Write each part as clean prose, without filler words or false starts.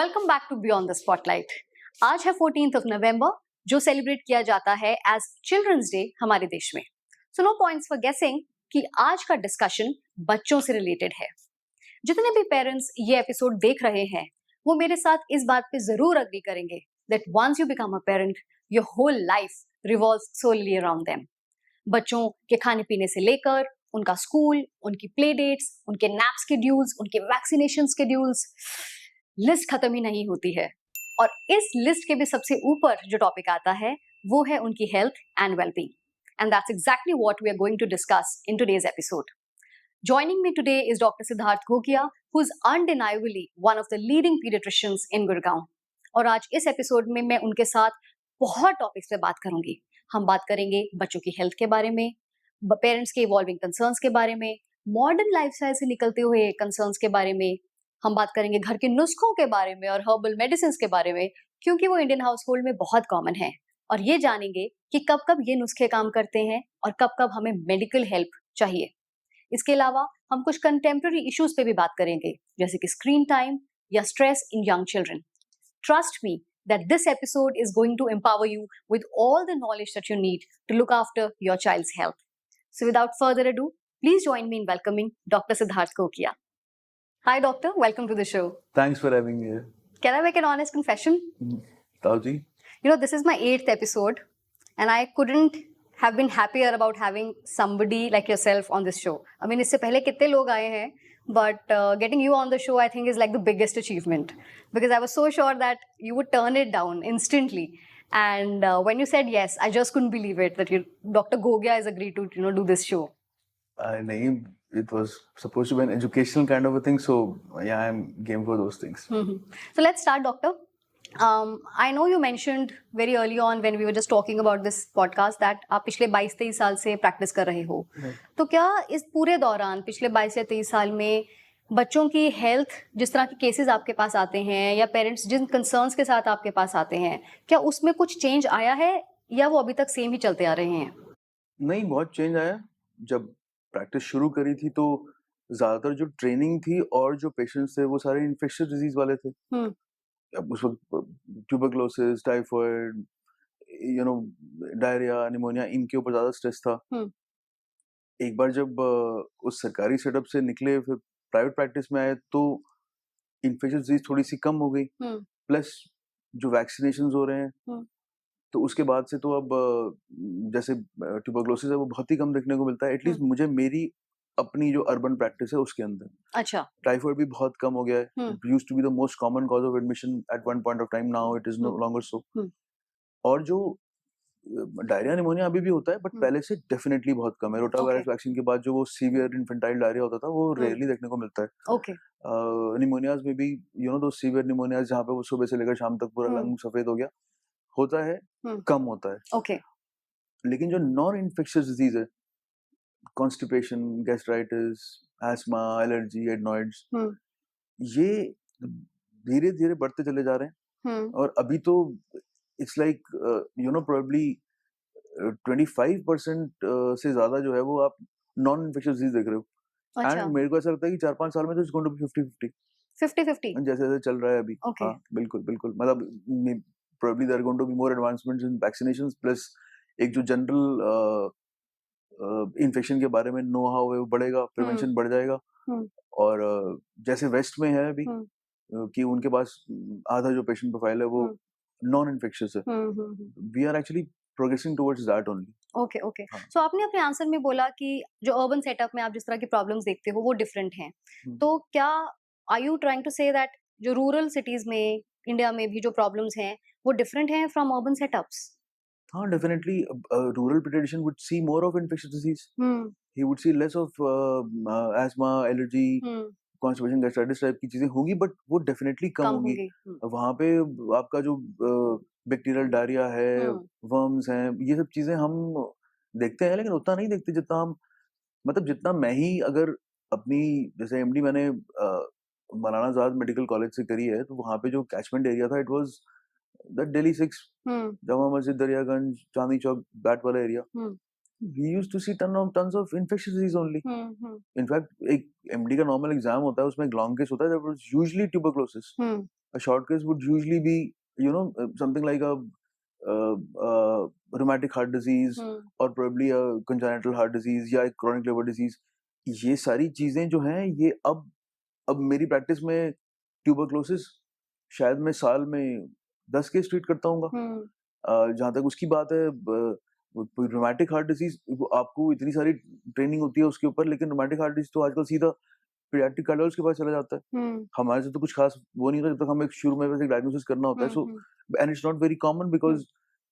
Welcome back to beyond the spotlight. आज है 14th of November, जो सेलिब्रेट किया जाता है एज चिल्ड्रंस डे हमारे देश में। सो नो पॉइंट्स फॉर गेसिंग कि आज का डिस्कशन बच्चों से रिलेटेड है। जितने भी पेरेंट्स ये एपिसोड देख रहे हैं वो मेरे साथ इस बात पे जरूर अग्री करेंगे that once you become a parent your whole life revolves solely around them. बच्चों के खाने पीने से लेकर उनका स्कूल, उनकी प्ले डेट्स, उनके नैप स्केड्यूल्स, उनके वैक्सीनेशन स्केड्यूल्स, लिस्ट खत्म ही नहीं होती है। और इस लिस्ट के भी सबसे ऊपर जो टॉपिक आता है वो है उनकी health and wellbeing, and that's exactly what we are going to discuss in today's episode. Joining me today is Dr. Siddharth Gogia, who is undeniably one of the leading pediatricians in Gurgaon. और आज इस episode में मैं उनके साथ बहुत topics पे बात करूंगी। हम बात करेंगे बच्चों की हेल्थ के बारे में, पेरेंट्स के इवॉल्विंग कंसर्न्स के बारे में, मॉडर्न लाइफस्टाइल से निकलते हुए कंसर्न्स के बारे में, हम बात करेंगे घर के नुस्खों के बारे में और हर्बल मेडिसिन के बारे में, क्योंकि वो इंडियन हाउस होल्ड में बहुत कॉमन है। और ये जानेंगे कि कब कब ये नुस्खे काम करते हैं और कब कब हमें मेडिकल हेल्प चाहिए। इसके अलावा हम कुछ कंटेम्प्रेरी इश्यूज पे भी बात करेंगे, जैसे कि स्क्रीन टाइम या stress in young children. Trust me that this episode is going to empower you with all the knowledge that you need to look after your child's health. So without further ado, please join me in welcoming Dr. Siddharth Gogia. Hi doctor, welcome to the show. Thanks for having me here. Can I make an honest confession? Tauji? You know, this is my 8th episode and I couldn't have been happier about having somebody like yourself on this show. I mean, इससे पहले कितने लोग आए हैं, but getting you on the show I think is like the biggest achievement, because I was so sure that you would turn it down instantly, and when you said yes I just couldn't believe it that Dr. Gogia has agreed to do this show. nahi, it was supposed to be an educational kind of a thing, so yeah, I'm game for those things. So let's start, doctor. I know you mentioned very early on when we were just talking about this podcast that आप पिछले 22-23 साल से practice कर रहे हो। तो क्या इस पूरे दौरान पिछले 22 या 23 साल में बच्चों की हेल्थ, जिस तरह के केसेस आपके पास आते हैं या पेरेंट्स जिन कंसर्न्स के साथ आपके पास आते हैं, क्या उसमें कुछ चेंज आया है या वो अभी तक सेम ही चलते आ रहे हैं? नहीं, बहुत चेंज आया। जब प्रैक्टिस शुरू करी थी तो ज्यादातर जो ट्रेनिंग थी और जो पेशेंट्स थे वो सारे इन्फेक्शियस डिजीज वाले थे। उस वक्त ट्यूबरकुलोसिस, टाइफाइड, डायरिया, निमोनिया, इनके ऊपर ज्यादा स्ट्रेस था। एक बार जब उस सरकारी सेटअप से निकले, फिर प्राइवेट प्रैक्टिस में आए तो इन्फेक्शियस डिजीज थोड़ी सी कम हो गई, प्लस जो वैक्सीनेशन हो रहे हैं तो उसके बाद से तो अब जैसे ट्यूबरकुलोसिस है वो बहुत ही कम देखने को मिलता है, एटलीस्ट मुझे मेरी अपनी जो अर्बन प्रैक्टिस है उसके अंदर। अच्छा। टाइफाइड भी बहुत कम हो गया है। It used to be the most common cause of admission at one point of time, now it is no longer so. और जो डायरिया, निमोनिया अभी भी होता है, बट पहले से डेफिनेटली बहुत कम है। रोटावायरस वैक्सीन के बाद जो वो सीवियर इन्फेंटाइल डायरिया होता था वो रेयरली देखने को मिलता है। ओके। निमोनियाज में भी दो सीवियर निमोनियाज जहाँ पे वो सुबह से लेकर शाम तक पूरा लंग सफेद हो गया होता है, कम होता है। ओके। लेकिन जो नॉन इन्फेक्शियस डिजीज है, कॉन्स्टिपेशन, गैस्ट्राइटिस, एस्मा, एलर्जी, एडनॉइड्स, ये धीरे धीरे बढ़ते चले जा रहे हैं। और अभी तो इट्स लाइक प्रोबेबली 25% से ज्यादा जो है वो आप नॉन इन्फेक्शियस डिजीज देख रहे हो। अच्छा। एंड मेरे को ऐसा लगता है कि 4-5 साल में तो इट्स गोइंग टू बी 50-50 जैसे जैसे चल रहा है अभी। हाँ, बिल्कुल बिल्कुल, मतलब probably there are going to be more advancements in vaccinations, plus एक जो जनरल इन्फेक्शन के बारे में नो हाउ है वो बढ़ेगा, प्रिवेंशन बढ़ जाएगा। और जैसे वेस्ट में है अभी कि उनके पास आधा जो पेशेंट प्रोफाइल है वो नॉन इन्फेक्शियस है। We are actually progressing towards that only. Okay okay. So आपने अपने आंसर में बोला कि जो अर्बन सेटअप में आप जिस तरह की प्रॉब्लम्स देखते हो वो डिफरेंट हैं। तो क्या are you trying to say that जो रूरल सिटीज में इंडिया में भी जो प्रॉब्लम्स हैं वो डिफरेंट हैं फ्रॉम अर्बन सेटअप्स? हाँ, definitely. Rural paediatrician would see more of infectious disease. He would see less of asthma, allergy, constipation, gastritis type की चीजें होंगी, बट वो डेफिनेटली कम होंगी। वहाँ पे आपका जो बैक्टीरियल डायरिया है, वर्म्स हैं, ये सब चीजें हम देखते हैं, लेकिन उतना नहीं देखते जितना हम, मतलब जितना मैं ही अगर अपनी, जैसे एमडी मैंने मौलाना आजाद मेडिकल कॉलेज से करी है, तो वहाँ पे जो कैचमेंट एरिया था it was the Delhi 6, Jama Masjid, Daryaganj, Chandni Chowk, that वाला area. we used to see tons of infectious disease only. In fact, एक MD का normal exam होता है, उसमें एक long case होता है, that was usually tuberculosis. A short case would usually be, you know, something like a rheumatic heart disease or probably a congenital heart disease या एक chronic liver disease. ये सारी चीजें जो हैं, ये अब मेरी प्रैक्टिस में tuberculosis शायद मैं साल में 10 केस ट्रीट करता हूँ. जहाँ तक उसकी बात है, रोमैटिक हार्ट डिजीज, आपको इतनी सारी ट्रेनिंग होती है उसके ऊपर, लेकिन रोमैटिक हार्ट डिजीज तो आजकल सीधा पीडियाट्रिक कार्डियोलॉजिस्ट के पास चला जाता है. हमारे से तो कुछ खास वो नहीं होता जब तक हमें शुरू में वैसे डायग्नोसिस करना होता है. So and it's not very common because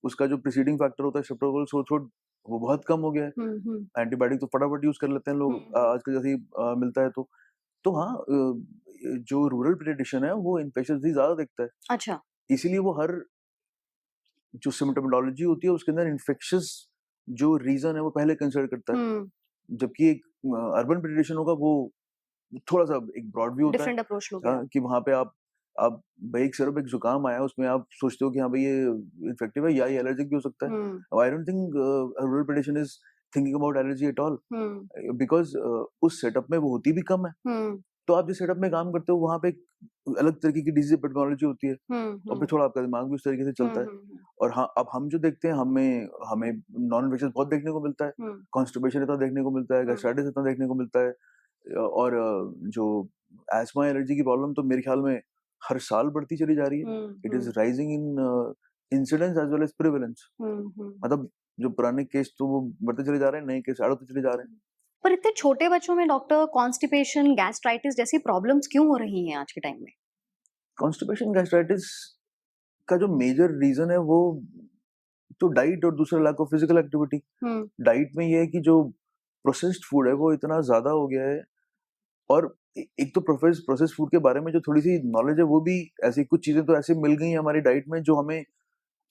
उसका जो प्रीसीडिंग फैक्टर होता है स्ट्रेप्टोकोकल सोर थ्रोट, वो बहुत कम हो गया है. एंटीबायोटिक तो फटाफट यूज कर लेते हैं लोग आजकल जैसे ही मिलता है. तो हाँ, जो रूरल पीडियाट्रिशियन है वो इन्फेक्शियस डिजीज ज्यादा देखता है. अच्छा. इसीलिए वो हर जो सिम्टोमोलॉजी होती है उसके अंदर इन्फेक्शियस जो रीजन है वो पहले कंसिडर करता है. जबकि एक अर्बन पीडियाट्रिशियन होगा वो थोड़ा सा एक ब्रॉड व्यू होता है कि वहां पे आप भाई एक सिर्फ एक जुकाम आया उसमें आप सोचते हो कि हाँ भाई ये इन्फेक्टिव है या ये एलर्जिक भी हो सकता है. I don't think rural paediatrician is thinking about allergy at all because उस सेटअप में वो होती भी कम है. तो आप जिस सेटअप में काम करते हो वहां पे अलग तरीके की डिजीज एपिडेमियोलॉजी होती है और फिर थोड़ा आपका दिमाग भी उस तरीके से चलता है. और हाँ, अब हम जो देखते हैं हमें नॉन इन्फेक्शियस बहुत देखने को मिलता है, कॉन्स्टिपेशन इतना देखने को मिलता है, गैस्ट्राइटिस इतना देखने को मिलता है, और जो एस्मा एलर्जी की प्रॉब्लम तो मेरे ख्याल में हर साल बढ़ती चली जा रही है. It is rising in incidence as well as prevalence. मतलब जो पुराने केस तो वो बढ़ते चले जा रहे हैं, नए केस ऐड होते चले जा रहे हैं. पर इतने छोटे बच्चों में डॉक्टर कॉन्स्टिपेशन, गैस्ट्राइटिस जैसी प्रॉब्लम्स क्यों हो रही हैं आज के टाइम में? कॉन्स्टिपेशन, गैस्ट्राइटिस का जो मेजर रीजन है वो तो डाइट और दूसरा lack of physical activity. Diet में ये है कि जो प्रोसेस्ड फूड है वो इतना ज्यादा हो गया है, और एक तो प्रोसेस्ड फूड के बारे में जो थोड़ी सी नॉलेज है वो भी ऐसी कुछ चीजें तो ऐसे मिल गई हैं हमारी डाइट में जो हमें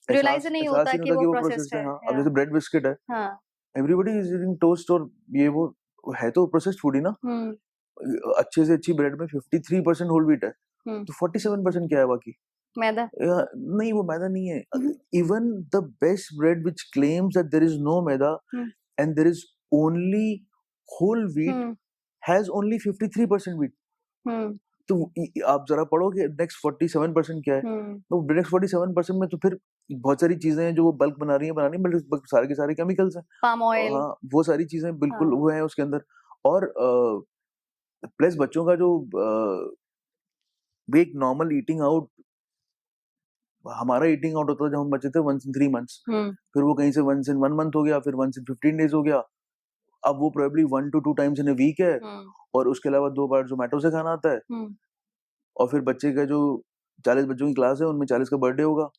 रियलाइज नहीं होता कि वो प्रोसेस्ड है. अब जैसे ब्रेड बिस्किट है, एवरीबॉडी इज ईटिंग टोस्ट, और ये वो है तो प्रोसेस्ड फूड ही ना. अच्छे से अच्छी ब्रेड में 53% होल व्हीट है, तो 47% क्या है बाकी? मैदा. नहीं, वो मैदा नहीं है. Even the best bread which claims that there is no maida and there is only whole wheat has only 53% wheat. तो आप जरा पढ़ो कि नेक्स्ट 47% क्या है. तो नेक्स्ट 47% में तो फिर बहुत सारी चीजें हैं जो वो बल्क बना रही हैं, बट सारे के सारे केमिकल्स हैं. पाम ऑयल, हाँ, वो सारी चीजें बिल्कुल वो है उसके अंदर. और प्लस बच्चों का जो एक नॉर्मल ईटिंग आउट, हमारा ईटिंग आउट होता था जब हम बच्चे थे once in 3 months, फिर वो कहीं से once in 1 month हो गया, फिर once in 15 days हो गया. अब वो probably 1 to 2 times in a week है, और उसके अलावा 2 बार जोमेटो से खाना आता है. और फिर बच्चे का जो 40 बच्चों की क्लास है उनमें 40 का बर्थडे होगा,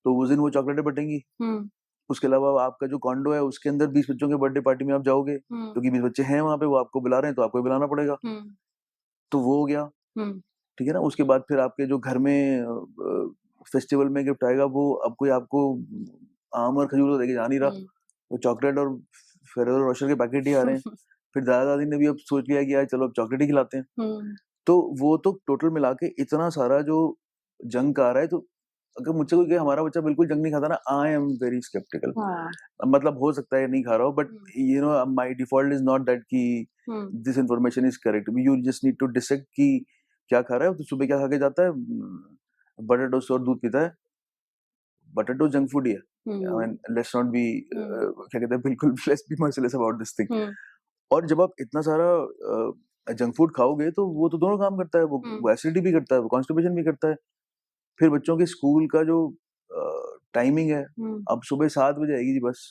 तो उस दिन वो चॉकलेटें बटेंगी. उसके अलावा आपका जो कॉन्डो है उसके अंदर 20 बच्चों के बर्थडे पार्टी में आप जाओगे, क्योंकि 20 बच्चे हैं वहां पे, वो आपको बुला रहे हैं तो आपको बुलाना पड़ेगा. तो वो हो गया, ठीक है ना. उसके बाद फिर आपके जो घर में फेस्टिवल में गिफ्ट आएगा, वो अब कोई आपको आम और खजूर तो देके जा नहीं रहा, वो चॉकलेट और फेरेरो रोशर के पैकेट ही आ रहे हैं. फिर दादा दादी ने भी अब सोच लिया कि यार चलो अब चॉकलेट ही खिलाते हैं. तो वो तो टोटल मिला के इतना सारा जो जंक आ रहा है, तो अगर मुझसे कोई कहे हमारा बच्चा बिल्कुल जंक नहीं खाता ना, आई एम वेरी स्केप्टिकल. मतलब हो सकता है नहीं खा रहा हो, but you know my default is not that कि this information is correct. You just need to dissect कि क्या खा रहा है. तो सुबह क्या खा के जाता है? बटर टोस्ट और दूध पीता है. बटर टोस्ट जंक फूड ही है. I mean let's not be क्या कहते हैं, बिल्कुल let's be merciless about this thing. और जब आप इतना सारा जंक फूड खाओगे तो वो तो दोनों काम करता है. वो एसिडिटी भी करता है, वो कॉन्स्टिपेशन भी करता है. फिर बच्चों के स्कूल का जो टाइमिंग है, अब सुबह 7 बजे आएगी जी बस,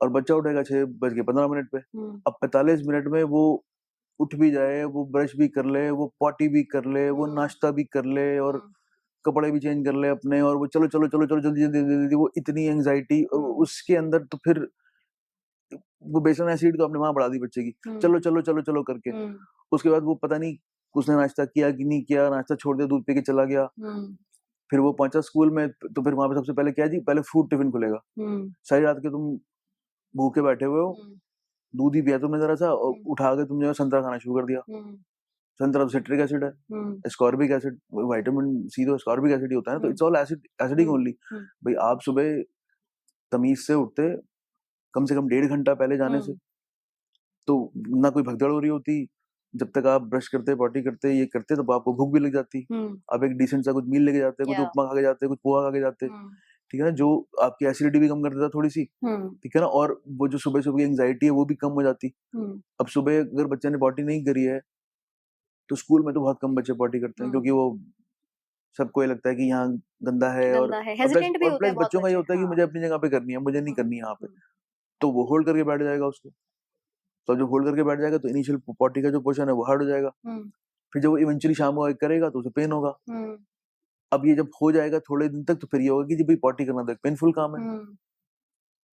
और बच्चा उठेगा 6:15 पे. अब 45 मिनट में वो उठ भी जाए, वो ब्रश भी कर ले, वो पॉटी भी कर ले, वो नाश्ता भी कर ले, और कपड़े भी चेंज कर ले अपने, और वो चलो चलो चलो चलो जल्दी जल्दी जल्दी. वो इतनी एंजाइटी उसके अंदर, तो फिर वो बेसन एसिड तो आपने वहां बढ़ा दी बच्चे की, चलो चलो चलो चलो करके. उसके बाद वो पता नहीं उसने नाश्ता किया कि नहीं किया, नाश्ता छोड़ दिया, दूध पी के चला गया. फिर वो पहुंचा स्कूल में, तो फिर वहां पे सबसे पहले क्या जी, पहले फ्रूट टिफिन खुलेगा. सारी रात के तुम भूखे बैठे हुए हो, दूध ही पिया तुमने जरा सा, और उठा के तुमने संतरा खाना शुरू कर दिया. संतरा तो सिट्रिक एसिड है, एस्कॉर्बिक एसिड, विटामिन सी तो एस्कॉर्बिक एसिड ही होता है. तो इट्स ऑल एसिडिक ओनली. भाई आप सुबह तमीज से उठते, कम से कम 1.5 घंटा पहले जाने से, तो ना कोई भगदड़ हो रही होती। जब तक आप ब्रश करते, पॉटी करते, ये करते, तब आपको भूख भी लग जाती। आप एक डिसेंट सा कुछ मील लेके जाते, कुछ उपमा खा के जाते, कुछ पोहा खा के जाते, ठीक है ना, जो आपकी एसिडिटी भी कम कर देता थोड़ी सी, ठीक है ना, और वो जो सुबह सुबह की एंग्जाइटी है वो भी कम हो जाती। अब सुबह अगर बच्चे ने पॉटी नहीं करी है तो स्कूल में तो बहुत कम बच्चे पॉटी करते हैं, क्योंकि वो सबको ये लगता है कि यहाँ गंदा है, और प्लस बच्चों का ये होता है कि मुझे अपनी जगह पे करनी है, मुझे नहीं करनी यहाँ पे, तो वो होल्ड करके बैठ जाएगा उसको। तो जो होल्ड करके बैठ जाएगा तो इनिशियल पॉटी का जो पोर्शन है वो हार्ड हो जाएगा। फिर जब वो इवेंचुअली शाम को करेगा तो उसे पेन होगा। अब ये जब हो जाएगा थोड़े दिन तक, तो फिर ये होगा कि जब भाई पॉटी करना तो एक पेनफुल काम है,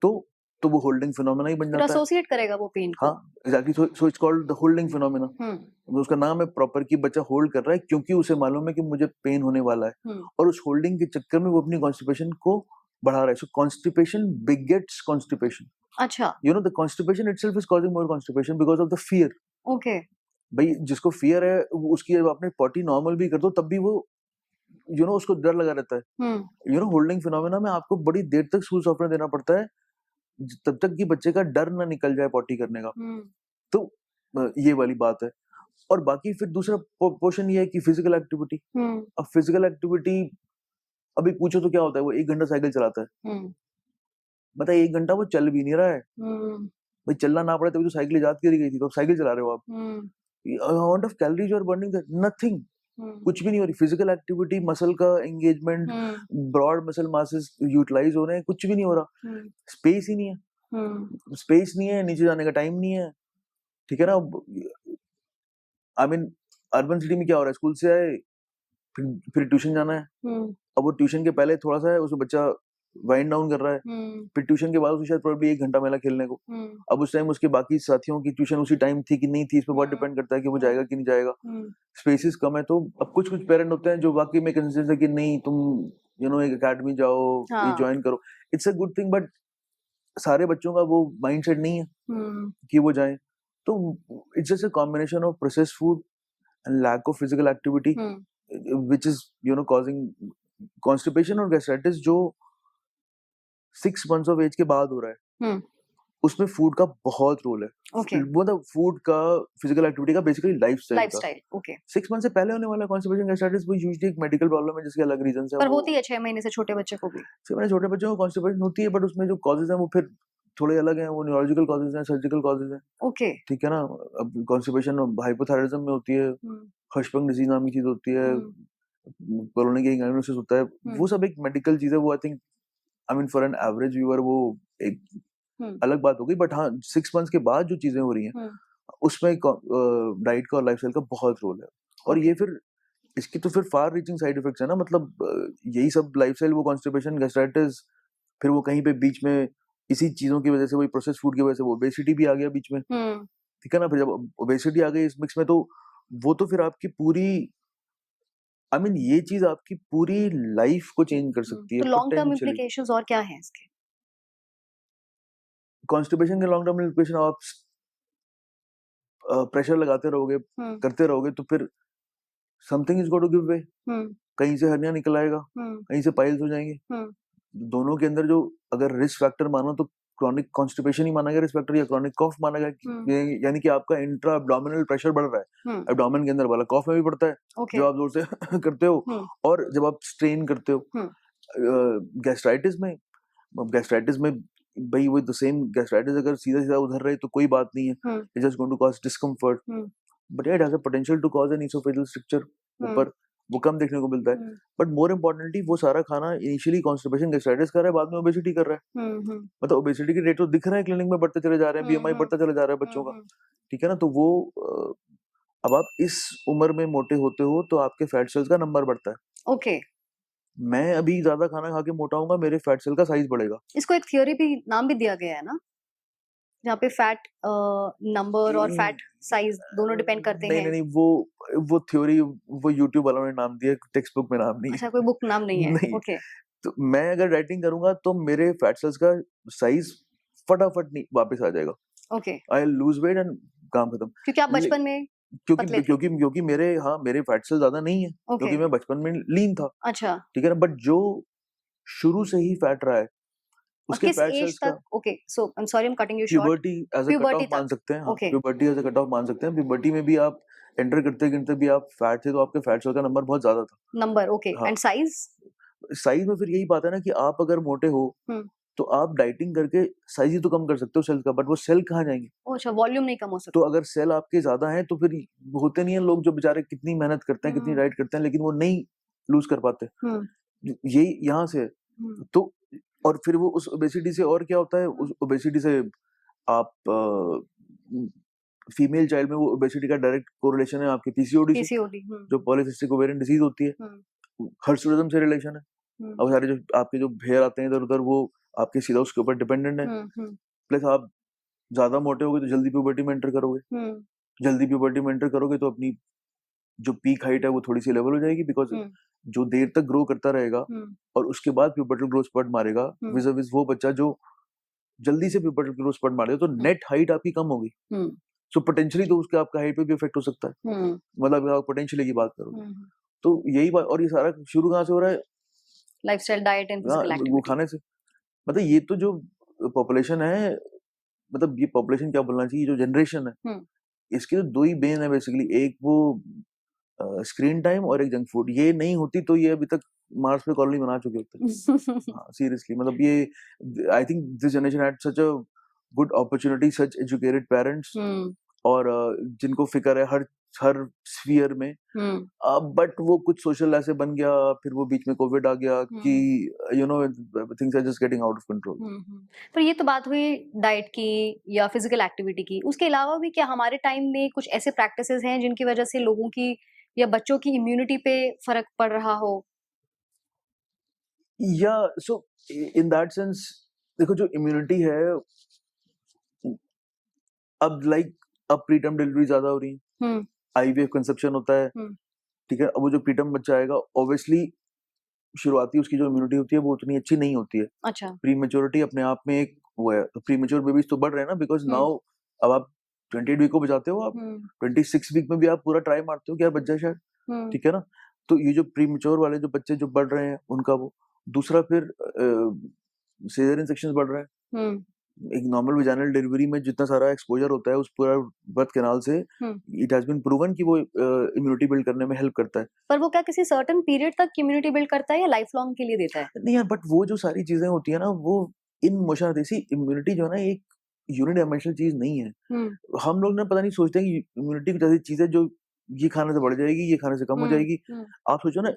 तो वो होल्डिंग फिनोमेना ही बन जाता है। एसोसिएट करेगा वो पेन को। हाँ, exactly, so it's called the holding phenomena. तो उसका नाम है प्रॉपर कि बच्चा होल्ड कर रहा है, क्योंकि उसे मालूम है कि मुझे पेन होने वाला है, और उस होल्डिंग के चक्कर में वो अपनी कॉन्स्टिपेशन को बढ़ा रहा है। सो कॉन्स्टिपेशन बिगेट्स कॉन्स्टिपेशन। अच्छा, you know the constipation itself is causing more constipation because of the fear. Okay, भाई जिसको फियर है उसकी जब आपने पॉटी नॉर्मल भी कर दो तब भी वो उसको डर लगा रहता है। होल्डिंग फिनोमेना में आपको बड़ी देर तक स्कूल सॉफ्टवेयर देना पड़ता है तब तक कि बच्चे का डर ना निकल जाए पॉटी करने का। तो ये वाली बात है। और बाकी फिर दूसरा पोर्शन ये है कि फिजिकल एक्टिविटी। अब फिजिकल एक्टिविटी अभी पूछो तो क्या होता है, वो 1 घंटा साइकिल चलाता है, मतलब 1 घंटा वो चल भी नहीं रहा है। भाई चलना ना पड़े तभी तो साइकिल ईजाद करी गई थी, तो अब साइकिल चला रहे हो आप। Amount of calories you are burning, nothing, कुछ भी नहीं हो रही। फिजिकल एक्टिविटी, मसल का engagement, broad muscle masses utilise हो रहे हैं, कुछ भी नहीं हो रहा। स्पेस ही नहीं है, स्पेस नहीं है, नीचे जाने का टाइम नहीं है, ठीक है ना। आई मीन अर्बन सिटी में क्या हो रहा है, स्कूल से आए फिर ट्यूशन जाना है। अब वो ट्यूशन के पहले थोड़ा सा है, उसमें बच्चा वाइंड डाउन कर रहा है, फिर ट्यूशन के बाद उसे शायद प्रोबेबली 1 घंटा मिला खेलने को। अब उस टाइम उसके बाकी साथियों की ट्यूशन उसी टाइम थी कि नहीं थी, इस पर बहुत डिपेंड करता है कि वो जाएगा कि नहीं जाएगा। स्पेसेस कम है, तो अब कुछ पेरेंट होते हैं जो वाकई में कंसिडर है कि नहीं तुम एक एकेडमी जाओ, ये ज्वाइन करो, it's a good thing, but सारे बच्चों का वो माइंडसेट नहीं है कि वो जाएं। तो it's just a combination of processed food and lack of physical activity which is causing constipation और गैस्ट्राइटिस, जो 6 months ऑफ एज के बाद हो रहा है। उसमें फूड का बहुत रोल है। मतलब फूड का, फिजिकल एक्टिविटी का, बेसिकली लाइफस्टाइल का। 6 months से पहले होने वाला कॉन्स्टिपेशन गैस्ट्राइटिस वो यूजुअली एक मेडिकल प्रॉब्लम है जिसके अलग रीजंस है। पर होती है 6 महीने से छोटे बच्चे को भी। 6 महीने छोटे बच्चों को कॉन्स्टिपेशन होती है, बट उसमें जो कॉजेज हैं वो फिर थोड़े अलग हैं। वो न्यूरोलॉजिकल कॉजेज हैं, सर्जिकल कॉजेज हैं। ओके, ठीक है ना। अब कॉन्स्टिपेशन हाइपोथायराइडिज्म में होती है, हर्शबर्ग डिजीज नाम की चीज होती है, कोलोनिक एंजाइनोसिस होता है, वो सब एक मेडिकल चीज है। वो I think for an average viewer वो एक अलग बात हो गई। बट हाँ, 6 months के बाद जो चीजें हो रही हैं उसमें डाइट का और लाइफस्टाइल का बहुत रोल है। और ये फिर इसकी तो फिर फार रीचिंग साइड इफेक्ट्स है ना। मतलब यही सब लाइफस्टाइल, वो कॉन्स्टिपेशन, गैस्ट्राइटिस, फिर वो कहीं पे बीच में इसी चीजों की वजह से, वही प्रोसेस्ड फूड की वजह से वो ओबेसिटी भी आ गया बीच में, ठीक है ना। फिर जब ओबेसिटी आ गई इस मिक्स में, तो वो तो फिर आपकी पूरी ये चीज आपकी पूरी लाइफ को चेंज कर सकती है। तो लॉन्ग टर्म इम्प्लीकेशंस और क्या हैं इसके? कॉन्स्टिपेशन के लॉन्ग टर्म इम्प्लीकेशन, आप प्रेशर लगाते रहोगे, करते रहोगे, तो फिर something is got to give way. कहीं से हर्निया निकल आएगा, कहीं से पाइल्स हो जाएंगे। दोनों के अंदर जो अगर रिस्क फैक्टर मानो तो क्रॉनिक कॉन्स्टिपेशन ही माना गया रिस्क फैक्टर, या क्रॉनिक कॉफ माना गया। यानी कि आपका इंट्रा एब्डोमिनल प्रेशर बढ़ रहा है, एब्डोमेन के अंदर वाला कॉफ में भी बढ़ता है जब आप जोर से करते हो, और जब आप स्ट्रेन करते हो। गैस्ट्राइटिस में भाई वो द सेम गैस्ट्राइटिस अगर सीधा सीधा उधर रहे तो कोई बात नहीं है, it just going to cause discomfort, but it has a potential to cause an oesophageal structure ऊपर, वो कम देखने को मिलता है। बट मोर इम्पोर्टेंटली वो सारा खाना इनिशियली कॉन्स्टिपेशन गैस्ट्राइटिस कर रहा है, बाद में ओबेसिटी कर रहा है। मतलब ओबेसिटी के रेट तो दिख रहे हैं क्लिनिक में, बढ़ते चले जा रहे हैं, बीएमआई बढ़ता चला जा रहा है बच्चों का, ठीक है ना। तो वो अब आप इस उम्र में मोटे होते हो तो आपके फैट सेल्स का नंबर बढ़ता है। ओके, मैं अभी ज्यादा खाना खा के मोटा होऊंगा, मेरे फैट सेल का साइज बढ़ेगा। इसको एक थ्योरी भी नाम भी दिया गया है ना, जहाँ पे फैट नंबर और फैट साइज दोनों डिपेंड करते हैं। नहीं, वो थ्योरी वो यूट्यूब वालों ने नाम दिया, टेक्स्ट बुक में नाम नहीं है। अच्छा, कोई बुक नाम नहीं है। नहीं। ओके, तो मैं अगर डाइटिंग करूंगा तो मेरे फैट सेल्स का साइज फटाफट नहीं वापस आ जाएगा। Okay, I lose weight and काम खत्म। क्योंकि आप बचपन में क्योंकि मेरे फैट सेल ज्यादा नहीं है, क्योंकि मैं बचपन में लीन था। अच्छा, ठीक है ना। बट जो शुरू से ही फैट रहा है, उसके किस फैट एज सेल्स का तक? Okay, so I am sorry, I am cutting you short. Puberty as a cut puberty of मान तक, सकते हैं, हाँ okay. Puberty as a cut off मान सकते हैं। प्यूबर्टी में भी आप एंटर करते गिनते भी आप फैट थे तो आपके फैट सेल का नंबर बहुत ज्यादा था। Number, okay. हाँ, एंड साइज? साइज में फिर यही बात है ना कि आप अगर मोटे हो तो आप डाइटिंग करके साइज ही तो कम कर सकते हो सेल का, बट वो सेल कहाँ जाएंगे? अच्छा, वॉल्यूम नहीं कम हो तो सकता। अगर सेल आपके ज्यादा हैं तो फिर होते नहीं है लोग जो बेचारे कितनी मेहनत करते हैं, कितनी डाइट करते हैं, लेकिन वो नहीं लूज कर पाते। यही यहाँ से है। तो और फिर वो उस ओबेसिटी से और क्या होता है, उस ओबेसिटी से आप फीमेल चाइल्ड में वो ओबेसिटी का डायरेक्ट कोरिलेशन है आपके पीसीओडी से, पीसीओडी। जो पॉलीसिस्टिक ओवेरियन डिजीज होती है। हर्सुटिज्म से रिलेशन है। अब सारे जो आपके जो हेयर आते हैं इधर उधर वो आपके सीधा उसके ऊपर डिपेंडेंट है। प्लस आप ज्यादा मोटे होगे तो जल्दी प्यूबर्टी में एंटर करोगे। जल्दी प्यूबर्टी में एंटर करोगे तो अपनी जो पीक हाइट है वो थोड़ी सी लेवल हो जाएगी, बिकॉज जो देर तक ग्रो करता रहेगा और उसके बाद प्यूबर्टल ग्रोथ स्पर्ट मारेगा विज विज वो बच्चा जो जल्दी से प्यूबर्टल ग्रोथ स्पर्ट मारेगा तो नेट हाइट आपकी कम होगी। सो पोटेंशियली तो उसके आपका हाइट पे भी इफेक्ट हो सकता है। मतलब आप पोटेंशियली की बात करोगे तो यही बात। और ये सारा शुरू कहाँ से हो रहा है? लाइफस्टाइल, डाइट एंड फिजिकल वो एक्टिविटी। खाने से। मतलब ये तो जो पॉपुलेशन है, मतलब ये पॉपुलेशन क्या बोलना चाहिए, जो जनरेशन है इसके तो दो ही बेन है बेसिकली, एक वो स्क्रीन टाइम और एक जंक फूड। ये नहीं होती तो ये अभी तक मार्स पे कॉलोनी बना चुके होते। हाँ सीरियसली, मतलब ये I think this generation had such a good opportunity, such educated parents, और जिनको फिक्र है हर हर स्फीयर में। बट वो कुछ सोशल ऐसे बन गया, फिर वो बीच में कोविड आ गया कि you know things are just getting out of control. पर ये तो बात हुई डाइट की या फिजिकल एक्टिविटी की। उसके अलावा भी क्या हमारे टाइम में कुछ ऐसे प्रैक्टिसेस हैं जिनकी वजह से लोगों की या बच्चों की इम्यूनिटी पे फर्क पड़ रहा हो? या सो इन दैट सेंस देखो, जो इम्यूनिटी है अब लाइक अब प्रीटर्म डिलीवरी ज्यादा हो रही है, आईवीएफ कंसेप्शन होता है, ठीक है। अब वो जो प्रीटर्म बच्चा आएगा ऑब्वियसली शुरुआती उसकी जो इम्यूनिटी होती है वो उतनी अच्छी नहीं होती है। अच्छा। प्रीमेच्योरिटी अपने आप में एक वो है। प्रीमेच्योर बेबीज तो बढ़ रहे हैं ना, बिकॉज नाउ अब आप 28 वीक को बचाते हो, आप 26 वीक में भी आप पूरा ट्राई मारते हो कि यार बच जाए शायद, ठीक है ना। तो ये जो प्रीमेच्योर वाले जो बच्चे जो बढ़ रहे हैं उनका वो दूसरा, फिर सीजरियन सेक्शंस बढ़ रहे हैं। एक नॉर्मल वेजाइनल डिलीवरी में जितना सारा एक्सपोजर होता है उस पूरा बर्थ कैनाल से, इट हैज बीन प्रूवन कि वो इम्यूनिटी बिल्ड करने में हेल्प करता है। पर वो क्या किसी सर्टेन पीरियड तक इम्यूनिटी बिल्ड करता है या लाइफ लॉन्ग के लिए देता है? नहीं यार, बट वो जो सारी चीजें होती है ना वो इन मोशन देसी इम्यूनिटी जो है ना एक यूनिडायमेंशनल चीज नहीं है। हम लोग ना पता नहीं सोचते हैं कि इम्यूनिटी कुछ ऐसी चीज है जो ये खाने से बढ़ जाएगी, ये खाने से कम हो जाएगी। आप सोचो ना,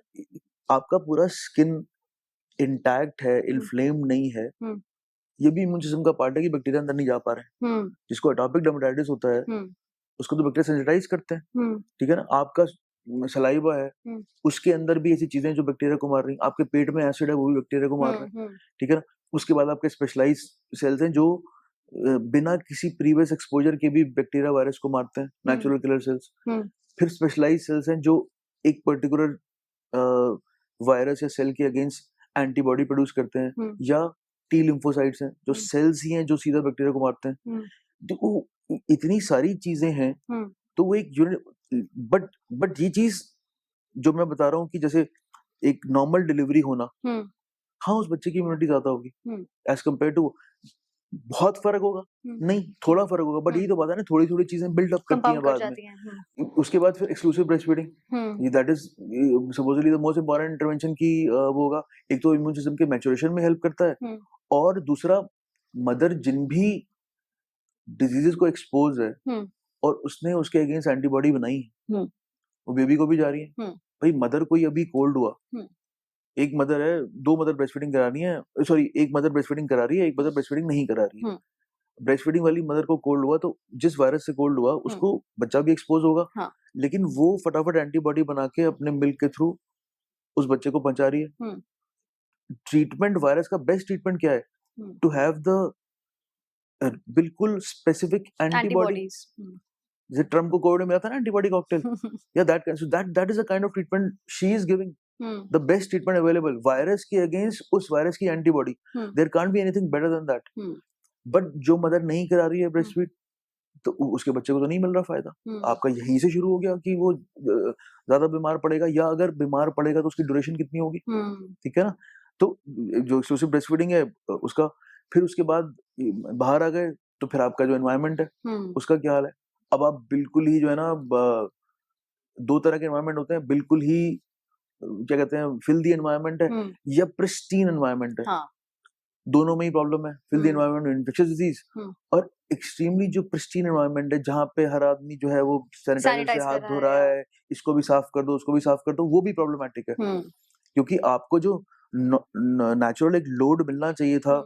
आपका पूरा स्किन इंटैक्ट है, इन्फ्लेम्ड नहीं है, ये भी इम्यून सिस्टम का पार्ट है कि बैक्टीरिया अंदर नहीं जा पा रहे हैं। जिसको एटॉपिक डर्मेटाइटिस होता है उसको तो बैक्टीरिया सेंसिटाइज करते हैं, ठीक है ना। आपका सलाइवा है उसके अंदर भी ऐसी चीजें जो बैक्टीरिया को मार रही हैं। आपके पेट में एसिड है वो भी बैक्टीरिया को मार रहा है, ठीक है ना। उसके बाद आपके स्पेशलाइज सेल्स हैं जो बिना किसी प्रीवियस एक्सपोजर के भी बैक्टीरिया वायरस को मारते हैं, नेचुरल किलर सेल्स। फिर स्पेशलाइज सेल्स हैं जो एक पर्टिकुलर वायरस या सेल के अगेंस्ट एंटीबॉडी प्रोड्यूस करते हैं, या टी लिम्फोसाइट्स हैं जो सेल्स ही हैं जो सीधा बैक्टीरिया को मारते हैं। तो वो इतनी सारी चीजें हैं, तो वो एक यूनिट। बट ये चीज जो मैं बता रहा हूँ कि जैसे एक नॉर्मल डिलीवरी होना, हाँ उस बच्चे की इम्यूनिटी ज्यादा होगी एज कम्पेयर टू, बहुत फर्क होगा नहीं, थोड़ा फर्क होगा, बट यही तो बात है ना, थोड़ी थोड़ी चीजें बिल्डअप करती हैं बाद में। उसके बाद फिर exclusive breast feeding, that is supposedly the most important intervention की वो होगा। एक तो इम्यून सिस्टम के मैच्योरेशन में हेल्प करता है, और दूसरा मदर जिन भी डिजीजेस को एक्सपोज है और उसने उसके अगेंस्ट एंटीबॉडी बनाई है वो बेबी को भी जा रही है। भाई मदर कोई अभी कोल्ड हुआ, एक मदर है, दो मदर ब्रेस्ट फीडिंग करानी है, सॉरी एक मदर ब्रेस्ट फीडिंग करा रही है, एक मदर ब्रेस्ट फीडिंग नहीं करा रही है। ब्रेस्ट फीडिंग वाली मदर को कोल्ड हुआ तो जिस वायरस से कोल्ड हुआ उसको बच्चा भी एक्सपोज होगा, लेकिन वो फटाफट एंटीबॉडी बना के अपने मिल्क के थ्रू उस बच्चे को पहुंचा रही है। ट्रीटमेंट, वायरस का बेस्ट ट्रीटमेंट क्या है? टू हैव द बिल्कुल स्पेसिफिक एंटीबॉडी। जैसे ट्रम्प को कोविड में मिला था ना एंटीबॉडी कॉकटेल, या that is a kind of treatment she is giving, the best treatment available virus के अगेंस्ट उस वायरस की antibody. There can't be anything better than that. But जो मदर नहीं करा रही है ब्रेस्ट फीड, तो उसके बच्चे को तो नहीं मिल रहा फायदा। आपका यहीं से शुरू हो गया कि वो ज्यादा बीमार पड़ेगा, या अगर बीमार पड़ेगा तो उसकी ड्यूरेशन कितनी होगी, ठीक है ना। तो जो एक्सक्लूसिव ब्रेस्ट फीडिंग है उसका फिर उसके बाद बाहर आ गए तो फिर आपका जो एनवायरनमेंट है उसका क्या हाल है। अब आप बिल्कुल ही जो है ना, दो तरह के एनवायरनमेंट होते हैं, बिल्कुल ही क्या कहते हैं, फिल्दी एनवायरनमेंट है या प्रिस्टीन एनवायरनमेंट है। हाँ। दोनों में ही प्रॉब्लम है। फिल्दी एनवायरनमेंट में इन्फेक्शियस डिजीज, और एक्सट्रीमली जो प्रिस्टीन एनवायरनमेंट है जहाँ पे हर आदमी जो है वो सैनिटाइजर से हाथ धो रहा है, इसको भी साफ कर दो उसको भी साफ कर दो, वो भी प्रॉब्लमेटिक है। क्योंकि आपको जो नेचुरल एक लोड मिलना चाहिए था,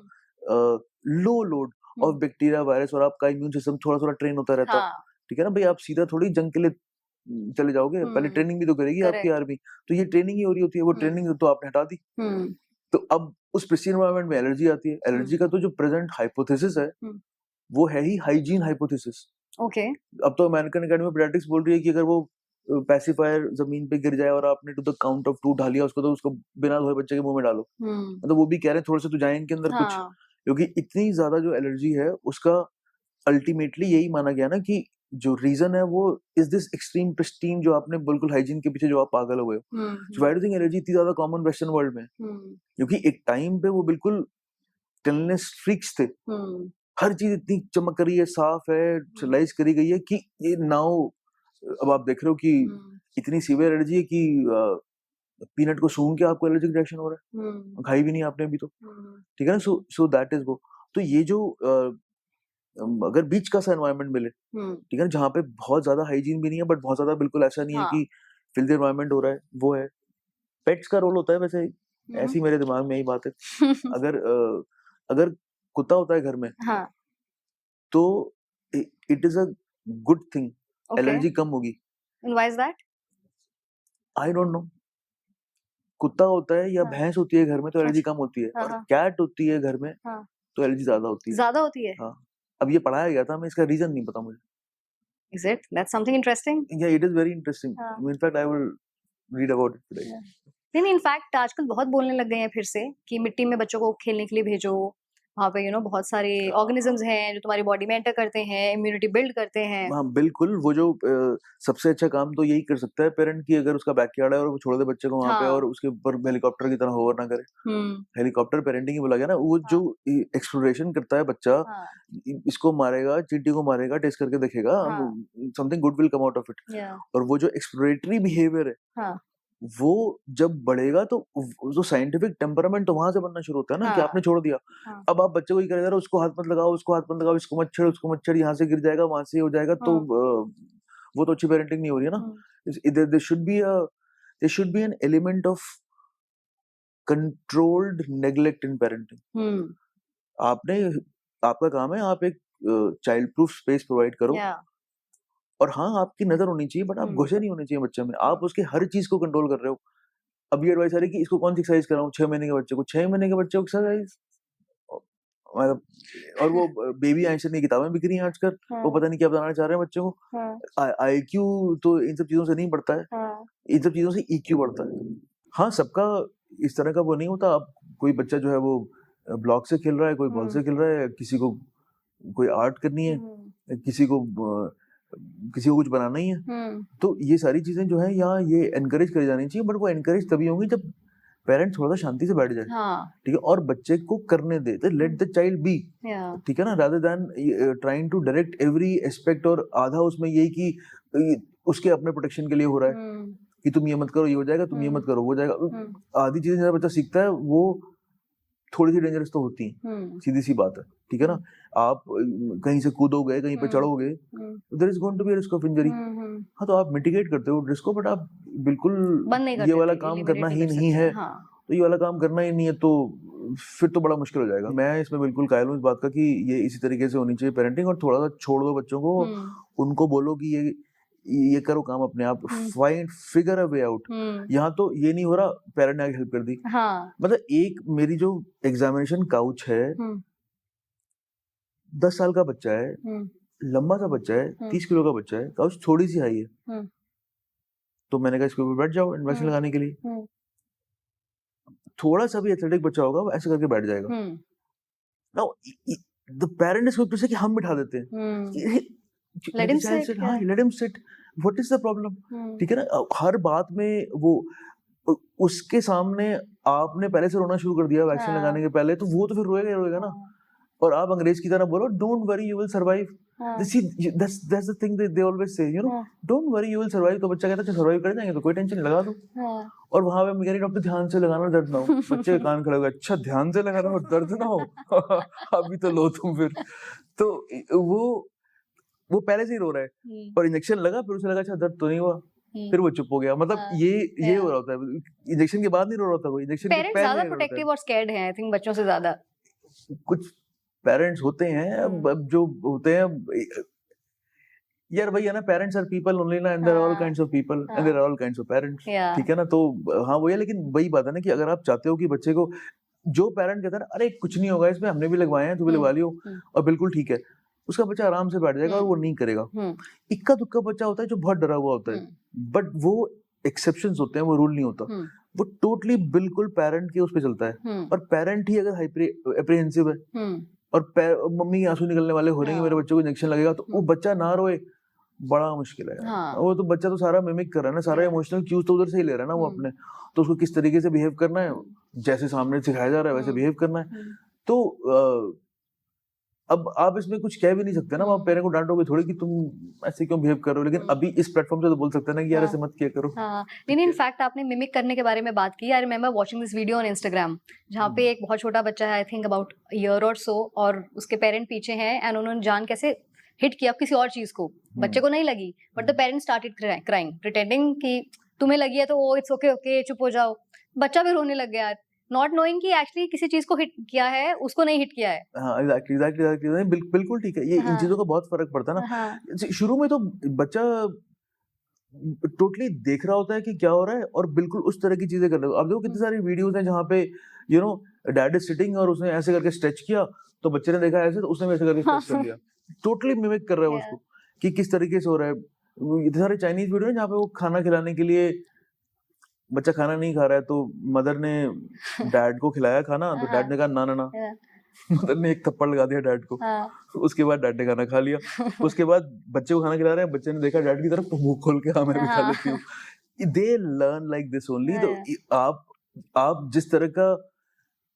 लो लोड ऑफ बैक्टीरिया वायरस, और आपका इम्यून सिस्टम थोड़ा थोड़ा ट्रेन होता रहता, ठीक है ना भाई। आप सीधा थोड़ी जंग के लिए चले जाओगे, पहले ट्रेनिंग भी तो करेगी आपकी आर्मी। तो ये ट्रेनिंग ही हो रही होती है, वो ट्रेनिंग तो आपने हटा दी। तो अब उस प्रिस्टीन एनवायरनमेंट में एलर्जी आती है। एलर्जी का तो जो प्रेजेंट हाइपोथेसिस है वो है ही हाइजीन हाइपोथेसिस। ओके। अब तो अमेरिकन एकेडमी ऑफ पेडियाट्रिक्स बोल रही है कि अगर वो पैसिफायर जमीन पे गिर जाए और आपने टू द काउंट ऑफ 2 ढालिया उसको, तो उसको बिना धोए बच्चे के मुंह में डालो। मतलब वो भी कह रहे हैं थोड़ा सा तो जाए इनके अंदर कुछ, क्योंकि इतनी ज्यादा जो एलर्जी है उसका अल्टीमेटली यही माना गया ना कि जो रीजन है वो इज दिस एक्सट्रीम प्रिस्टीन, जो आपने बिल्कुल हाइजीन के पीछे जो आप पागल हो गए हो। So why do think allergy इतनी ज्यादा कॉमन वेस्टर्न वर्ल्ड में? क्योंकि एक टाइम पे वो बिल्कुल क्लीननेस फ्रीक्स थे। हर चीज इतनी चमक रही है, साफ है, स्टरलाइज करी गई है कि ये नाउ अब आप देख रहे हो कि इतनी सीवियर एलर्जी है कि पीनट को सूंघ के आपको एलर्जिक रिएक्शन हो रहा है, खाई भी नहीं आपने अभी तो, ठीक है ना। सो दैट इज वो। तो ये जो अगर बीच का सा एनवायरनमेंट मिले, ठीक है ना, जहाँ पे बहुत ज्यादा हाइजीन भी नहीं है बट बहुत ज्यादा बिल्कुल ऐसा नहीं है कि फिल्दी एनवायरनमेंट हो रहा है, वो है। पेट्स का रोल होता है वैसे, ऐसी मेरे दिमाग में यही बात है। अगर कुत्ता होता है घर में, तो it is a good thing, allergy कम होगी। Why is that? I don't know. कुत्ता होता है या भैंस होती है घर में तो एलर्जी कम होती है, और कैट होती है घर में तो एलर्जी ज्यादा होती है। ज्यादा होती है? हाँ, अब ये पढ़ाया गया था, मैं इसका रीजन नहीं पता मुझे। Is it? That's something interesting. Yeah, it is very interesting. In fact, I will read about it today. नहीं, इनफैक्ट आजकल बहुत बोलने लग गए हैं फिर से कि मिट्टी में बच्चों को खेलने के लिए भेजो, वहाँ पे बहुत सारे ऑर्गेनिजम्स हैं जो तुम्हारी बॉडी में एंटर करते हैं, इम्यूनिटी बिल्ड करते हैं। हाँ बिल्कुल, वो जो सबसे अच्छा काम तो यही कर सकता है पेरेंट की, अगर उसका बैकयार्ड है और वो छोड़ दे बच्चे को वहाँ पे, और उसके ऊपर हेलीकॉप्टर की तरह होवर ना करे। हेलीकॉप्टर पेरेंटिंग ही बोला गया ना। वो जो एक्सप्लोरेशन करता है बच्चा, इसको मारेगा, चींटी को मारेगा, टेस्ट करके देखेगा, something good will come out of it. और वो जो एक्सप्लोरेटरी बिहेवियर है, वो जब बढ़ेगा तो जो साइंटिफिक टेम्परामेंट तो वहां से बनना शुरू होता है ना, कि आपने छोड़ दिया। अब आप बच्चे को ही करेगा, उसको हाथ मत लगाओ, उसको हाथ मत लगाओ, इसको मत छेड़ो, उसको मत छेड़, यहाँ से गिर जाएगा, वहां से हो जाएगा, तो वो तो अच्छी पेरेंटिंग नहीं हो रही है ना। there should be an element of controlled neglect in parenting. आपका काम है, आप एक चाइल्ड प्रूफ स्पेस प्रोवाइड करो, और हाँ आपकी नजर होनी चाहिए, बट आप घुसे नहीं होने चाहिए बच्चे में। आप उसके हर चीज को कंट्रोल कर रहे हो। अब ये एडवाइस आ रही है कि इसको कौन सी एक्सरसाइज कराऊं 6 महीने के बच्चे को, 6 महीने के बच्चे को एक्सरसाइज, मतलब, और वो बेबी आइंस्टाइन की किताबें बिक रही हैं आजकल, वो पता नहीं क्या बताना चाह रहे हैं बच्चों को। आईक्यू तो इन सब चीजों से नहीं बढ़ता है, इन सब चीजों से ईक्यू बढ़ता है। हाँ, सबका इस तरह का वो नहीं होता। अब कोई बच्चा जो है वो ब्लॉक से खेल रहा है, कोई बॉल से खेल रहा है, किसी को कोई आर्ट करनी है, किसी को कुछ बनाना ही है। तो ये सारी चीजें जो है यहाँ ये एनकरेज करी जानी चाहिए, बट वो एनकरेज तभी होंगी जब पेरेंट्स थोड़ा सा शांति से बैठ जाए, ठीक है, और बच्चे को करने दे, लेट द चाइल्ड बी, ठीक है ना, rather than trying to direct every aspect. और आधा उसमें यही कि उसके अपने प्रोटेक्शन के लिए हो रहा है कि तुम ये मत करो ये हो जाएगा, तुम ये मत करो वो हो जाएगा। आधी चीजें जब बच्चा सीखता है वो थोड़ी सी डेंजरस तो होती हैं, सीधी सी बात है, ठीक है ना। आप कहीं से कूदोगे, कहीं पे चढ़ोगे, there is going to be risk of injury. हाँ, तो आप मिटिगेट करते हो रिस्क को, बट आप बिल्कुल ये वाला काम करना ही नहीं है। तो ये वाला काम करना ही नहीं है तो फिर तो बड़ा मुश्किल हो जाएगा। मैं इसमें बिल्कुल कायल हूँ इस बात का कि ये इसी तरीके से होनी चाहिए पेरेंटिंग, और थोड़ा सा छोड़ दो बच्चों को, उनको बोलो कि ये करो काम अपने आप, find figure a way out. यहाँ तो ये नहीं हो रहा, पेरेंट ने आगे हेल्प कर दी। मतलब एक मेरी जो एग्जामिनेशन काउच है, 10 साल का बच्चा है, लंबा सा बच्चा है, 30 किलो का बच्चा है, काउच थोड़ी सी हाई है, तो मैंने कहा इसके ऊपर बैठ जाओ वैक्सीन लगाने के लिए। थोड़ा सा भी एथलेटिक बच्चा होगा वो ऐसे करके बैठ जाएगा। Now the parent is going to say कि हम बिठा देते हैं, let him sit, हाँ, let him sit, what is the problem, ठीक है ना। हर बात में वो उसके सामने आपने पहले से रोना शुरू कर दिया वैक्सीन लगाने के पहले, तो वो तो फिर रोएगा ही रोएगा ना। और आप अंग्रेज की तरह बोलो don't worry you will survive. That's the thing that they always say, don't worry you will survive। तो बच्चा कहता है सर्वाइव कर जाएंगे तो कोई टेंशन नहीं, लगा दो। और वहां पे मैं कह रही डॉक्टर ध्यान से लगाना, दर्द ना हो। बच्चे के कान खड़े हो गए, अच्छा ध्यान से लगाना और दर्द ना हो। अभी तो लो तुम फिर। तो वो पहले से ही रो रहा है और इंजेक्शन लगा, फिर उसे लगा अच्छा दर्द तो नहीं हुआ, फिर वो चुप हो गया। मतलब ये हो रहा होता है, इंजेक्शन के बाद नहीं रो रहा होता कोई, इंजेक्शन के पेरेंट्स ज्यादा प्रोटेक्टिव और स्कैर्ड हैं आई थिंक बच्चों से ज्यादा। कुछ पेरेंट्स होते हैं अब जो होते हैं यार, भैया ना पेरेंट्स आर पीपल ओनली ना, and there are all kinds of people and there are all kinds of parents, ठीक है ना। तो हाँ वो है, लेकिन वही बात है ना कि अगर आप चाहते हो कि बच्चे को, जो पेरेंट कहता है ना अरे कुछ नहीं होगा इसमें, हमने भी लगवाए हैं, तू भी लगवा लियो और बिल्कुल ठीक है, उसका बच्चा आराम से बैठ जाएगा और वो नहीं करेगा। इक्का दुक्का बच्चा होता है जो बहुत डरा हुआ होता है, बट वो एक्सेप्शंस होते हैं, वो रूल नहीं होता। वो टोटली बिल्कुल पेरेंट के उस पे चलता है, और पेरेंट ही अगर हाइपर एप्रीहेंसिव है और मम्मी आंसू निकलने वाले हो रहे हैं मेरे बच्चे को इंजेक्शन लगेगा, तो वो बच्चा ना रोए बड़ा मुश्किल है। वो तो बच्चा तो सारा मिमिक कर रहा है ना, सारा इमोशनल क्यूज तो उधर से ही ले रहा है ना वो अपने, तो उसको किस तरीके से बिहेव करना है, जैसे सामने सिखाया जा रहा है वैसे बिहेव करना है। तो अब आप इसमें कुछ कह भी नहीं सकते ना, आप पेरेंट को डांटोगे थोड़ी कि तुम ऐसे क्यों बिहेव कर रहे हो, लेकिन अभी इस प्लेटफॉर्म से तो बोल सकते हैं ना कि यार ऐसे मत किया करो। नहीं, इनफैक्ट आपने मिमिक करने के बारे में बात की। I remember watching this video on Instagram, जहाँ पे एक बहुत छोटा बच्चा है, आई थिंक अबाउट ईयर और सो, और उसके पेरेंट पीछे हैं एंड उन्होंने जान कैसे हिट किया किसी और चीज को, बच्चे को नहीं लगी, but the parents started crying pretending कि तुम्हें लगी है तो ओ इट्स ओके ओके चुप हो जाओ, बच्चा भी रोने लग गया, नॉट नोइंग कि एक्चुअली किसी चीज को हिट किया है, उसको नहीं हिट किया है। हाँ एग्जैक्टली बिल्कुल ठीक है। ये इन चीजों का बहुत फर्क पड़ता है ना। शुरू में तो बच्चा टोटली देख रहा होता है कि क्या हो रहा है और बिल्कुल उस तरह की चीजें कर रहे हो। अब देखो कितनी सारी वीडियोस हैं जहाँ पे डैड इज सिटिंग और उसने ऐसे करके स्ट्रेच किया, तो बच्चे ने देखा ऐसे, तो उसने वैसे करके स्ट्रेच कर लिया। टोटली मिमिक कर रहा है उसको कि किस तरीके से हो रहा है। इतने सारे चाइनीज वीडियो हैं जहाँ पे वो खाना खिलाने के लिए, बच्चा खाना नहीं खा रहा है तो मदर ने डैड को खिलाया खाना, तो डैड ने कहा ना ना ना, मदर ने एक थप्पड़ लगा दिया डैड को। उसके बाद डैड ने खाना खा लिया। उसके बाद बच्चे को खाना खिला रहे हैं, बच्चे ने देखा डैड की तरफ तो मुंह खोल के हाँ मैं भी खा लेती हूँ। They learn like this only. तो आप जिस तरह का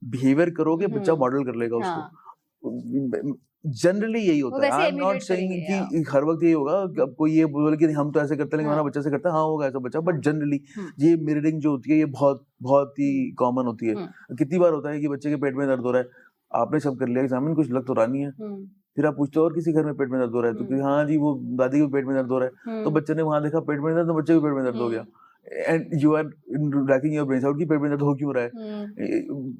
बिहेवियर करोगे बच्चा मॉडल कर लेगा उसको। जनरली यही होता है। आई एम नॉट सेइंग कि हर वक्त यही होगा, अब कोई ये बोले कि हम तो ऐसे करते हैं लेकिन हमारा बच्चा से करता है, हाँ होगा ऐसा बच्चा, बट जनरली ये मिररिंग जो होती है ये बहुत बहुत ही कॉमन होती है। कितनी बार होता है कि बच्चे के पेट में दर्द हो रहा है, आपने सब कर लिया एग्जामिन, कुछ लग तो रहा नहीं है, फिर आप पूछते हो और किसी घर में पेट में दर्द हो रहा है, तो कि हाँ जी वो दादी के पेट में दर्द हो रहा है, तो बच्चे ने वहां देखा पेट में दर्द, तो बच्चे के पेट में दर्द हो गया, and you are racking your brains out कि पेट में दर्द हो क्यों रहा है।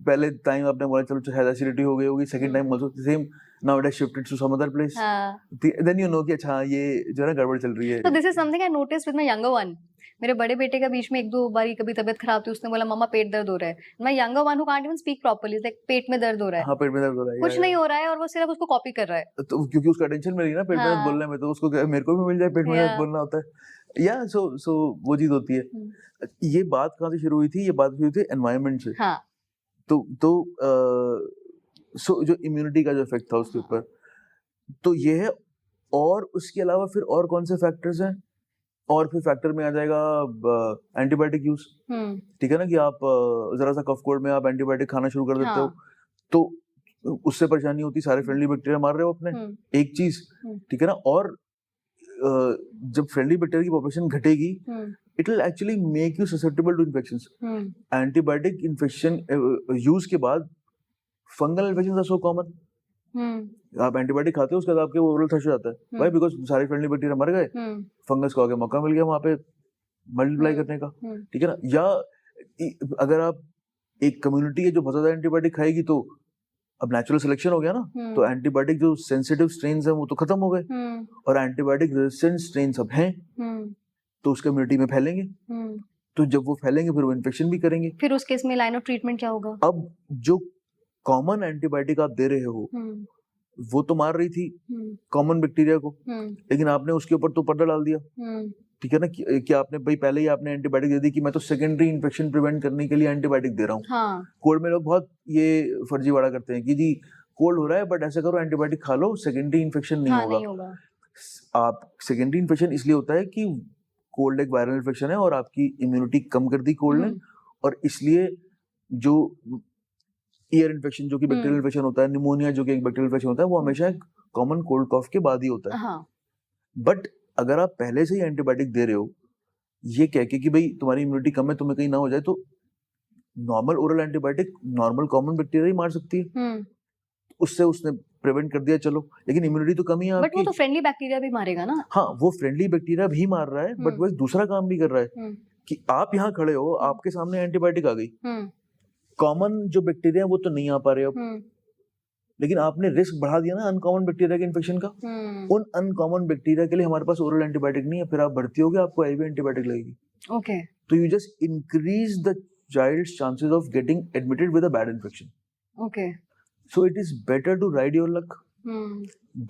पहले टाइम आपने बोला चलो शायद एसिडिटी हो गई होगी, second time also same, now it has shifted to some other place, then you know कि अच्छा ये जो है गड़बड़ चल रही है। तो this is something I noticed with my younger one. मेरे बड़े बेटे का बीच में एक दो बारी कभी तबीयत खराब थी, उसने बोला मम्मा पेट दर्द हो रहा है। My younger one who can't even speak properly is like पेट में दर्द हो रहा है। हाँ पेट में दर्द हो रहा है, कुछ नहीं हो रहा है और वो सिर्फ उसको कॉपी कर रहा है, तो क्योंकि उसका टेंशन में रही ना पेट में दर्द बोलने में, तो उसको मेरे को भी मिल जाए पेट में दर्द बोलना होता है। या सो वो चीज होती है। ये बात कहाँ से शुरू हुई थी? ये बात हुई थी एनवायरनमेंट से। तो सो जो इम्यूनिटी का जो इफेक्ट था उसके ऊपर, तो ये है। और उसके अलावा फिर और कौन से फैक्टर्स हैं? और फिर फैक्टर में आ जाएगा एंटीबायोटिक यूज, ठीक है ना, कि आप जरा सा कफ कोल्ड में आप एंटीबायोटिक खाना शुरू कर देते हो, तो उससे परेशानी होती, सारे फ्रेंडली बैक्टीरिया मार रहे हो अपने, एक चीज, ठीक है ना। और जब फ्रेंडली बैक्टीरिया की पॉपुलेशन घटेगी, it will actually make you susceptible to infections. Antibiotic infection use के बाद fungal infections are so common. आप एंटीबायोटिक खाते हो उसके बाद आपके ओरल थ्रश हो जाता है, व्हाई? बिकॉज़ सारे फ्रेंडली बैक्टीरिया मर गए, फंगस को आगे मौका मिल गया वहां पे मल्टीप्लाई करने का, ठीक है ना। या अगर आप एक कम्युनिटी है जो बहुत ज्यादा एंटीबायोटिक खाएगी, तो अब नेचुरल सिलेक्शन हो गया ना, तो एंटीबायोटिक जो सेंसिटिव स्ट्रेन्स हैं वो तो खत्म हो गए, और एंटीबायोटिक रेजिस्टेंट स्ट्रेन्स अब हैं, तो उस कम्युनिटी में फैलेंगे, तो जब वो फैलेंगे फिर वो इन्फेक्शन भी करेंगे। फिर उस केस में लाइन ऑफ ट्रीटमेंट क्या होगा? अब जो कॉमन एंटीबायोटिक आप दे रहे हो वो तो मार रही थी कॉमन बैक्टीरिया को, लेकिन आपने उसके ऊपर तो पर्दा डाल दिया, ठीक है ना, कि आपने भाई पहले ही आपने एंटीबायोटिक दे दी कि मैं तो सेकेंडरी इन्फेक्शन प्रिवेंट करने के लिए एंटीबायोटिक दे रहा हूँ। कोल्ड में लोग बहुत ये फर्जीवाड़ा करते हैं कि जी कोल्ड हो रहा है बट ऐसा करो एंटीबायोटिक खा लो, सेकेंडरी इन्फेक्शन नहीं होगा। आप सेकेंडरी इन्फेक्शन इसलिए होता है कि कोल्ड एक वायरल इन्फेक्शन है और आपकी इम्यूनिटी कम कर दी कोल्ड ने, और इसलिए जो ईयर इन्फेक्शन जो कि बैक्टीरियल इन्फेक्शन होता है, निमोनिया जो कि एक बैक्टीरियल इन्फेक्शन होता है, वो हमेशा एक कॉमन कोल्ड कॉफ के बाद ही होता है। हाँ, बट अगर आप पहले से ही एंटीबायोटिक दे रहे हो ये कह के कि भाई तुम्हारी इम्यूनिटी कम है, तुम्हें कहीं ना हो जाए, तो normal oral antibiotic normal common bacteria ही मार सकती है। उससे उसने प्रिवेंट कर दिया, चलो, लेकिन इम्यूनिटी तो कम ही है बट आपकी। वो तो फ्रेंडली बैक्टीरिया भी मारेगा ना। हाँ, वो फ्रेंडली बैक्टीरिया भी मार रहा है, बट वो एक दूसरा काम भी कर रहा है कि आप यहाँ खड़े हो, आपके सामने एंटीबायोटिक आ गई, कॉमन जो बैक्टीरिया है वो तो नहीं आ पा रहे अब, लेकिन आपने रिस्क बढ़ा दिया ना अनकॉमन बैक्टीरिया के इन्फेक्शन का। उन अनकॉमन बैक्टीरिया के लिए हमारे पास ओरल एंटीबायोटिक नहीं है, फिर आप भर्ती होगे, आपको आईवी एंटीबायोटिक लगेगी। ओके, तो you just increase the child's chances of getting admitted with a bad infection. Okay. So it is better to ride your luck,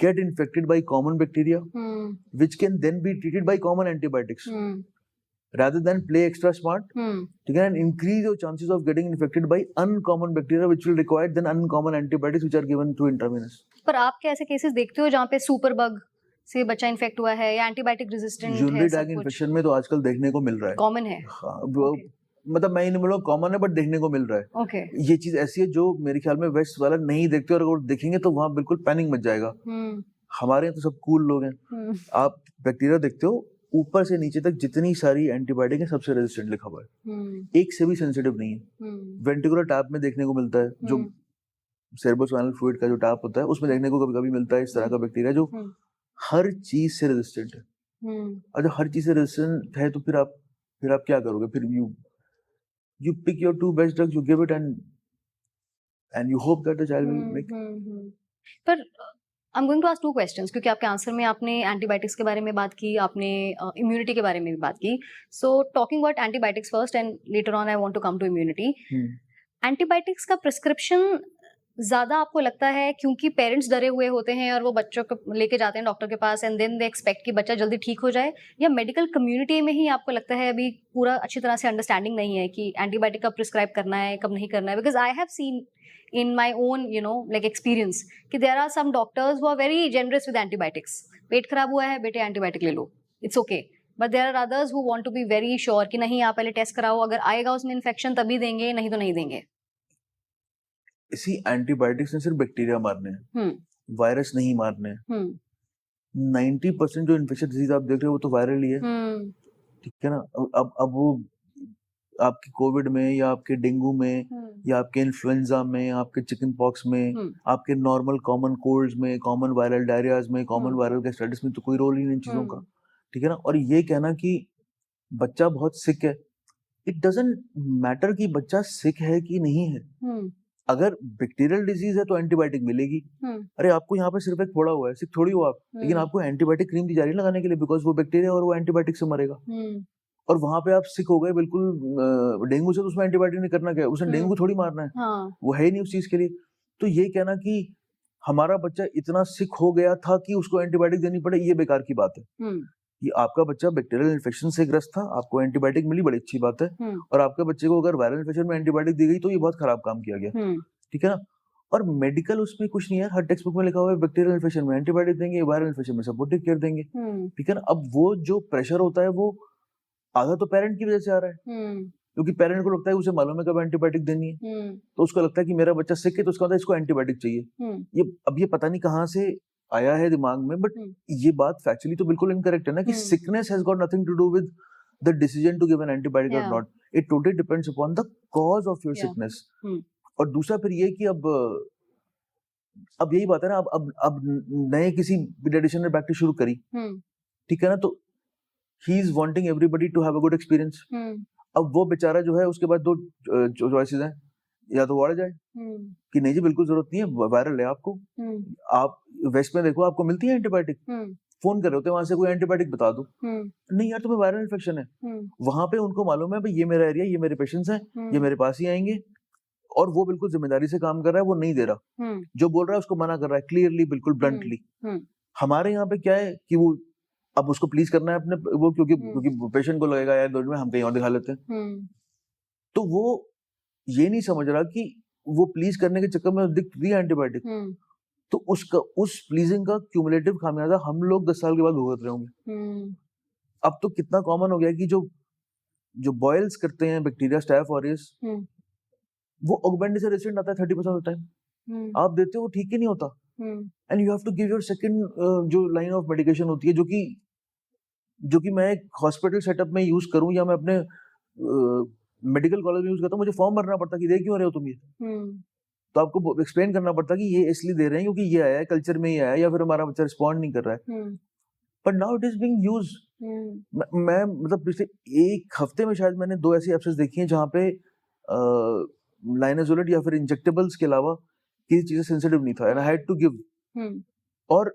get infected by common bacteria, which can then be treated by common antibiotics, rather than play extra smart. ठीक है, and increase your chances of getting infected by uncommon bacteria, which will require then uncommon antibiotics, which are given through intravenous. पर आप क्या ऐसे cases देखते हो जहाँ पे सुपर बग से बच्चा इन्फेक्ट हुआ है या एंटीबायोटिक रेजिस्टेंट है? यूरिनरी ट्रैक्ट इन्फेक्शन में तो आजकल देखने को मिल रहा है, कॉमन है। हाँ, मतलब मैं नहीं बोलूँगा कॉमन है, बट देखने को मिल रहा है। Okay. ये चीज ऐसी है जो मेरे ख्याल में वेस्ट वाला नहीं देखते, और अगर देखेंगे तो वहाँ बिल्कुल पैनिक मच जाएगा। हमारे यहाँ तो सब कूल लोग हैं। आप बैक्टीरिया देखते हो, ऊपर से नीचे तक जितनी सारी एंटीबायोटिक है सबसे रेजिस्टेंट लिखा हुआ है, एक से भी सेंसिटिव नहीं है। वेंटिकुलर टैप में देखने को मिलता है, जो सेरेब्रोस्पाइनल फ्लूइड का जो टैप होता है उसमें देखने को कभी कभी मिलता है इस तरह का बैक्टीरिया जो हर चीज से रेजिस्टेंट है। और जब हर चीज से रेजिस्टेंट है तो फिर आप क्या करोगे? फिर you pick your two best drugs, you give it, and you hope that the child will make. पर I'm going to ask two questions, क्योंकि आपके आंसर में आपने एंटीबायोटिक्स के बारे में बात की, आपने इम्यूनिटी के बारे में भी बात की। So talking about antibiotics first and later on I want to come to immunity. Antibiotics का प्रिस्क्रिप्शन ज्यादा आपको लगता है क्योंकि पेरेंट्स डरे हुए होते हैं और वो बच्चों को लेके जाते हैं डॉक्टर के पास एंड देन दे एक्सपेक्ट कि बच्चा जल्दी ठीक हो जाए, या मेडिकल कम्युनिटी में ही आपको लगता है अभी पूरा अच्छी तरह से अंडरस्टैंडिंग नहीं है कि एंटीबायोटिक कब प्रिस्क्राइब करना है कब नहीं करना है? Because I have seen in my own like experience कि there are some doctors who are very generous with antibiotics. पेट खराब हुआ है बेटे एंटीबायोटिक ले लो, it's okay. But there are others who want to be very sure कि नहीं आप पहले टेस्ट कराओ, अगर आएगा उसमें इन्फेक्शन तभी देंगे, नहीं तो नहीं देंगे। इसी एंटीबायोटिक्स ने सिर्फ बैक्टीरिया मारने हैं, वायरस नहीं मारने हैं। 90% जो इन्फेक्शन डिजीज आप देख रहे हो वो तो वायरल ही है, ठीक है ना। अब वो आपके कोविड में या आपके डेंगू में या आपके इन्फ्लुएंजा में, आपके चिकन पॉक्स में, आपके नॉर्मल कॉमन कोल्ड्स में, कॉमन वायरल डायरियाज में, कॉमन वायरल गैस्ट्राइटिस में तो कोई रोल ही नहीं इन चीजों का, ठीक है ना। और ये कहना कि बच्चा बहुत सिक है, इट डजंट मैटर कि बच्चा सिक है कि नहीं है। अगर बैक्टीरियल डिजीज है तो एंटीबायोटिक मिलेगी। अरे आपको यहाँ पे सिर्फ एक फोड़ा हुआ है, सिक थोड़ी हो आप, लेकिन आपको एंटीबायोटिक क्रीम दी जा रही है लगाने के लिए, बिकॉज वो बैक्टीरिया और वो एंटीबायोटिक से मरेगा। और वहां पे आप सिक हो गए बिल्कुल डेंगू से, तो उसमें एंटीबायोटिक नहीं करना, क्या है उसने डेंगू को थोड़ी मारना है, वो है ही नहीं उस चीज के लिए। तो ये कहना कि हमारा बच्चा इतना सिक हो गया था कि उसको एंटीबायोटिक देनी पड़े, ये बेकार की बात है। ये आपका बच्चा बैक्टीरियल इन्फेक्शन से ग्रस्त था, आपको एंटीबायोटिक मिली, बड़ी अच्छी बात है। और आपके बच्चे को अगर वायरल इन्फेक्शन में एंटीबायोटिक दी गई तो ये बहुत खराब काम किया गया, ठीक है ना। और मेडिकल उसमें कुछ नहीं है, हर टेक्स्ट बुक में लिखा हुआ है बैक्टीरियल इन्फेक्शन में एंटीबायोटिक देंगे, वायरल इन्फेक्शन में सपोर्टिव केयर देंगे, ठीक है ना। अब वो जो प्रेशर होता है वो आधा तो पेरेंट की वजह से आ रहा है, क्योंकि पेरेंट को लगता है उसे मालूम है कब एंटीबायोटिक देनी है, तो उसको लगता है कि मेरा बच्चा सिक है तो उसका मतलब इसको एंटीबायोटिक चाहिए। ये पता नहीं कहाँ से आया है दिमाग में, बट ये बात फैक्चुअली तो बिल्कुल इनकरेक्ट है ना, कि sickness has got nothing to do with the decision to give an antibiotic और not, it totally depends upon the cause of your sickness. और दूसरा फिर ये कि अब यही बात है ना, अब नए किसी पीडियाट्रिशियन ने प्रैक्टिस शुरू करी, ठीक है ना, तो he is wanting everybody to have a good experience. अब वो बेचारा जो है उसके बाद दो चॉइसेस हैं, या तो वार्ड जाए कि नहीं जी बिल्कुल जरूरत नहीं है, वायरल है आपको, आप वेस्ट में देखो आपको मिलती है एंटीबायोटिक, फोन कर रहे होते हैं वहां से कोई एंटीबायोटिक बता दो, नहीं यार तुम्हें वायरल इन्फेक्शन है। वहां पे उनको मालूम है भाई ये मेरा एरिया, ये मेरे पेशेंट्स हैं, ये मेरे पास ही आएंगे, और वो बिल्कुल जिम्मेदारी से काम कर रहा है, वो नहीं दे रहा, जो बोल रहा है उसको मना कर रहा है क्लियरली, बिल्कुल ब्लंटली। हमारे यहाँ पे क्या है कि वो अब उसको प्लीज करना है अपने वो, क्योंकि पेशेंट को लगेगा यार दो दिन में हम कहीं और दिखा लेते हैं, तो वो ये नहीं समझ रहा कि वो प्लीज करने के चक्कर में दिख रही है एंटीबायोटिक, तो उस प्लीजिंग का क्यूमुलेटिव खामियाजा हम लोग 10 साल के बाद भुगत रहे होंगे। अब तो कितना कॉमन हो गया कि जो बॉयल्स करते हैं बैक्टीरिया, स्टाफ ऑरियस, वो ऑगमेंटेशन रेजिस्टेंट आता है 30% ऑफ टाइम, आप देते हो वो ठीक ही नहीं होता, and you have to give your second जो लाइन ऑफ मेडिकेशन होती है, जो कि मैं एक हॉस्पिटल सेटअप में यूज करूं या मैं अपने मेडिकल कॉलेज में यूज करता हूँ, मुझे फॉर्म भरना पड़ता कि दे क्यों रहे हो तुम ये, तो आपको एक्सप्लेन करना पड़ता कि ये इसलिए दे रहे हैं क्योंकि ये आया है, कल्चर में ये आया है, या फिर हमारा बच्चा रिस्पॉन्ड नहीं कर रहा है, but now it is being use. मैं मतलब पिछले एक हफ्ते में शायद मैंने 2 ऐसी एप्सेस देखी हैं जहाँ पे लाइनाजोलेट या फिर इंजेक्टेबल्स के अलावा किसी चीज सेंसिटिव नहीं था, and I had to give. और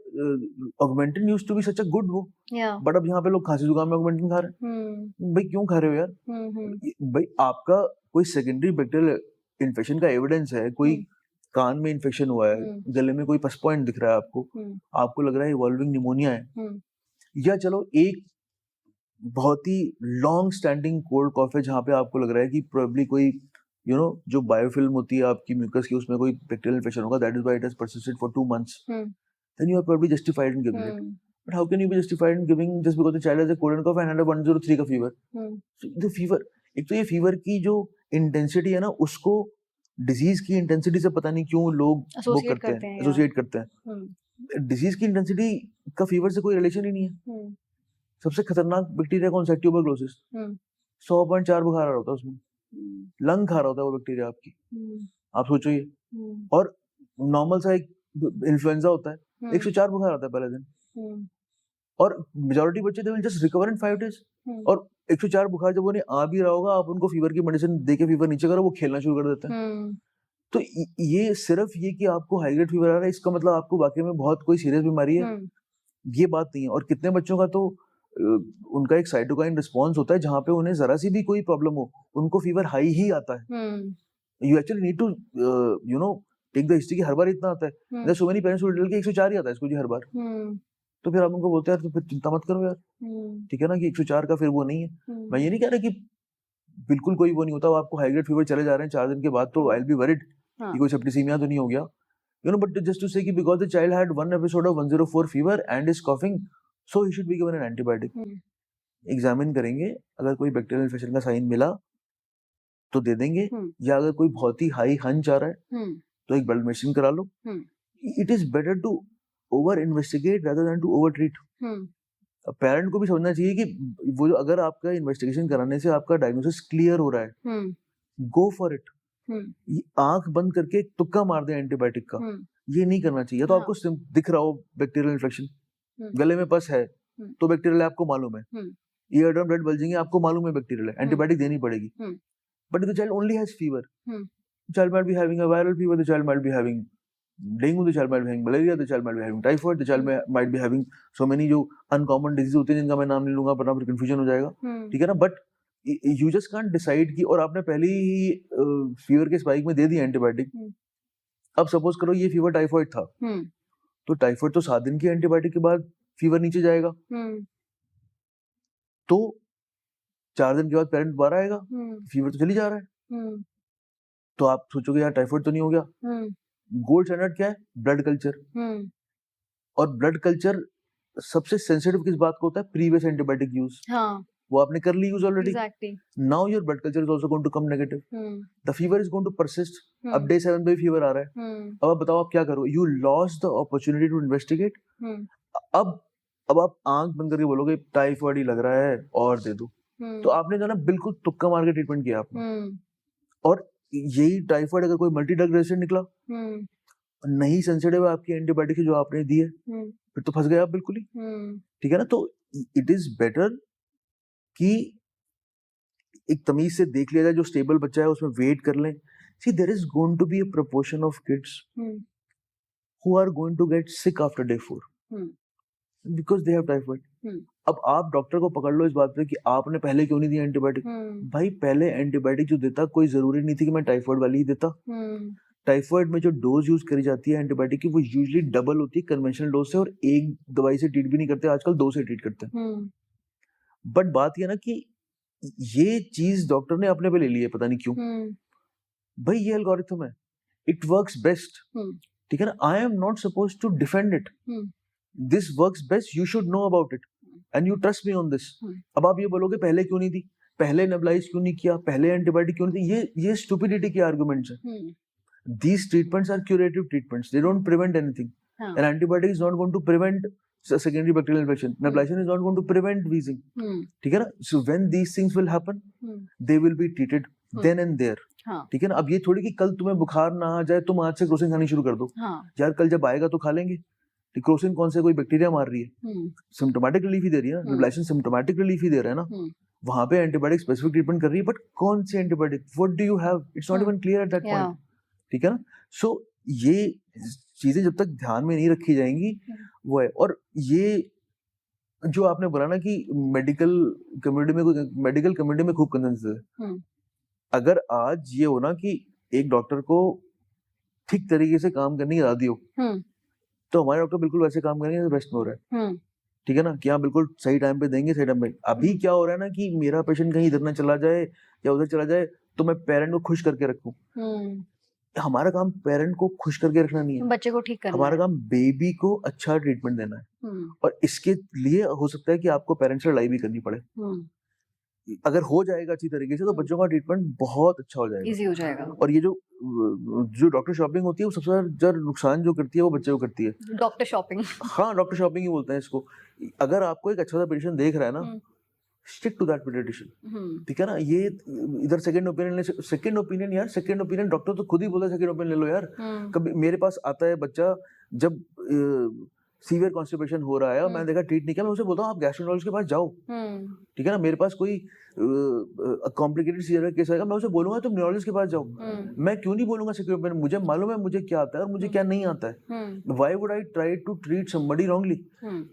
Augmentin used to be such a good वो, बट अब यहाँ पे लोग खांसी जुकाम में ऑगमेंटिन खा रहे हैं। भाई क्यों खा रहे हो यार? भाई आपका कोई सेकेंडरी बैक्टीरियल इन्फेक्शन का एविडेंस है, कोई कान में इन्फेक्शन हुआ है, गले में कोई पस पॉइंट दिख रहा है आपको लग रहा है इवॉल्विंग निमोनिया है, या चलो एक बहुत ही लॉन्ग स्टैंडिंग कोल्ड कॉफ है जहाँ पे आपको लग रहा है कि प्रोबेबली कोई जो बायोफिल्म होती है आपकी म्यूकस की, उसमें कोई बैक्टीरियल इन्फेक्शन होगा, that is why it has persisted for 2 months, then you are probably justified in giving it. But how can you be justified in giving just because the child has a cold and cough and had a 103 का fever? So the fever, एक तो ये fever की जो intensity है ना, उसको disease की intensity से पता नहीं क्यों लोग वो करते हैं, associate करते हैं। disease की intensity का fever से कोई relation ही नहीं है। सबसे खतरनाक बैक्टीरिया कौन सा है? ट्यूबरक्लोसिस। 100.4 बुखार आ रहा होता है उसमें, लंग खा रहा होता है वो बैक्टीरिया आपकी, आप सोचो ये। और नॉर्मल सा एक इन्फ्लुएंजा होता है, 104 बुखार आता है पहले दिन, और मेजॉरिटी बच्चे they will just recover in 5 days। और 104 बुखार जब उन्हें आ भी रहा होगा, आप उनको फीवर की मेडिसिन देके फीवर नीचे करो, वो खेलना शुरू कर देते हैं। तो ये सिर्फ ये कि आपको हाई ग्रेड फीवर आ रहा है, इसका मतलब आपको वाकई में बहुत कोई सीरियस बीमारी है, ये बात नहीं है। और कितने बच्चों का तो उनका एक साइटोकाइन रिस्पॉन्स होता है जहाँ पे उन्हें जरा सी भी कोई प्रॉब्लम हो, उनको फीवर हाई ही आता है। You actually need to take the history की हर बार इतना आता है। There so many parents will tell कि 104 ही आता है इसको जी हर बार। तो फिर आप उनको बोलते हैं यार तो फिर चिंता मत करो यार, ठीक है ना, कि 104 का फिर वो नहीं है। मैं ये नहीं कह रहा कि बिल्कुल कोई वो नहीं होता, आपको हाई ग्रेड फीवर चले जा रहे हैं 4 दिन के बाद, तो आई विल बी वरीड कि कोई सेप्टिसीमिया तो नहीं हो गया, बट जस्ट टू से कि because the child had 1 episode of 104 fever and is coughing, so he should be given an antibiotic। Examine करेंगे, अगर कोई बैक्टीरियल इन्फेक्शन का साइन मिला तो दे देंगे, या अगर कोई बहुत ही हाई हंच आ रहा है तो एक ब्लड मेडिसिन करा लो। It is better to over investigate rather than to over treat. Parent को भी समझना चाहिए कि वो अगर आपका इन्वेस्टिगेशन कराने से आपका डायग्नोसिस क्लियर हो रहा है, गो फॉर इट। आंख बंद करके तुक्का मार दे एंटीबायोटिक का, ये नहीं करना चाहिए। तो आपको दिख रहा हो बैक्टीरियल इन्फेक्शन, गले में पस है तो बैक्टीरियल है, आपको मालूम है, ईयर ड्रम ब्लड बल्जिंग है, आपको मालूम है बैक्टीरियल है, एंटीबायोटिक देनी पड़ेगी। But the child only has fever, the child might be having a viral fever, the child might be having dengue, the child might be having malaria, the child might be having typhoid, the child might be having so many जो uncommon disease होते हैं जिनका मैं नाम नहीं लूंगा, वरना फिर confusion हो जाएगा, ठीक है ना। But you just can't decide कि, और आपने पहले ही फीवर के स्पाइक में दे दिया एंटीबायोटिक। अब सपोज करो ये फीवर टाइफाइड था, तो टाइफाइड तो 7 दिन की एंटीबायोटिक के बाद फीवर नीचे जाएगा, तो 4 दिन के बाद पेरेंट दोबारा आएगा, फीवर तो चली जा रहा है, तो आप सोचोगे यार टाइफाइड तो नहीं हो गया। गोल्ड स्टैंडर्ड क्या है? Blood culture. और ब्लड कल्चर सबसे सेंसिटिव किस बात को होता है? Previous antibiotic use. वो आपने कर ली use already, now your blood culture is also going to come negative, the fever is going to persist. अब डे 7 पे फीवर आ रहा है, अब आप बताओ आप क्या करो? You lost the opportunity to investigate. अब आप आंख बंद करके बोलोगे टाइफाइड ही लग रहा है और दे दो, तो आपने जो ना बिल्कुल तुक्का मार के ट्रीटमेंट किया आपने। और यही टाइफाइड अगर कोई मल्टी ड्रग रेजिस्टेंट निकला, नहीं सेंसिटिव है आपकी एंटीबायोटिक जो आपने दी है, फिर तो फंस गए आप बिल्कुल ही, ठीक है ना। तो इट इज बेटर कि एक तमीज से देख लिया जाए, जो स्टेबल बच्चा है उसमें वेट कर लें। See there is going to be a proportion of kids who are going to get sick after day 4 because they have typhoid. अब आप डॉक्टर को पकड़ लो इस बात पे कि आपने पहले क्यों नहीं दिया एंटीबायोटिक। भाई पहले एंटीबायोटिक जो देता, कोई जरूरी नहीं थी कि मैं टाइफाइड वाली ही देता। टाइफाइड में जो डोज यूज करी जाती है एंटीबायोटिक की, वो यूजुअली डबल होती है कन्वेंशनल डोज से, और एक दवाई से ट्रीट भी नहीं करते आजकल, 2 से ट्रीट करते हैं। बट बात यह ना कि ये चीज डॉक्टर ने अपने पे ले ली है, पता नहीं क्यों। भाई ये एल्गोरिथम है, इट वर्क्स बेस्ट, ठीक है ना। I am not supposed to defend it, this works best, you should know about it and you trust me on this. अब आप ये बोलोगे पहले क्यों नहीं दी, पहले नेबुलाइज क्यों नहीं किया, पहले एंटीबायोटिक क्यों नहीं दी, ये स्टूपिडिटी के आर्गुमेंट्स हैं। These treatments are curative treatments. They don't prevent anything. An antibiotic is not going to prevent secondary bacterial infection. Nebulizer is not going to prevent wheezing. ठीक है ना? So when these things will happen, they will be treated then and there. ठीक है ना? अब ये थोड़ी कि कल तुम्हें बुखार ना आ जाए तुम आज से क्रोसिन खानी शुरू कर दो। यार कल जब आएगा तो खा लेंगे। क्रोसिन कौन से कोई बैक्टीरिया मार रही है, सिम्टोमेटिक रिलीफ ही दे रही है ना, नेबुलाइजेशन सिम्टोमेटिक रिलीफ ही दे रहा है ना, वहां पे एंटीबायोटिक स्पेसिफिक ट्रीटमेंट कर रही है, बट कौन सी antibiotic, what do you have, it's not even clear at that point. ठीक है ना? सो ये चीजें जब तक ध्यान में नहीं रखी जाएंगी वो है। और ये जो आपने बोला ना कि मेडिकल कम्युनिटी में खूब कंसेंसस है। अगर आज ये हो ना कि एक डॉक्टर को ठीक तरीके से काम करने की आदत हो, तो हमारे डॉक्टर बिल्कुल वैसे काम करेंगे बेस्ट में हो रहा है। ठीक है ना? कि हाँ बिल्कुल सही टाइम पे देंगे, सही टाइम पे। अभी क्या हो रहा है ना कि मेरा पेशेंट कहीं इधर ना चला जाए या उधर चला जाए तो मैं पेरेंट को खुश करके रखूं। हमारा काम पेरेंट को खुश करके रखना नहीं है, बच्चे को ठीक करना हमारा है। काम बेबी को अच्छा ट्रीटमेंट देना है। और इसके लिए हो सकता है कि आपको पेरेंट्स से लड़ाई भी करनी पड़े। अगर हो जाएगा अच्छी तरीके से तो बच्चों का ट्रीटमेंट बहुत अच्छा हो जाएगा, इजी हो जाएगा। और ये जो डॉक्टर शॉपिंग होती है वो सबसे ज्यादा नुकसान जो करती है वो बच्चे को करती है। Doctor shopping. हाँ, डॉक्टर शॉपिंग ही बोलते हैं इसको। अगर आपको एक अच्छा सा पेशेंट देख रहा है ना, स्टिक टू दैट पेडियाट्रिशियन। ठीक है ना? ये इधर सेकंड ओपिनियन यार, सेकंड ओपिनियन डॉक्टर तो खुद ही बोला सेकंड ओपिनियन ले लो यार। कभी मेरे पास आता है बच्चा जब सीवियर कॉन्स्टिपेशन हो रहा है और मैंने देखा ट्रीट नहीं किया, मैं उसे बोलता हूँ आप गैस्ट्रोएंटरोलॉजिस्ट के पास जाओ। ठीक है ना? मेरे पास कोई कॉम्प्लिकेटेड सीवियर केस आएगा, मैं उसे बोलूंगा तुम न्यूरोलॉजिस्ट के पास जाओ। मैं क्यों नहीं बोलूंगा सेकंड ओपिनियन? मुझे मालूम है मुझे क्या आता है और मुझे क्या नहीं आता है। Why would I try to treat somebody wrongly?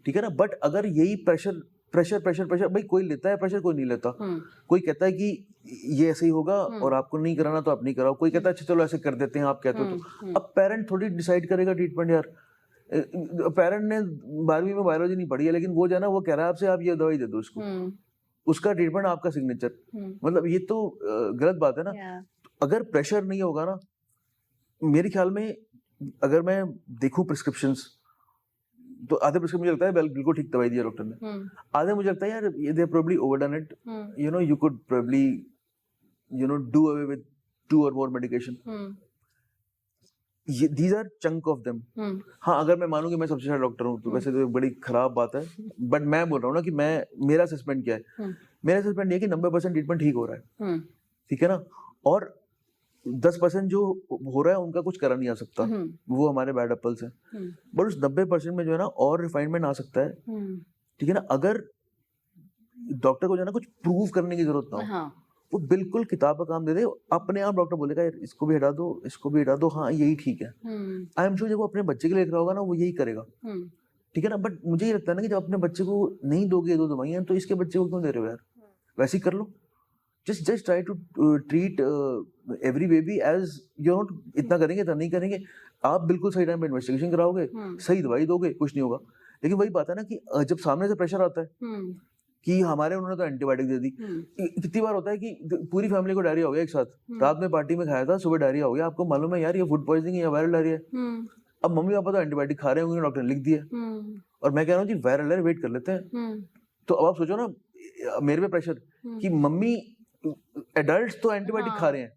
ठीक है ना? बट अगर यही प्रेशर भाई, कोई लेता है प्रेशर, कोई नहीं लेता। कोई कहता है कि ये ऐसे ही होगा और आपको नहीं कराना तो आप नहीं कराओ। कोई कहता है अच्छा चलो ऐसे कर देते हैं, आप कहते हो तो। अब पेरेंट थोड़ी डिसाइड करेगा ट्रीटमेंट यार। पेरेंट ने 12वीं में बायोलॉजी नहीं पढ़ी है, लेकिन वो जो है ना वो कह रहा है आपसे आप ये दवाई दे दो उसको, उसका ट्रीटमेंट आपका सिग्नेचर। मतलब ये तो गलत बात है ना। अगर प्रेशर नहीं होगा ना, मेरे ख्याल में अगर मैं देखूं प्रिस्क्रिप्शंस तो आधे प्रिस्क्रिप्शन मुझे लगता है बिल्कुल ठीक दवाई दिया डॉक्टर ने, आधे मुझे लगता है यार they probably overdone it, you know, you could probably do away with 2 or more medication. these are chunk of them। हाँ, अगर मैं मानूं कि मैं सबसे अच्छा डॉक्टर हूँ तो वैसे तो एक बड़ी खराब बात है, बट मैं बोल रहा हूँ ना कि मेरा असेसमेंट क्या है। मेरा असेसमेंट ये है कि 90% ट्रीटमेंट ठीक हो रहा है। ठीक है ना? और 10% जो हो रहा है उनका कुछ करा नहीं आ सकता, वो हमारे बैड एप्पल्स हैं। बट उस 90% में जो है ना और रिफाइनमेंट आ सकता है। ठीक है ना? अगर डॉक्टर को जो है ना कुछ प्रूव करने की जरूरत ना हो, वो बिल्कुल किताब का काम दे दे, अपने आप डॉक्टर बोलेगा यार इसको भी हटा दो, इसको भी हटा दो, हाँ यही ठीक है। आई एम श्योर जब वो अपने बच्चे के लिए लिख रहा होगा ना वो यही करेगा। ठीक है ना? बट मुझे ये लगता है ना कि जब अपने बच्चे को नहीं दोगे 2 दवाइयां तो इसके बच्चे को क्यों दे रहे हो यार? वैसे ही कर लो। just try to treat every baby as you know, इतना करेंगे इतना नहीं करेंगे। आप बिल्कुल सही टाइम पे इन्वेस्टिगेशन कराओगे, सही दवाई दोगे, कुछ नहीं होगा। लेकिन वही बात है ना कि जब सामने से प्रेशर आता है कि हमारे उन्होंने तो एंटीबायोटिक दे दी। कितनी बार होता है कि पूरी फैमिली को डायरिया हो गया एक साथ, रात में पार्टी में खाया था, सुबह डायरिया हो गया, आपको मालूम है यार ये फूड पॉइजनिंग या वायरल डायरिया है। अब मम्मी पापा तो एंटीबायोटिक खा रहे होंगे, डॉक्टर ने लिख दिया, और मैं कह रहा हूँ जी वायरल है, वेट कर लेते हैं। तो अब आप सोचो ना, मेरे पे प्रेशर कि मम्मी एडल्ट तो एंटीबायोटिक खा रहे हैं,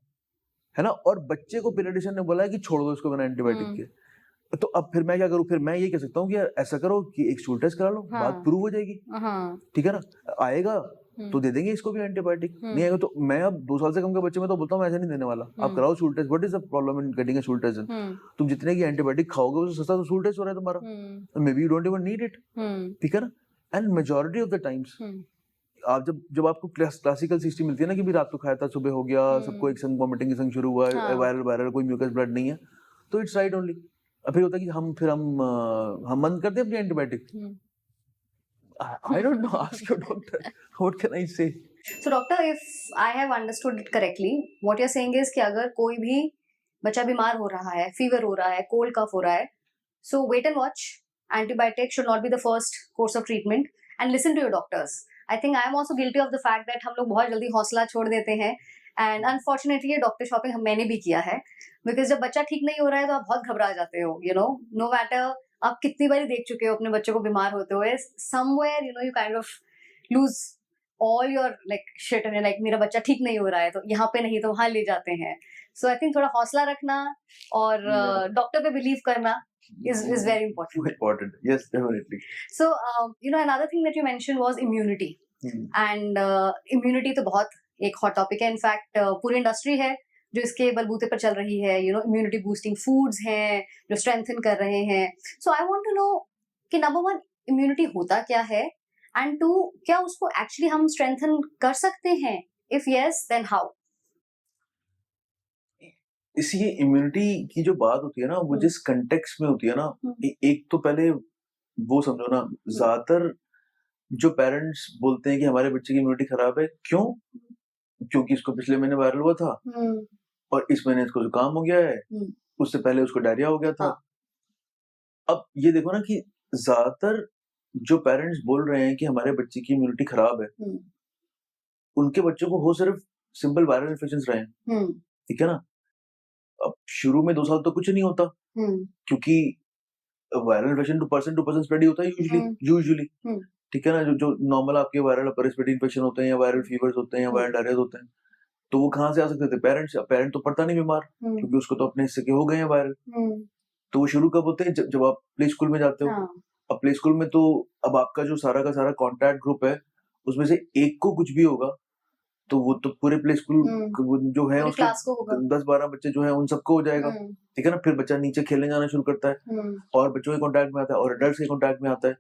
है ना, और बच्चे को पीडियाट्रिशियन ने बोला है कि छोड़ दो इसको बिना एंटीबायोटिक के। तो अब फिर मैं क्या करूं? फिर मैं ये कह सकता हूँ कि यार ऐसा करो कि एक स्टूल टेस्ट करा लो, बात प्रूव हो जाएगी। ठीक है ना? आएगा तो दे देंगे इसको भी एंटीबायोटिक, नहीं आएगा तो मैं अब 2 साल से कम के बच्चे में तो बोलता हूँ ऐसा नहीं देने वाला, आप कराओ stool test. What is the problem in getting a stool test? तुम जितने की एंटीबायोटिक खाओगे उससे सस्ता तो स्टूल टेस्ट हो रहा है तुम्हारा, may be you don't even need it. ठीक है ना? And majority of the times आप जब आपको क्लासिकल सिस्टम मिलती है ना कि भी रात को खाया था, सुबह हो गया, सबको एक संग वॉमिटिंग की संग शुरू हुआ, वायरल कोई म्यूकस ब्लड नहीं है, तो इट्स राइट ओनली। फिर होता है कि हम बंद कर दें अपनी antibiotic. I don't know, ask your doctor, what can I say? So doctor, if I have understood it correctly, what you're saying is कि अगर कोई भी बच्चा बीमार हो रहा है, फीवर हो रहा है, कोल्ड कफ हो रहा है, so wait and watch. Antibiotic should not be the first course of treatment and listen to your doctors. I think I am also guilty of the fact that हम लोग बहुत जल्दी हौसला छोड़ देते हैं, and unfortunately ये डॉक्टर शॉपिंग मैंने भी किया है, because जब बच्चा ठीक नहीं हो रहा है तो आप बहुत घबरा जाते हो, you know, no matter आप कितनी बारी देख चुके हो अपने बच्चे को बीमार होते हुए, somewhere you know you kind of lose all your like shit and you're like मेरा बच्चा ठीक नहीं हो रहा है तो यहाँ पे नहीं तो वहाँ ले जाते हैं. So I think थोड़ा हौसला रखना और डॉक्टर पे बिलीव करना is very important. Important, yes, definitely. So another thing that you mentioned was immunity. And immunity तो बहुत एक hot topic है. In fact पूरी इंडस्ट्री है जो इसके बलबूते पर चल रही है. Immunity boosting foods हैं जो strengthen कर रहे हैं. So I want to know कि number one immunity होता क्या है and two क्या उसको actually हम strengthen कर सकते हैं? If yes, then how? इसी इम्यूनिटी की जो बात होती है ना वो जिस कंटेक्स्ट में होती है ना, एक तो पहले वो समझो ना, ज्यादातर जो पेरेंट्स बोलते हैं कि हमारे बच्चे की इम्यूनिटी खराब है, क्यों? क्योंकि इसको पिछले महीने वायरल हुआ था और इस महीने इसको जुकाम हो गया है, उससे पहले उसको डायरिया हो गया था. अब ये देखो ना कि ज्यादातर जो पेरेंट्स बोल रहे हैं कि हमारे बच्चे की इम्यूनिटी खराब है, उनके बच्चों को हो सिर्फ सिंपल वायरल इन्फेक्शंस रहे हैं. ठीक है ना. अब शुरू में 2 साल तो कुछ नहीं होता क्योंकि viral infection to person spread ही होता है यूजुअली. ठीक है ना. जो नॉर्मल आपके वायरल अपर रेस्पिरेटरी इन्फेक्शन होते हैं या वायरल फीवर्स होते हैं या वायरल डायरिया होते हैं, तो वो कहाँ से आ सकते थे? पेरेंट तो पड़ता नहीं बीमार क्योंकि उसको तो अपने हिस्से के हो गए हैं वायरल. तो वो शुरू कब होते हैं? जब आप प्ले स्कूल में जाते हो. अब प्ले स्कूल में तो अब आपका जो सारा का सारा कॉन्टैक्ट ग्रुप है उसमें से एक को कुछ भी होगा तो वो तो पूरे प्ले स्कूल जो है उसको 10-12 बच्चे जो है उन सबको हो जाएगा. ठीक है ना. फिर बच्चा नीचे खेलने जाना शुरू करता है और बच्चों के कॉन्टैक्ट में आता है और एडल्ट्स के कॉन्टैक्ट में आता है.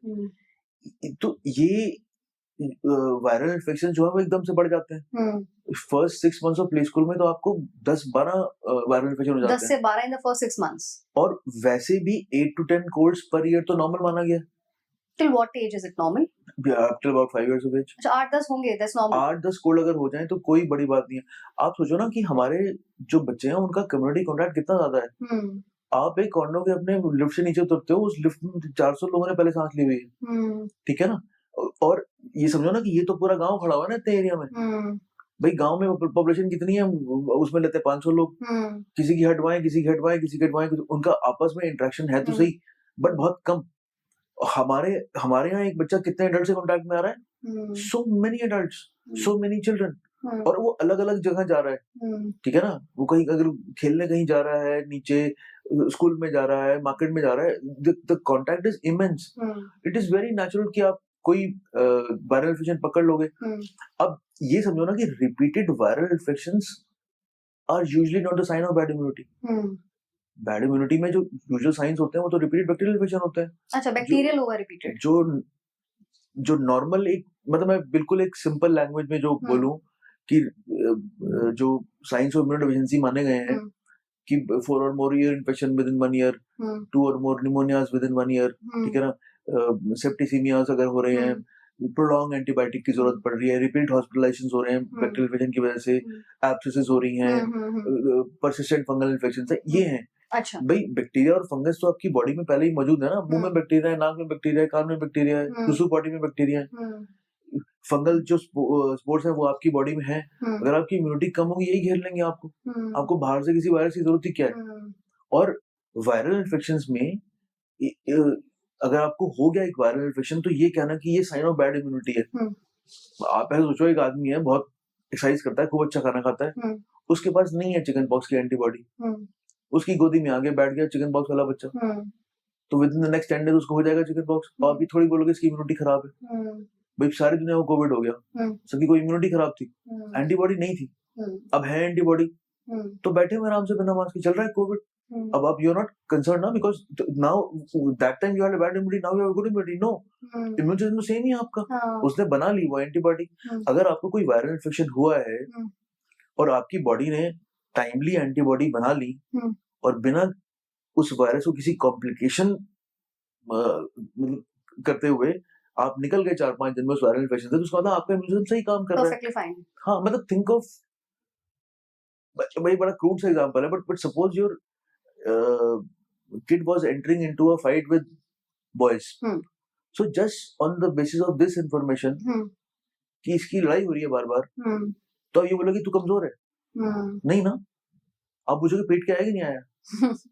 तो ये वायरल इन्फेक्शन जो है वो एकदम से बढ़ जाते हैं. First 6 months of play school में तो आपको 10-12 वायरल इन्फेक्शन हो जाते हैं. 10 से 12 इन द फर्स्ट 6 मंथ्स. और वैसे भी 8 to 10 कोल्ड्स पर ईयर तो नॉर्मल माना गया. Till what age is it normal? Up till about 5 years of age. अच्छा 8-10 होंगे, that's normal. 8-10 कोल्ड अगर हो जाए तो कोई बड़ी बात नहीं है. आप सोचो ना कि हमारे जो बच्चे हैं उनका कम्युनिटी कॉन्टैक्ट कितना ज्यादा है. आप एक कॉन्डो के अपने लिफ्ट से नीचे उतरते हो, उस लिफ्ट में 400 लोगों ने पहले सांस ली हुई है. ठीक है ना. और ये समझो ना कि ये तो पूरा गांव खड़ा हुआ है ना इतने एरिया में. भाई गांव में पॉपुलेशन कितनी है, उसमें लेते हैं 500 लोग. किसी की हटवाएं, किसी की हटवाएं, उनका आपस में इंटरेक्शन है तो सही बट बहुत कम. हमारे यहाँ एक बच्चा कितने एडल्ट से कांटेक्ट में आ रहा है? So many adults, so many children. और वो अलग अलग जगह जा रहा है. ठीक है ना. वो कहीं अगर खेलने कहीं जा रहा है, नीचे स्कूल में जा रहा है, मार्केट में जा रहा है, the contact is immense. It is very natural कि आप कोई वायरल इन्फेक्शन पकड़ लोगे. अब ये समझो ना कि repeated viral infections are usually not the sign of bad immunity. Bad immunity में जो यूजुअल साइंस होते हैं वो तो रिपीटेड बैक्टीरियल इन्फेक्शन होते हैं. अच्छा, बैक्टीरियल होगा रिपीटेड. जो नॉर्मल एक मतलब मैं बिल्कुल एक सिंपल लैंग्वेज में जो बोलूं कि जो साइंस ऑफ इम्यूनो डेफिशिएंसी माने गए हैं कि 4 or more year infection within 1 year, 2 or more pneumonias within 1 year. ठीक है ना. सेप्टिसीमियास अगर हो रहे हैं, प्रोलॉन्ग एंटीबायोटिक की जरूरत पड़ रही है, रिपीट हॉस्पिटलाइजेशन हो रहे हैं बैक्टीरियल इन्फेक्शन की वजह से, एब्सेसेस हो रही हैं, परसिस्टेंट फंगल इन्फेक्शन है, ये हैं. अच्छा. भाई बैक्टीरिया और फंगस तो आपकी बॉडी में पहले ही मौजूद है ना. मुंह में बैक्टीरिया है, नाक में बैक्टीरिया है, कान में बैक्टीरिया है, टिश्यू बॉडी में बैक्टीरिया है. फंगल जो स्पोर्स है वो आपकी बॉडी में है. अगर आपकी इम्यूनिटी कम होगी यही घेर लेंगे आपको. आपको बाहर से किसी वायरस की जरूरत ही क्या है. और वायरल इन्फेक्शंस में अगर आपको हो गया एक वायरल इन्फेक्शन तो ये कहना कि ये साइन ऑफ बैड इम्यूनिटी है. आप ऐसे सोचो एक आदमी है, बहुत एक्सरसाइज करता है, खूब अच्छा खाना खाता है, उसके पास नहीं है चिकन पॉक्स की एंटीबॉडी, उसकी गोदी में आगे बैठ गया चिकन पॉक्स वाला बच्चा, तो with in the next 10 days उसको हो जाएगा चिकन पॉक्स. और अभी थोड़ी बोलोगे इसकी इम्यूनिटी खराब है. भाई सारी दुनिया को कोविड हो गया, सबकी कोई इम्यूनिटी खराब थी, एंटीबॉडी नहीं थी, अब है एंटीबॉडी, तो बैठे हुए आराम से बिना मास्क के चल रहा है कोविड. अब आप यू आर नॉट कंसर्न ना because now that time you had a bad immunity, now you have good immunity. No, immune system same ही है आपका. उसने बना ली वो एंटीबॉडी. अगर आपको कोई वायरल इन्फेक्शन हुआ है और आपकी बॉडी ने टाइमली एंटीबॉडी बना ली और बिना उस वायरस को किसी कॉम्प्लिकेशन करते हुए आप निकल गए 4-5 दिन में उस वायरल इन्फेक्शन से, तो उसका मतलब आपका इम्यून सिस्टम सही काम कर रहा है. हाँ, मतलब थिंक ऑफ, भाई बड़ा क्रूड सा एग्जांपल है but suppose your kid was entering into a fight with boys. So just on the basis of this information कि इसकी लड़ाई हो रही है बार बार, तो ये बोलोगे तू कमजोर है. नहीं ना. आप पूछोगे पेट के आया कि नहीं आया,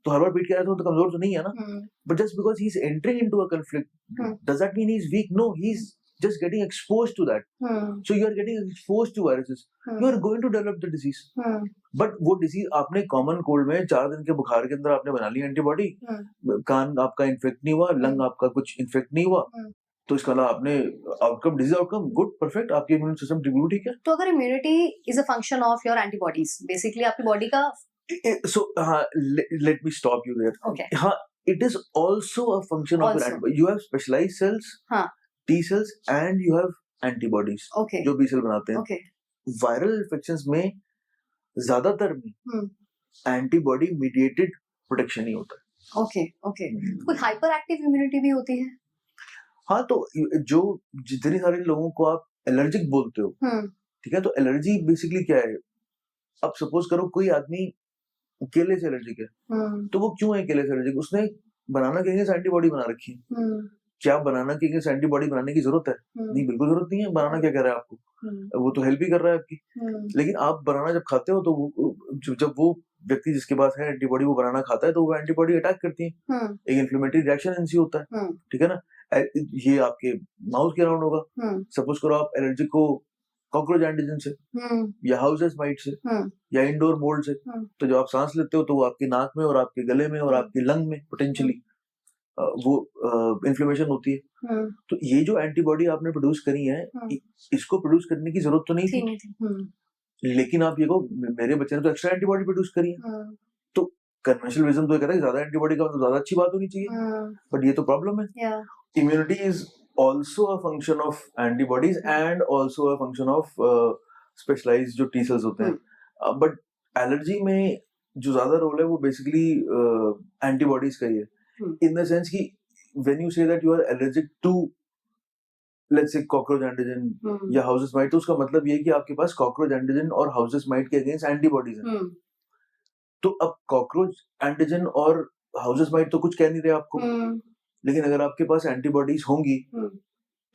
तो हर बार पेट के आया तो कमजोर तो नहीं है ना. But just because he's entering into a conflict, does that mean he's weak? No, he's just getting exposed to that. So you are getting exposed to viruses. You are going to develop the disease. But वो disease आपने common cold में 4 दिन के बुखार के अंदर आपने बना ली एंटीबॉडी, कान आपका इन्फेक्ट नहीं हुआ, लंग आपका कुछ इन्फेक्ट नहीं हुआ, तो इसका मतलब आपने outcome, disease outcome good, perfect, आपकी इम्यून सिस्टम बिल्कुल ठीक है. तो अगर immunity is a function of your antibodies, basically आपकी बॉडी का. So let me stop you there. Okay. It is also a function of your antibody. You have specialized cells, T cells, and you have antibodies. Okay. जो B cell बनाते हैं. Okay. Viral infections में ज्यादातर में antibody mediated protection ही होता है. Okay. Okay. कोई hyper active immunity भी होती है? हाँ, तो जो जितने सारे लोगों को आप एलर्जिक बोलते हो, ठीक है, तो एलर्जी बेसिकली क्या है? अब सपोज करो कोई आदमी केले से एलर्जिक है, तो वो क्यों है केले से एलर्जिक? उसने बनाना के अगेंस्ट एंटीबॉडी बना रखी है. क्या बनाना के अगेंस्ट एंटीबॉडी बनाने की जरूरत है? नहीं, बिल्कुल जरूरत नहीं है. बनाना क्या कर रहा है आपको? वो तो हेल्प ही कर रहा है आपकी. लेकिन आप बनाना जब खाते हो तो जब वो व्यक्ति जिसके पास है एंटीबॉडी वो बनाना खाता है तो वो एंटीबॉडी अटैक करती है, एक इन्फ्लेमेटरी रिएक्शन इनसी होता है. ठीक है ना? ये आपके माउथ के अराउंड होगा. सपोज करो आप एलर्जिक को कॉकरोच एंटीजन से, या हाउसेस माइट से, या इंडोर मोल्ड से, तो जब आप सांस लेते हो तो वो आपके नाक में और आपके गले में और आपके लंग में पोटेंशियली वो इन्फ्लेमेशन होती है. तो ये जो एंटीबॉडी आपने प्रोड्यूस करी है, इसको प्रोड्यूस करने की जरूरत तो नहीं थी. लेकिन आप ये कहो मेरे बच्चे ने तो एक्स्ट्रा एंटीबॉडी प्रोड्यूस करी है, तो कन्वेंशनल विजन तो ये कहता है ज्यादा एंटीबॉडी का मतलब ज्यादा अच्छी बात होनी चाहिए. बट ये तो प्रॉब्लम है. Immunity is also a function of antibodies and also a function of specialized जो T cells होते हैं. But allergy में जो ज्यादा रोल है वो basically antibodies का ही है. In the sense कि when you say that you are allergic to let's say cockroach antigen या houses mite, तो उसका मतलब ये है कि आपके पास cockroach antigen और houses mite के against antibodies हैं. तो अब cockroach antigen और houses mite तो कुछ कह नहीं रहे आपको, लेकिन अगर आपके पास एंटीबॉडीज होंगी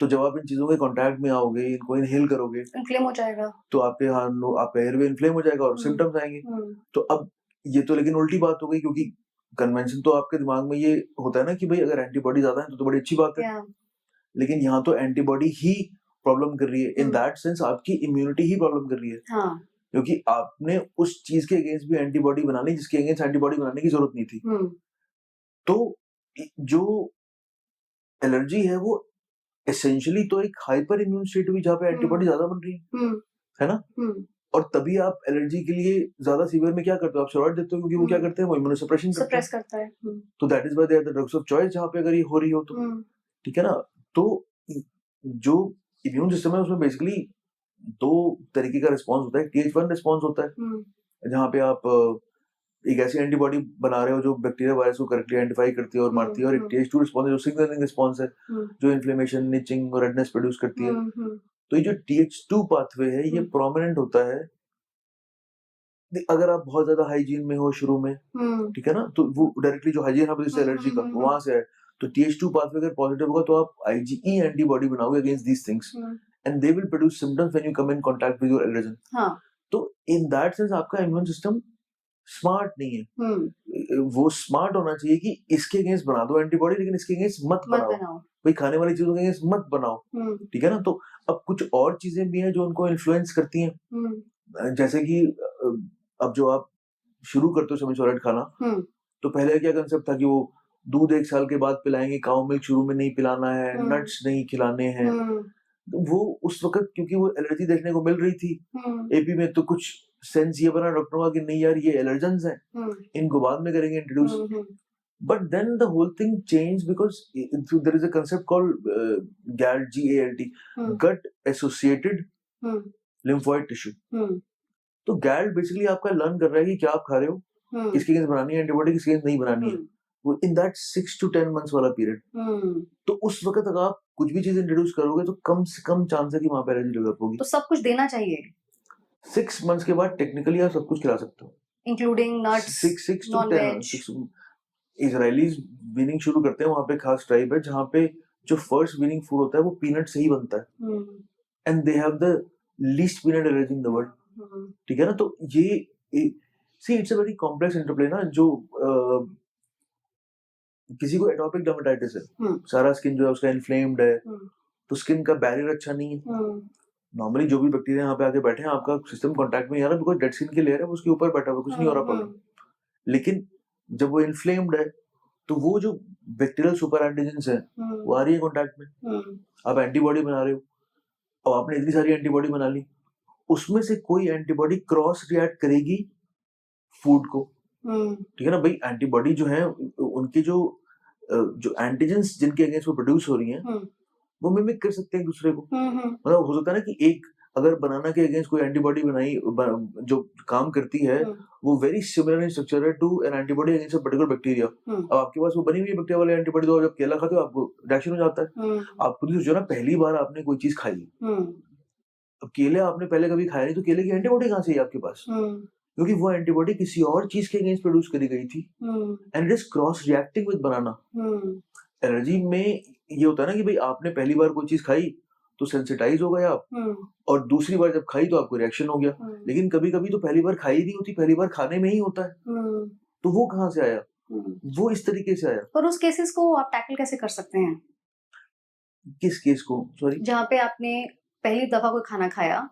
तो जब आप इन चीजों के कांटेक्ट में आओगे, इनको इनहेल करोगे, इन्फ्लेम हो जाएगा, तो आपके आपका एयरवे इन्फ्लेम हो जाएगा और सिम्टम्स आएंगे. तो अब ये तो लेकिन उल्टी बात हो गई, क्योंकि कन्वेंशन तो आपके दिमाग में ये होता है ना कि भाई अगर एंटीबॉडी ज्यादा है तो बड़ी अच्छी बात है. लेकिन यहाँ तो एंटीबॉडी ही प्रॉब्लम कर रही है. इन दैट सेंस आपकी इम्यूनिटी ही प्रॉब्लम कर रही है, क्योंकि आपने उस चीज के अगेंस्ट भी एंटीबॉडी बना ली जिसके अगेंस्ट एंटीबॉडी बनाने की जरूरत नहीं थी. तो जो एलर्जी है वो एसेंशियली तो एक हाइपर इम्यून स्टेट हुई जहाँ पे एंटीबॉडी ज्यादा बन रही है ना. और तभी आप एलर्जी के लिए ज्यादा सीवियर में क्या करते हो? आप स्टेरॉइड देते हो, क्योंकि वो क्या करते हैं, वो इम्यूनोसप्रेशन करता है. तो that is why they are the drugs of choice जहाँ पे अगर ये हो रही हो तो. ठीक है ना? तो जो इम्यून सिस्टम है उसमें बेसिकली 2 तरीके का रिस्पॉन्स होता है. TH1 रिस्पॉन्स होता है जहाँ पे आप एक ऐसी एंटीबॉडी बना रहे हो जो बैक्टीरिया वायरस को करेक्टली आइडेंटिफाई करती है और मारती है, और एक TH2 रिस्पॉन्स है जो सिग्नलिंग रिस्पॉन्स है, जो इन्फ्लेमेशन, निचिंग और रेडनेस प्रोड्यूस करती है. तो ये जो TH2 पाथवे है ये प्रोमिनेंट होता है अगर आप बहुत ज्यादा हाइजीन में हो शुरू में. ठीक है ना? तो वो डायरेक्टली जो हाइजीन आप जैसे एलर्जी का वहां से है, तो TH2 पाथवे अगर पॉजिटिव होगा तो आप IgE एंटीबॉडी बनाओगे against these things, and they will produce symptoms when you come in contact with your allergen. तो इन दैट सेंस आपका इम्यून सिस्टम स्मार्ट नहीं है. वो स्मार्ट होना चाहिए कि इसके अगेंस्ट बना दो एंटीबॉडी, लेकिन इसके अगेंस्ट मत बनाओ. भाई खाने वाली चीजों के अगेंस्ट मत बनाओ. ठीक है ना? तो अब कुछ और चीजें भी हैं जो उनको इन्फ्लुएंस करती हैं. जैसे कि अब जो आप शुरू करते हो सेमी-सॉलिड खाना, तो पहले क्या कंसेप्ट था कि वो दूध 1 साल के बाद पिलाएंगे, काउ मिल्क शुरू में नहीं पिलाना है, नट्स नहीं खिलाने हैं. वो उस वक्त क्योंकि वो एलर्जी देखने को मिल रही थी एपी में, तो कुछ सेंस ये बना डॉक्टरों का कि नहीं यार ये एलर्जेंस हैं, इनको बाद में करेंगे introduce. But then the whole thing change because there is a concept called GALT, GALT, gut associated lymphoid tissue. तो GALT बेसिकली आपका लर्न कर रहा है कि क्या आप खा रहे हो, किसके अगेंस्ट बनानी है एंटीबॉडी, किसके अगेंस्ट नहीं बनानी है. वो इन दैट 6 to 10 months वाला पीरियड, तो उस वक्त अगर आप कुछ भी चीज इंट्रोड्यूस करोगे तो कम से कम चांस है कि वहां पे एलर्जी डेवलप होगी. तो सब कुछ देना चाहिए. 6 months के बाद टेक्निकली आप सब कुछ खिला सकते हो, including nuts, 6 to 10. Israelis weaning शुरू करते हैं, वहां पे खास ट्राइब है जहाँ पे जो फर्स्ट वीनिंग फूड होता है वो पीनट से ही बनता है, and they have the least peanut allergy in the world. ठीक है ना? तो ये see it's a very complex interplay ना. जो किसी को एटॉपिक डर्मेटाइटिस है, सारा स्किन जो है उसका इन्फ्लेम्ड है, तो स्किन का बैरियर अच्छा नहीं है। नॉर्मली जो भी बैक्टीरिया यहाँ पे आके बैठे हैं, आपका सिस्टम कांटेक्ट में नहीं आ रहा, बिकॉज डेड स्किन की लेयर है, उसके ऊपर बैठा हुआ, कुछ नहीं हो रहा प्रॉब्लम। लेकिन जब वो इन्फ्लेम्ड है, तो वो जो बैक्टीरियल सुपर एंटीजेंस है, वो आ रही है कांटेक्ट में, आप एंटीबॉडी बना रहे हो, और आपने इतनी सारी एंटीबॉडी बना ली, उसमें से कोई एंटीबॉडी क्रॉस रिएक्ट करेगी फूड को, ठीक है ना भाई। एंटीबॉडी जो है, उनके जो एंटीजेंस जिनके अगेंस्ट वो प्रोड्यूस हो रही हैं, वो मिमिक कर सकते हैं एक दूसरे को। मतलब हो सकता है ना कि एक अगर बनाना के अगेंस्ट कोई एंटीबॉडी बनाई जो काम करती है, वो वेरी सिमिलर इन स्ट्रक्चर है to an antibody against a particular bacteria. अब आपके पास वो बनी हुई बैक्टीरिया वाली एंटीबॉडी, तो जब केला खाते हो आपको रिएक्शन हो जाता है। आप खुद ही सोचो ना, पहली बार आपने कोई चीज खाई, अब केले आपने पहले कभी खाया नहीं, तो केले की एंटीबॉडी कहाँ से है आपके पास? क्योंकि वो एंटीबॉडी किसी और चीज के अगेंस्ट प्रोड्यूस करी गई थी, and it is cross reacting with banana. Allergy में ये होता है ना कि भाई आपने पहली बार कोई चीज खाई तो सेंसिटाइज हो गए आप, और दूसरी बार जब खाई तो आपको रिएक्शन हो गया। लेकिन कभी कभी तो पहली बार खाई नहीं होती, पहली बार खाने में ही होता है, तो वो कहाँ से आया? वो इस तरीके से आया। और उस केसेस को आप टैकल कैसे कर सकते हैं? किस केस को? सॉरी, जहाँ पे आपने पहली दफा कोई खाना खाया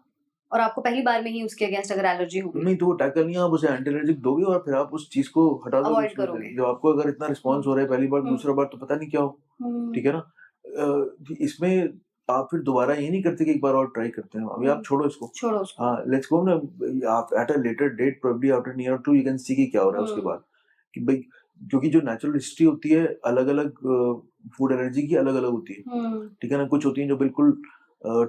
और आपको पहली बार में ही उसके अगेंस्ट अगर एलर्जी हो गई, नहीं तो वो टैकल नहीं, आप उसे एंटी एलर्जिक दोगे और फिर आप उस चीज को हटा दोगे, अवॉइड करोगे। जब आपको अगर इतना रिस्पॉन्स हो रहा है पहली बार, दूसरा बार तो पता नहीं क्या हो, ठीक है ना। इसमें आप फिर दोबारा ये नहीं करते कि एक बार और ट्राई करते हैं, अभी आप छोड़ो इसको, हाँ लेट्स गो ना, आप at a later date probably after near 2 you can see कि क्या हो रहा है उसके बाद, कि भाई क्योंकि जो नेचुरल हिस्ट्री होती है अलग अलग फूड एलर्जी की अलग अलग होती है, ठीक है ना। कुछ होती है जो बिल्कुल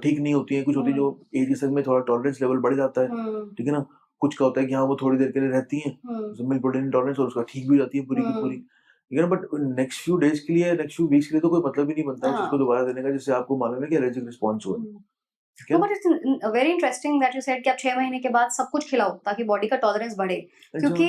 ठीक नहीं होती है, कुछ होती है जो एज के संग में थोड़ा टॉलरेंस लेवल बढ़ जाता है, ठीक है ना। कुछ का होता है कि हाँ वो थोड़ी देर के लिए रहती है मिल्क प्रोटीन टॉलरेंस, और उसका ठीक भी हो जाती है पूरी की पूरी, ठीक है ना। बट नेक्स्ट फ्यू डेज के लिए, नेक्स्ट फ्यू वीक्स के लिए तो कोई मतलब ही नहीं बनता है उसको दोबारा देने का, जिससे आपको मालूम है कि एलर्जिक रिस्पॉन्स हुआ है। But it's very interesting that you said कि आप 6 महीने के बाद सब कुछ खिलाओ ताकि बॉडी का टॉलरेंस बढ़े, क्योंकि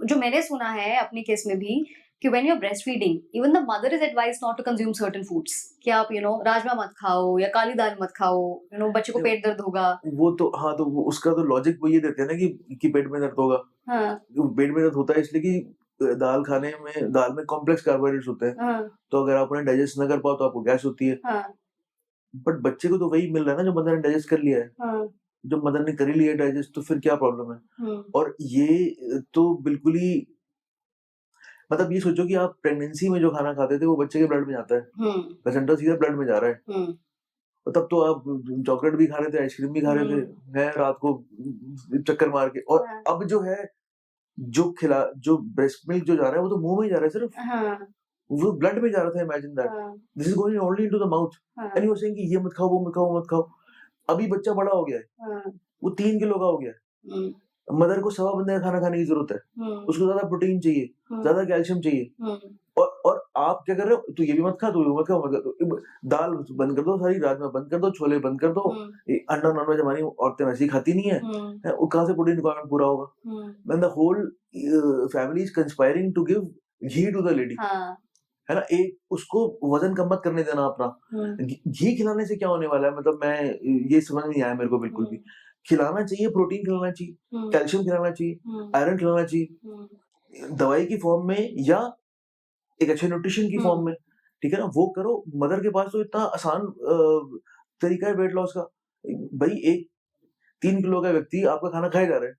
जो मैंने सुना है अपने केस में भी कि when you're breastfeeding, even the mother is advised not to consume certain foods, कि आप राजमा मत खाओ या काली दाल मत खाओ, बच्चे को पेट दर्द होगा। वो तो हाँ, तो वो उसका तो लॉजिक वो ये देते हैं ना कि पेट में दर्द होगा। हाँ। पेट में दर्द होता है इसलिए कि दाल खाने में, दाल में कॉम्प्लेक्स कार्बोहाइड्रेट्स होते हैं। हाँ। तो अगर आप उन्हें डाइजेस्ट न कर पाओ तो आपको गैस होती है। हाँ। बट बच्चे को तो वही मिल रहा है ना जो मदर ने डाइजेस्ट कर लिया है। हाँ। जब मदर ने कर ही लिया डाइजेस्ट, तो फिर क्या प्रॉब्लम है? और ये तो बिल्कुल ही, मतलब ये सोचो कि आप प्रेगनेंसी में जो खाना खाते थे वो बच्चे के ब्लड में जाता है, प्लेसेंटा सीधा ब्लड में जा रहा है, और तब तो आप चॉकलेट भी खा रहे थे, आइसक्रीम भी खा रहे थे, है रात को चक्कर मार के। और अब जो है, जो ब्रेस्ट मिल्क जो जा रहा है वो तो मुंह में ही जा रहा है सिर्फ, वो ब्लड में जा रहा था। Imagine that this is going only into the mouth, and you are saying कि ये मत खाओ, वो मत खाओ, वो मत खाओ। अभी बच्चा बड़ा हो गया है, वो 3 किलो का हो गया है, मदर को 1.25 बंदे का खाना खाने की जरूरत है, उसको ज्यादा प्रोटीन चाहिए, ज्यादा कैल्शियम चाहिए, और आप क्या कर रहे हो? तो ये भी मत खा, तो ये मत खा, दाल बंद कर दो, सारी राजमा बंद कर दो, छोले बंद कर दो, अंडा नॉनवेज हमारी औरतें वैसे ही खाती नहीं है, कहाँ से प्रोटीन रिक्वायरमेंट पूरा होगा? When the whole family is conspiring to give ghee to the lady, है ना। एक उसको वजन कम मत करने देना अपना। घी खिलाने से क्या होने वाला है? मतलब मैं ये समझ नहीं आया मेरे को बिल्कुल भी। खिलाना चाहिए, प्रोटीन खिलाना चाहिए, कैल्शियम खिलाना चाहिए, आयरन खिलाना चाहिए, दवाई की फॉर्म में या एक अच्छे न्यूट्रिशन की फॉर्म में, ठीक है ना। वो करो। मदर के पास तो इतना आसान तरीका है वेट लॉस का। भाई एक 3 किलो का व्यक्ति आपका खाना खाए जा रहा है,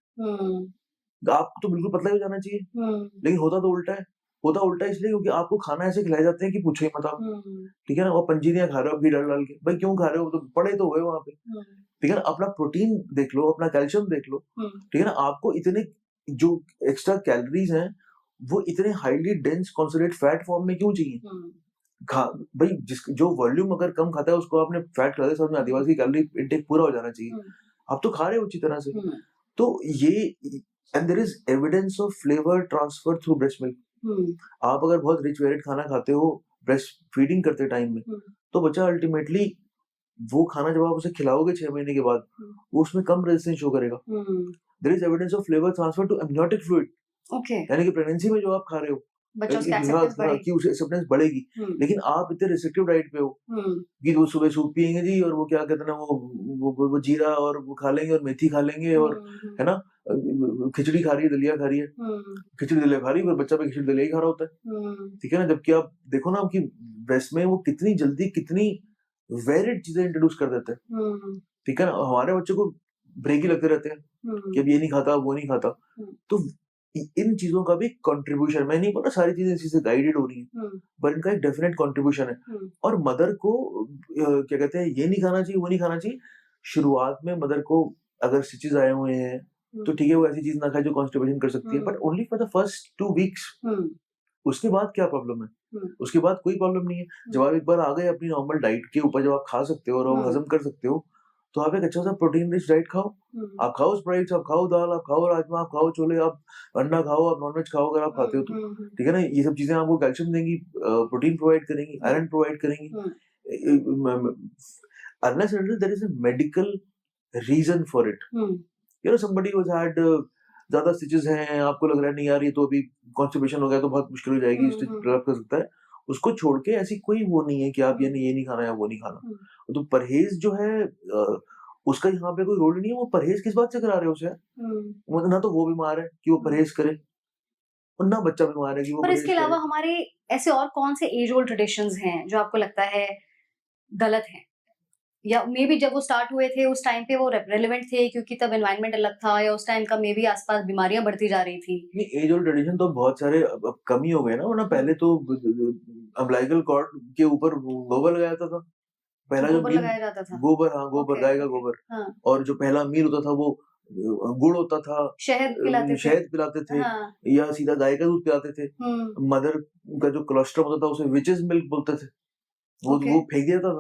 आपको तो बिल्कुल पतला ही जाना चाहिए, लेकिन होता तो उल्टा है। होता उल्टा इसलिए क्योंकि आपको खाना ऐसे खिलाए जाते हैं कि पूछो ही मत आप, ठीक है ना। और पंजीरियां खा रहे हो घी डाल के, भाई क्यों खा रहे हो? तो पड़े तो हुए वहां पे, ठीक है ना। अपना प्रोटीन देख लो, अपना कैल्शियम देख लो, ठीक है ना। आपको इतने जो एक्स्ट्रा कैलोरीज हैं वो इतने हाईली डेंस कॉन्सोनेट्रेट फैट फॉर्म में क्यों चाहिए? भाई जो वॉल्यूम अगर कम खाता है उसको आपने फैट खिला दे, समझ में आती है उसकी कैलोरी इनटेक पूरा हो जाना चाहिए। आप तो खा रहे हो अच्छी तरह से। तो ये and there is evidence of flavour transfer through breast milk. आप अगर बहुत रिच वेरिएट खाना खाते हो ब्रेस्ट फीडिंग करते टाइम में, तो बच्चा अल्टीमेटली वो खाना जब आप उसे खिलाओगे 6 महीने के बाद, वो उसमें कम रेजिस्टेंस शो करेगा। There is evidence of flavour transfer to amniotic fluid, यानी कि प्रेगनेंसी में जो आप खा रहे हो कि उसे एक्सेप्टेंस बढ़ेगी। लेकिन आप इतने रिस्ट्रिक्टिव डाइट पे हो कि वो सुबह सूप पियेंगे जी, और वो क्या कहते हैं ना, वो जीरा और वो खा लेंगे और मेथी खा लेंगे, और है ना खिचड़ी खा रही है, दलिया खा रही है, खिचड़ी दलिया खा रही है, बच्चा पे खिचड़ी दलिया ही खा रहा होता है, ठीक है ना। जबकि आप देखो ना कि ब्रेस्ट में वो कितनी जल्दी कितनी वेरिड चीजें इंट्रोड्यूस कर देते हैं, ठीक है ना। हमारे बच्चों को ब्रेक ही लगते रहते हैं कि अब ये नहीं खाता, वो नहीं खाता। तो इन चीजों का भी कंट्रीब्यूशन, मैं नहीं बोल रहा सारी चीजें इसी से गाइडेड हो रही है, पर इनका एक डेफिनेट कंट्रीब्यूशन है। और मदर को क्या कहते हैं, ये नहीं खाना चाहिए, वो नहीं खाना चाहिए। शुरुआत में मदर को अगर स्टिचेस आए हुए हैं तो ठीक है, वो ऐसी चीज ना खाए जो कॉन्स्टिपेशन कर सकती है, but only for the first 2 weeks. उसके बाद क्या प्रॉब्लम है? उसके बाद कोई प्रॉब्लम नहीं है। जब आप एक बार आ गए अपनी नॉर्मल डाइट के ऊपर, जब आप खा सकते हो और आप हजम कर सकते हो, तो आप एक अच्छा सा प्रोटीन रिच डाइट खाओ। आप खाओ स्प्राइट्स, आप खाओ दाल, आप खाओ राजमा, आप खाओ छोले, आप अंडा खाओ, आप नॉनवेज खाओ अगर आप खाते हो तो, ठीक है ना। ये सब चीजें आपको कैल्शियम देंगी, प्रोटीन प्रोवाइड करेंगी, आयरन प्रोवाइड करेंगी। Unless and there is a medical reason for it, you know, somebody who has had ज्यादा स्टिचेस हैं, आपको लग रहा है नहीं यार ये तो अभी कॉन्स्टिपेशन हो गया तो बहुत मुश्किल हो जाएगी, स्टिच डेवलप कर सकता है, उसको छोड़ के ऐसी कोई वो नहीं है कि आप ये नहीं खाना या वो नहीं खाना। तो परहेज जो है उसका यहाँ पे कोई रोल नहीं है। वो परहेज किस बात से करा रहे हो उसे? मतलब ना तो वो बीमार है कि वो परहेज करे, और ना बच्चा बीमार है कि वो पर परहेज इसके अलावा हमारे ऐसे और कौन से एज ओल्ड ट्रेडिशंस हैं जो आपको लगता है गलत हैं, या मे बी जब वो स्टार्ट हुए थे उस टाइम पे वो रेलेवेंट थे क्योंकि तब एनवायरनमेंट अलग था, या उस टाइम का मे बी आसपास बीमारियां बढ़ती जा रही थी? नहीं, एज ओल्ड ट्रेडिशन तो बहुत सारे अब कम ही हो गए ना, वरना पहले तो अम्बिलिकल कॉर्ड के ऊपर गोबर लगाया जाता था। पहला जो गोबर मील, लगाया जाता था। गोबर, हाँ गोबर, गाय का गोबर। हाँ। और जो पहला मील होता था वो गुड़ होता था, शहद पिलाते थे, शहद पिलाते थे, हाँ। या सीधा गाय का दूध पिलाते थे। मदर का जो कोलेस्ट्रॉल होता था उसे विचेस मिल्क बोलते थे, वो फेंक दिया था।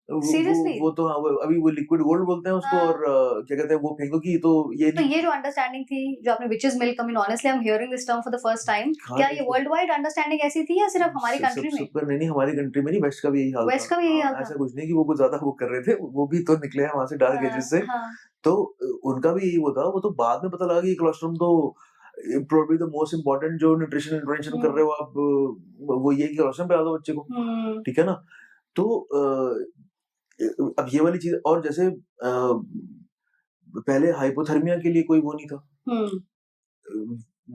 वो तो हाँ, अभी वो लिक्विड गोल्ड बोलते हैं उसको। और क्या कहते हैं, वो फेंको की तो ये तो ये जो अंडरस्टैंडिंग थी जो आपने witches milk, I mean honestly I am hearing this term for the first time, क्या ये वर्ल्ड वाइड अंडरस्टैंडिंग ऐसी थी या सिर्फ हमारी कंट्री में? सब नहीं, हमारी कंट्री में नहीं, वेस्ट का भी यही हाल था। वेस्ट का भी यही हाल था। ऐसा कुछ नहीं कि वो कुछ ज्यादा वो कर रहे थे, वो भी तो निकले हैं वहां से डार्क एजेस से। तो उनका भी यही वो था। वो तो बाद में पता लगा कि कोलेस्ट्रॉल तो प्रोबेबली द मोस्ट इंपॉर्टेंट जो न्यूट्रिशन इंटरवेंशन कर रहे हो आप, वो ये कि कोलेस्ट्रॉल पिला दो बच्चे को, ठीक है ना। तो अब ये वाली चीज, और जैसे पहले हाइपोथर्मिया के लिए कोई वो नहीं था।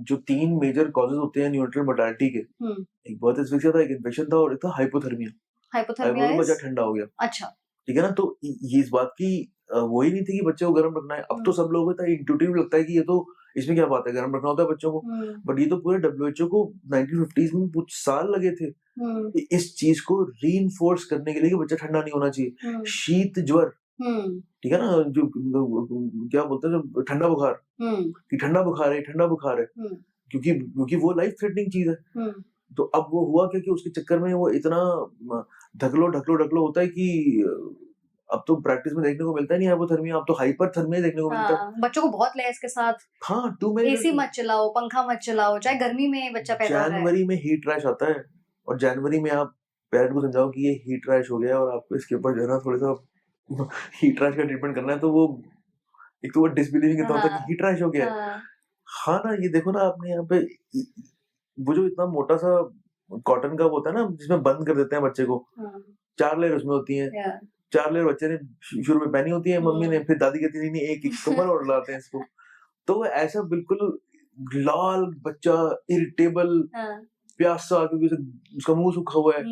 जो 3 मेजर कॉजेज होते हैं न्यूट्रिएंट मोर्टेलिटी के, एक बर्थ एस्फिक्सिया था, एक इन्फेक्शन था, और एक था हाइपोथर्मिया। हाइपोथर्मिया बच्चा ठंडा हो गया। अच्छा, ठीक है ना। तो ये इस बात की वो ही नहीं थी कि बच्चे को गर्म रखना है। अब तो सब लोगों को इंट्यूटिव लगता है कि ये तो इसमें क्या बात है, गर्म रखना होता है बच्चों को। बट ये तो पूरे WHO को 1950s में कुछ साल लगे थे इस चीज को रीइंफोर्स करने के लिए कि बच्चा ठंडा नहीं होना चाहिए। शीत ज्वर, ठीक है ना, जो क्या बोलते हैं, जो ठंडा बुखार, कि ठंडा बुखार है, क्योंकि वो लाइफ थ्रेटनिंग चीज है। तो अब वो हुआ क्या कि उसके चक्कर में वो इतना ढकलो होता है कि अब तो प्रैक्टिस में देखने को मिलता ही नहीं हाइपोथर्मिया, अब तो हाइपरथर्मिया देखने को मिलता है। बच्चों को बहुत ले इसके साथ। हाँ, टू मेनी एसी मत चलाओ, पंखा मत चलाओ, चाहे गर्मी में बच्चा पैदा हो रहा है। जनवरी में हीट रैश आता है, और जनवरी में आप पेरेंट को समझाओ कि ये हीट रैश हो गया और आपको इसके ऊपर जो है ना थोड़ा सा हीट रैश का ट्रीटमेंट करना है, तो वो एक तो वो डिसबिलीविंग इतना होता है कि हीट रैश हो गया। हाँ ना, ये देखो ना आपने यहाँ पे वो जो इतना मोटा सा कॉटन का होता है ना जिसमें बंद कर देते हैं बच्चे को, 4 लेयर उसमें होती हैं। 4 लेयर बच्चे ने शुरू में पहनी होती है मम्मी ने, फिर दादी कहती नहीं एक कम्बल और लाते हैं इसको। तो ऐसा बिल्कुल लाल बच्चा, इरिटेबल, प्यासा, क्योंकि उसका मुंह सूखा हुआ है,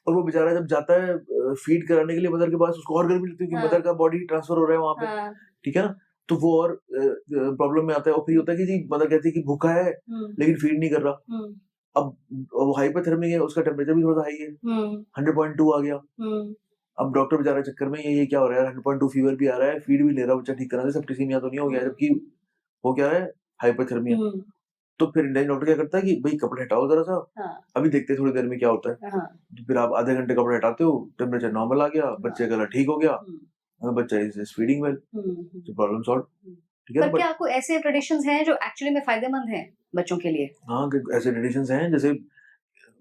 और वो बेचारा जब जाता है फीड कराने के लिए मदर के पास, उसको और गर्मी लगती है कि मदर का बॉडी ट्रांसफर हो रहा है वहां पे, ठीक है ना। तो वो और प्रॉब्लम में आता है। और फिर होता है कि जी मदर कहती है कि भूखा है लेकिन फीड नहीं कर रहा। अब वो हाइपोथर्मिक है, उसका टेम्परेचर भी थोड़ा हाई है, 100.2 आ गया। अब डॉक्टर बेचारे चक्कर में ये क्या हो रहा है, 100.2 फीवर भी आ रहा है, फीड भी ले रहा है बच्चा ठीक तरह से, सेप्टिसीमिया तो नहीं हो गया, जबकि वो क्या है, हाइपोथर्मिया। तो फिर इंडियन डॉक्टर क्या करता है कि भाई कपड़े हटाओ जरा सा, अभी देखते हैं थोड़ी देर में क्या होता है। तो फिर आप आधे घंटे कपड़े हटाते हो, टेम्परेचर नॉर्मल आ गया, बच्चे का गला ठीक हो गया, बच्चा इज फीडिंग वेल, तो प्रॉब्लम सॉल्व। ठीक है। पर क्या आपको ऐसे ट्रेडिशंस हैं जो एक्चुअली में फायदेमंद हैं बच्चों के लिए? हाँ, ऐसे ट्रेडिशंस हैं,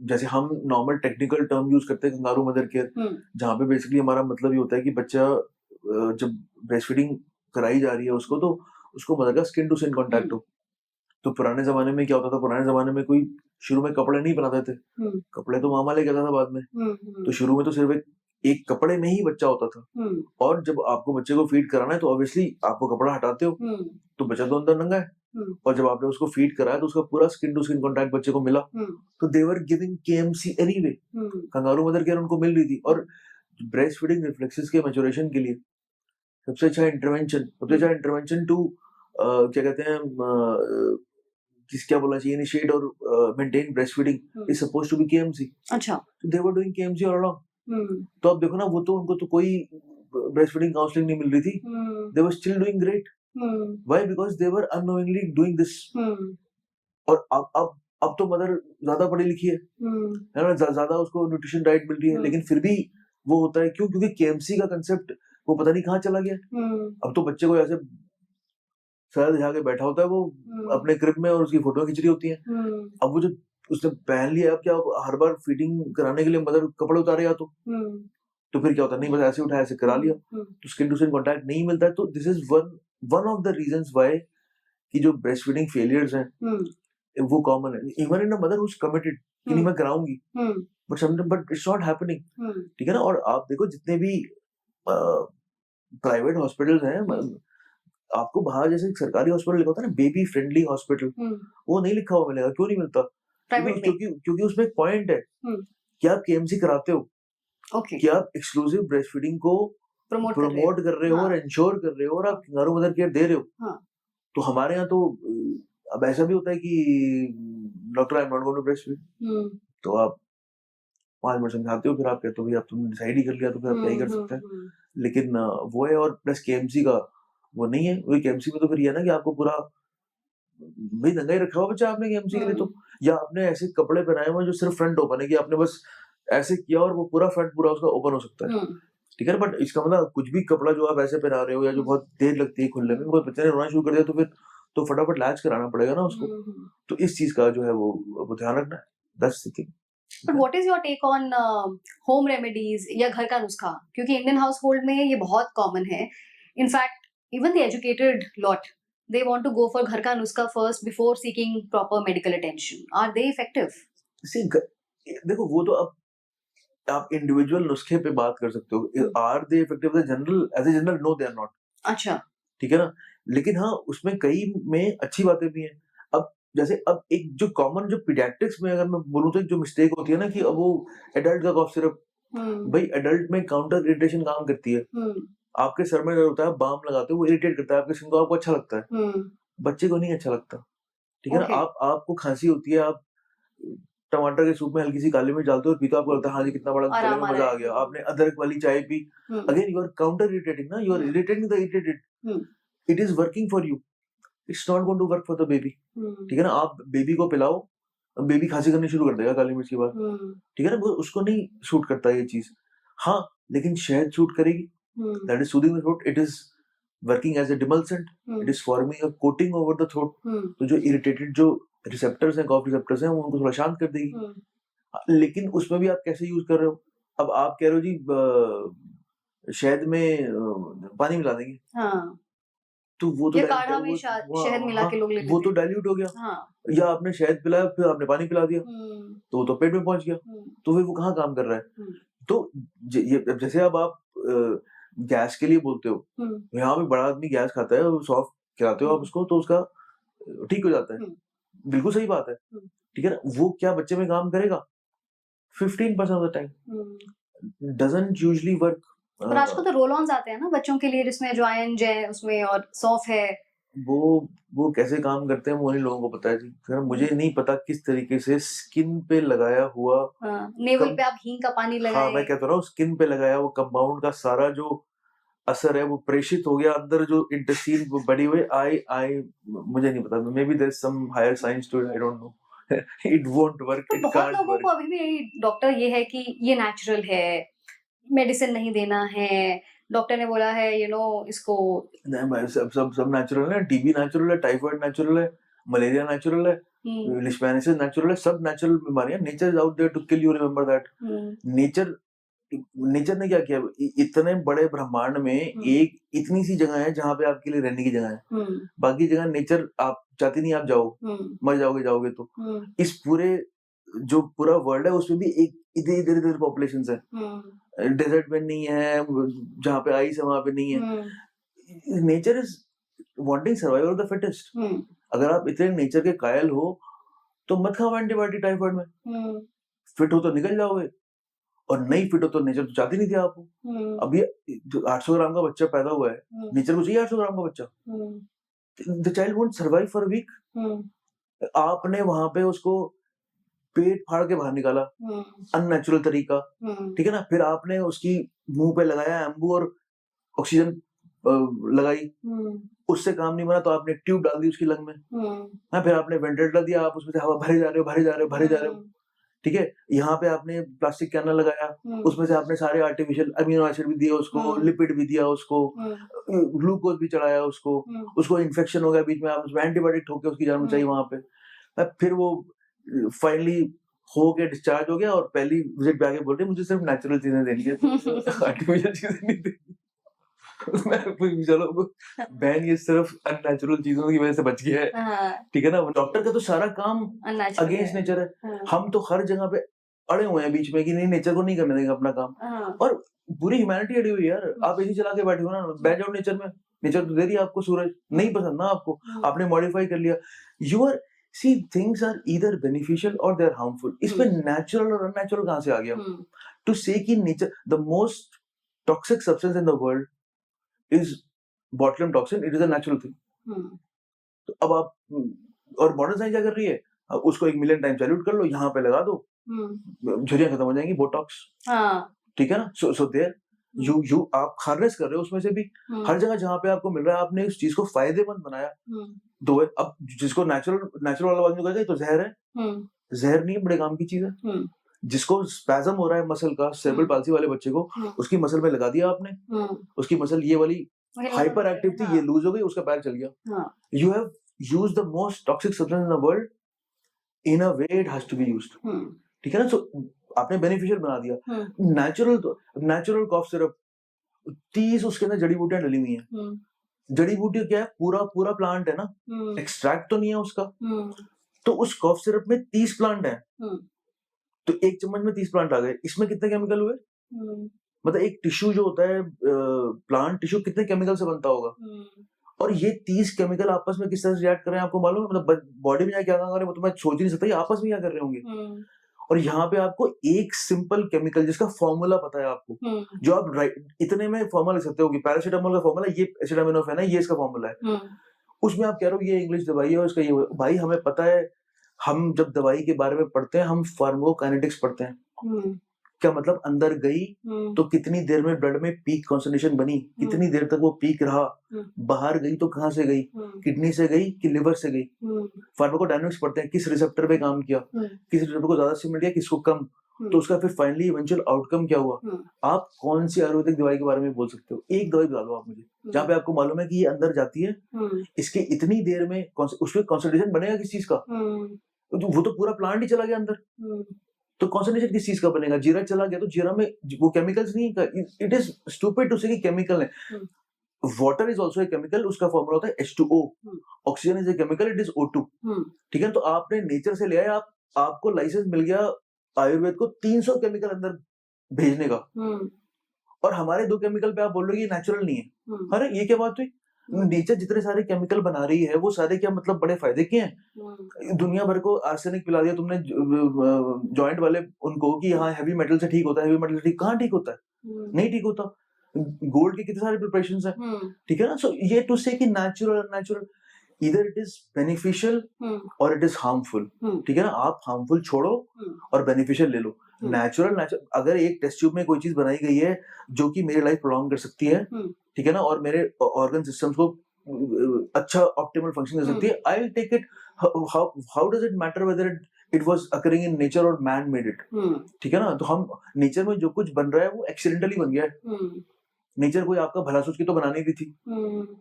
जैसे हम नॉर्मल टेक्निकल टर्म यूज करते हैं कंगारू मदर केयर, जहाँ पे बेसिकली हमारा मतलब ये होता है कि बच्चा जब ब्रेस्ट फीडिंग कराई जा रही है उसको, तो उसको मदर का स्किन टू स्किन कॉन्टैक्ट हो। तो पुराने जमाने में क्या होता था, पुराने जमाने में कोई शुरू में कपड़े नहीं बनाते थे, कपड़े तो मामा लेके आता था बाद में। तो शुरू में तो सिर्फ एक कपड़े में ही बच्चा होता था, और जब आपको बच्चे को फीड कराना है तो ऑब्वियसली आपको कपड़ा हटाते हो, तो बच्चा तो अंदर नंगा है, और जब आपने उसको फीड कराया तो उसका पूरा स्किन टू स्किन कॉन्टैक्ट बच्चे को मिला। तो they were giving KMC anyway, kangaroo mother care उनको मिल रही थी। और ब्रेस्ट फीडिंग रिफ्लेक्सेस के मैच्योरेशन के लिए सबसे अच्छा इंटरवेंशन टू क्या कहते हैं क्या बोलना चाहिए, इनिशिएट और maintain breast feeding is supposed to be KMC. अच्छा. So they were doing KMC all along. तो अब देखो ना, वो तो उनको तो कोई ब्रेस्ट फीडिंग काउंसलिंग नहीं मिल रही थी. They were still doing great. Why? Because they were unknowingly doing this. और अब तो मदर ज्यादा पढ़ी लिखी है ना, ज्यादा उसको न्यूट्रिशन डाइट मिल रही है, लेकिन फिर भी वो होता है क्यों? क्योंकि केएमसी का कंसेप्ट वो पता नहीं कहाँ चला गया. अब तो बच्चे को ऐसे सर दिखा के बैठा होता है वो अपने क्रिब में और उसकी फोटो खींच रही होती है. अब वो जो उसने पहन लिया, अब क्या हर बार फीडिंग कराने के लिए मदर कपड़े उतारे या तो फिर क्या होता है, नहीं बस ऐसे उठाया ऐसे करा लिया, तो स्किन टू स्किन कांटेक्ट नहीं मिलता है. तो this is one of the reasons why कि जो ब्रेस्ट फीडिंग फेलियर्स हैं वो कॉमन है. Even in a mother who is committed कि नहीं मैं कराऊंगी, बट इट्स नॉट हैपनिंग. ठीक है ना. और आप देखो जितने भी प्राइवेट हॉस्पिटल्स हैं, आपको बाहर जैसे सरकारी हॉस्पिटल लिखा होता है ना, बेबी फ्रेंडली हॉस्पिटल, वो नहीं लिखा हुआ मिलेगा. क्यों नहीं मिलता? क्योंकि उसमें एक पॉइंट है कि आप केएमसी कराते हो, कि आप एक्सक्लूसिव ब्रेस्ट फीडिंग को प्रमोट कर रहे हो और इंश्योर कर रहे हो और आप कंगारू मदर केयर दे रहे हो. तो हमारे यहाँ तो अब ऐसा भी होता है कि doctor I am not going to breast feed, तो आप 5 मिनट समझाते हो, फिर आप कहते हो भाई आप तुमने डिसाइड ही कर लिया तो फिर आप क्या ही कर सकते हैं. लेकिन वो है. और प्लस केएमसी का वो नहीं है. वही केएमसी में तो फिर ये ना कि आपको पूरा भाई नंगा ही रखा हुआ बच्चा आपने केएमसी के लिए, तो या आपने ऐसे कपड़े पहनाए हुए जो सिर्फ फ्रंट ओपन है, कि आपने बस ऐसे किया और वो पूरा फ्रंट पूरा उसका ओपन हो सकता है. ठीक है. बट इसका मतलब कुछ भी कपड़ा जो आप ऐसे पहना रहे हो या जो बहुत देर लगती है खुलने में, कोई बच्चे ने रोना शुरू कर दिया तो फिर तो फटाफट लैच कराना पड़ेगा ना उसको. तो इस चीज का जो है वो ध्यान रखना है. That's the thing. But what is your take on home remedies या घर का नुस्खा? क्योंकि इंडियन हाउस होल्ड में ये बहुत कॉमन है. In fact even the educated lot, they want to go for घर का नुस्खा first before seeking proper medical attention. Are they effective? See, देखो वो तो अब आप इंडिविजुअल नुस्खे पे बात कर सकते हो. Are they effective? As a general no, they are not. अच्छा. ठीक है ना. लेकिन हाँ, उसमें कई में अच्छी बातें भी हैं. अब जैसे अब एक जो कॉमन जो पीडियाट्रिक्स में अगर मैं बोलूँ तो एक जो मिस्टेक होती है ना, कि अब वो एडल्ट का कॉफ सिरप, भाई एडल्ट में काउंटर इरिटेशन काम करती है. आपके सर में दर्द होता है, बाम लगाते हो, वो इरिटेट करता है आपके स्किन को, आपको अच्छा लगता है. बच्चे को नहीं अच्छा लगता. ठीक है ना. आपको खांसी होती है, आप टमाटर के सूप में हल्की सी काली मिर्च डालते हो और पीते हो, आपको लगता है हाँ जी कितना बड़ा मजा आ गया. आपने अदरक वाली चाय पी, again you are counter irritating ना, you are irritating the irritated. It is working for you, it's not going to work for the baby. ठीक है ना. आप बेबी को पिलाओ, बेबी खांसी करनी शुरू कर देगा काली मिर्च के बाद. ठीक है ना. वो उसको नहीं सूट करता ये चीज. हाँ, लेकिन शहद सूट करेगी. That is soothing the throat. It is working as a demulcent. It is forming a coating over the throat. तो जो irritated जो receptors हैं, cough receptors हैं, वो उनको थोड़ा शांत कर देगी. लेकिन उसमें भी आप कैसे यूज कर रहे हो? अब आप कह रहे हो जी शहद में पानी मिला देंगे. तो वो तो काढ़ा में शहद मिला के लोग लेते हैं. वो तो डाइल्यूट हो गया. या आपने शहद पिलाया फिर आपने पानी पिला दिया, तो वो तो पेट में पहुंच गया. तो फिर वो कहाँ काम कर रहा है? तो ये जैसे अब आप गैस के लिए बोलते हो, यहाँ पे बड़ा आदमी गैस खाता है, सॉफ्ट खिलाते हो आप उसको तो उसका ठीक हो जाता है. बिल्कुल सही बात है. ठीक है ना. वो क्या बच्चे में काम करेगा? 15% of the time doesn't usually work. पर आजकल तो रोल ऑन्स आते हैं ना बच्चों के लिए, जिसमें अजवाइन है उसमें और सौंफ है. वो कैसे काम करते हैं वो उन्हीं लोगों को पता है जी. फिर मुझे नहीं पता किस तरीके से स्किन पे लगाया हुआ, नेवल पे आप हींग का पानी लगाए. हाँ, मैं कहता हूँ स्किन पे लगाया वो कंपाउंड का सारा जो असर है वो प्रेषित हो गया अंदर, जो इंटेस्टाइन वो बड़ी हुई. आई मुझे नहीं पता. Maybe there is some higher science to it, I don't know. It won't work. It बहुत कांट लोगों वर्क. को अभी भी यही डॉक्टर ये है कि ये नेचुरल है, मेडिसिन नहीं देना है. डॉक्टर ने बोला है इसको नहीं, सब नेचुरल है. टीबी नेचुरल है, टाइफाइड नेचुरल है, मलेरिया नेचुरल है, लिशमैनियासिस नेचुरल है. सब नेचुरल बीमारियां. Nature is out there to kill you. Remember that. Nature ने क्या किया? इतने बड़े ब्रह्मांड में एक इतनी सी जगह है जहाँ पे आपके लिए रहने की जगह है. बाकी जगह नेचर आप चाहती नहीं आप जाओ, मर जाओगे तो. इस पूरे जो पूरा वर्ल्ड है उसमें भी एक इधर पॉपुलेशंस है. डेजर्ट में नहीं है, जहाँ पे आइस है वहां पे नहीं है. Nature is wanting survival of the fittest. अगर आप इतने नेचर के कायल हो तो मत खाओ एंटीबायोटिक टाइफाइड में. फिट हो तो निकल जाओगे, और नहीं फिट हो तो नेचर तो चाहती नहीं थी आपको। अब ये जो 800 ग्राम का बच्चा पैदा हुआ है, नेचर को चाहिए 800 ग्राम का बच्चा। The child won't survive for a week. आपने वहां पे उसको पेट फाड़ के बाहर निकाला, अननेचुरल तरीका, ठीक है ना। फिर आपने उसकी मुंह पे लगाया एम्बू और ऑक्सीजन लगाई, उससे काम नहीं बना तो आपने ट्यूब डाल दी उसकी लंग में, हाँ, फिर आपने वेंटिलेटर दिया, आप उसमें से हवा भरे जा रहे हो, भरे जा रहे हो, भरे जा रहे हो, ठीक है। यहाँ पे आपने प्लास्टिक कैनल लगाया, उसमें से आपने सारे आर्टिफिशियल अमीनो एसिड भी दिए उसको, लिपिड भी दिया उसको, ग्लूकोज भी चढ़ाया उसको इन्फेक्शन हो गया बीच में, आप उसमें एंटीबायोटिक ठोक के उसकी जान बचाई वहां पे। फिर वो फाइनली हो के डिस्चार्ज हो गया और पहली विजिट पे आके बोल रहे मुझे सिर्फ नेचुरल चीजें देनी है, आर्टिफिशियल चीजें नहीं देनी। चलो बहन ये सिर्फ अननेचुरल चीजों की वजह से बच गया है, ठीक है ना। डॉक्टर का तो सारा काम अगेंस्ट नेचर है। हम तो हर जगह पे अड़े हुए हैं बीच में कि नहीं नेचर को नहीं करने देंगे अपना काम, और पूरी ह्यूमैनिटी अड़ी हुई है यार। आप एसी चला के बैठे हो ना, बैठ जाओ नेचर में, नेचर तो दे रही है आपको सूरज, नहीं पसंद ना आपको, आपने मॉडिफाई कर लिया। You are see things are either beneficial or they are harmful. इसमें नेचुरल और अननेचुरल कहां से आ गया? टू से कि nature the most toxic substance in the world is botulinum toxin, it is a natural thing. तो अब आप और मॉडर्न साइंस क्या कर रही है, उसको 1 मिलियन टाइम सैल्यूट कर लो, यहाँ पे लगा दो, झुर्रियां खत्म हो जाएंगी, बोटॉक्स, ठीक है ना। सो देयर यू आप हार्नेस कर रहे हो उसमें से भी हर जगह जहाँ पे आपको मिल रहा है, आपने उस चीज को फायदेमंद बनाया। दो है, अब जिसको नेचुरल वाला आदमी कहेगा तो जहर है, जहर नहीं है, बड़े काम की चीज है। जिसको स्पैज्म हो रहा है मसल का, सेरेब्रल पाल्सी वाले बच्चे को, उसकी मसल में लगा दिया आपने, उसकी मसल ये वाली हाइपर एक्टिव थी, ये लूज हो गई, उसका पैर चल गया। You have used the most toxic substance in the world in a way it has to be used, ठीक है ना। सो आपने बेनिफिशियल बना दिया। नेचुरल कॉफ सिरप 30 उसके अंदर जड़ी बूटियां डली हुई हैं। जड़ी बूटी क्या है, पूरा प्लांट है ना, एक्सट्रैक्ट तो नहीं है उसका। तो उस कॉफ सिरप में 30 प्लांट है, तो एक चम्मच में 30 प्लांट आ गए, इसमें कितने केमिकल हुए? मतलब एक टिश्यू जो होता है, प्लांट टिश्यू, कितने केमिकल से बनता होगा? और ये 30 केमिकल आपस में किस तरह से रिएक्ट कर रहे हैं आपको मालूम है? मतलब बॉडी में क्या कर रहे हैं, तो मैं सोच ही नहीं सकता, ये आपस में क्या कर रहे होंगे। और यहाँ पे आपको एक सिंपल केमिकल जिसका फॉर्मूला पता है आपको, जो आप इतने में फॉर्मूला लिख सकते हो कि पैरासिटामोल का फॉर्मूला ये एसिटामिनोफेन है, ये इसका फॉर्मूला है। उसमें आप कह रहे हो ये इंग्लिश दवाई है और इसका ये, भाई हमें पता है, हम जब दवाई के बारे में पढ़ते हैं हम फार्माकोकाइनेटिक्स पढ़ते हैं। क्या मतलब, अंदर गई तो कितनी देर में ब्लड में पीक कॉन्सेंट्रेशन बनी, कितनी देर तक वो पीक रहा, बाहर गई तो कहां से गई, किडनी से गई कि लिवर से गई। फार्माकोडायनामिक्स पढ़ते हैं, किस रिसेप्टर पे काम किया, किस रिसेप्टर को ज्यादा स्टिमुलेट किया, किसको कम, तो उसका फिर फाइनली इवेंचुअल आउटकम क्या हुआ। आप कौन सी आयुर्वेदिक दवाई के बारे में बोल सकते हो? एक दवाई बता दो आप मुझे जहाँ पे आपको मालूम है कि ये अंदर जाती है, इसके इतनी देर में उसमें कॉन्सेंट्रेशन बनेगा किस चीज का, वो तो पूरा प्लांट ही चला गया अंदर, तो कॉन्सेंट्रेशन किस चीज का बनेगा? जीरा चला गया तो जीरा में वो केमिकल्स नहीं है, it is stupid to say कि केमिकल है। Water is also a chemical, उसका फॉर्मूला होता है H2O, oxygen is a chemical, it is O2, ठीक है। तो आपने नेचर से लिया है, आपको लाइसेंस मिल गया आयुर्वेद को 300 केमिकल अंदर भेजने का, और हमारे 2 केमिकल पे आप बोल रहे हो ये नेचुरल नहीं है। अरे ये क्या बात हुई? नेचर जितने सारे केमिकल बना रही है वो सारे क्या मतलब बड़े फायदे के हैं? दुनिया भर को आर्सेनिक पिला दिया तुमने जॉइंट वाले उनको कि हाँ हैवी मेटल से ठीक होता है, हैवी मेटल से ठीक, कहाँ ठीक होता है? नहीं ठीक होता। गोल्ड के कितने सारे प्रिपरेशंस हैं, ठीक है ना। सो ये टू से कि नेचुरल अननेचुरल, इधर इट इज बेनिफिशियल और इट इज हार्मफुल, ठीक है ना। आप हार्मफुल छोड़ो और बेनिफिशियल ले लो। नेचुरल अगर एक टेस्ट ट्यूब में कोई चीज बनाई गई है जो कि मेरी लाइफ प्रोलॉन्ग कर सकती है, ठीक है ना, और मेरे ऑर्गन सिस्टम्स को अच्छा ऑप्टिमल फंक्शन दे सकती है, I will take it. How does it matter whether it was occurring in nature or man made it, ठीक है ना। तो हम नेचर में जो कुछ बन रहा है वो एक्सीडेंटली बन गया है। नेचर कोई आपका भला सोच के तो बनानी भी थी।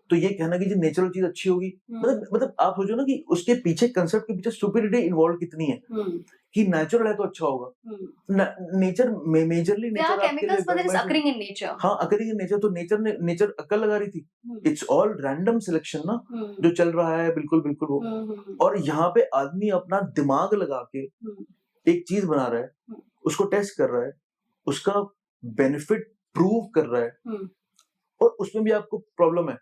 तो ये कहना कि जो नेचुरल चीज अच्छी होगी, मतलब आप सोचो ना कि उसके पीछे कंसेप्ट के पीछे स्टुपिडिटी इन्वॉल्व कितनी है कि नेचुरल है तो अच्छा होगा। Nature majorly nature chemicals but it is occurring in nature, हाँ अकरिंग इन नेचर। तो नेचर अक्कल लगा रही थी, इट्स ऑल रैंडम सिलेक्शन ना जो चल रहा है, बिल्कुल बिल्कुल वो। और यहाँ पे आदमी अपना दिमाग लगा के एक चीज बना रहा है, उसको टेस्ट कर रहा है, उसका बेनिफिट प्रूव कर रहा है, और उसमें भी आपको प्रॉब्लम है।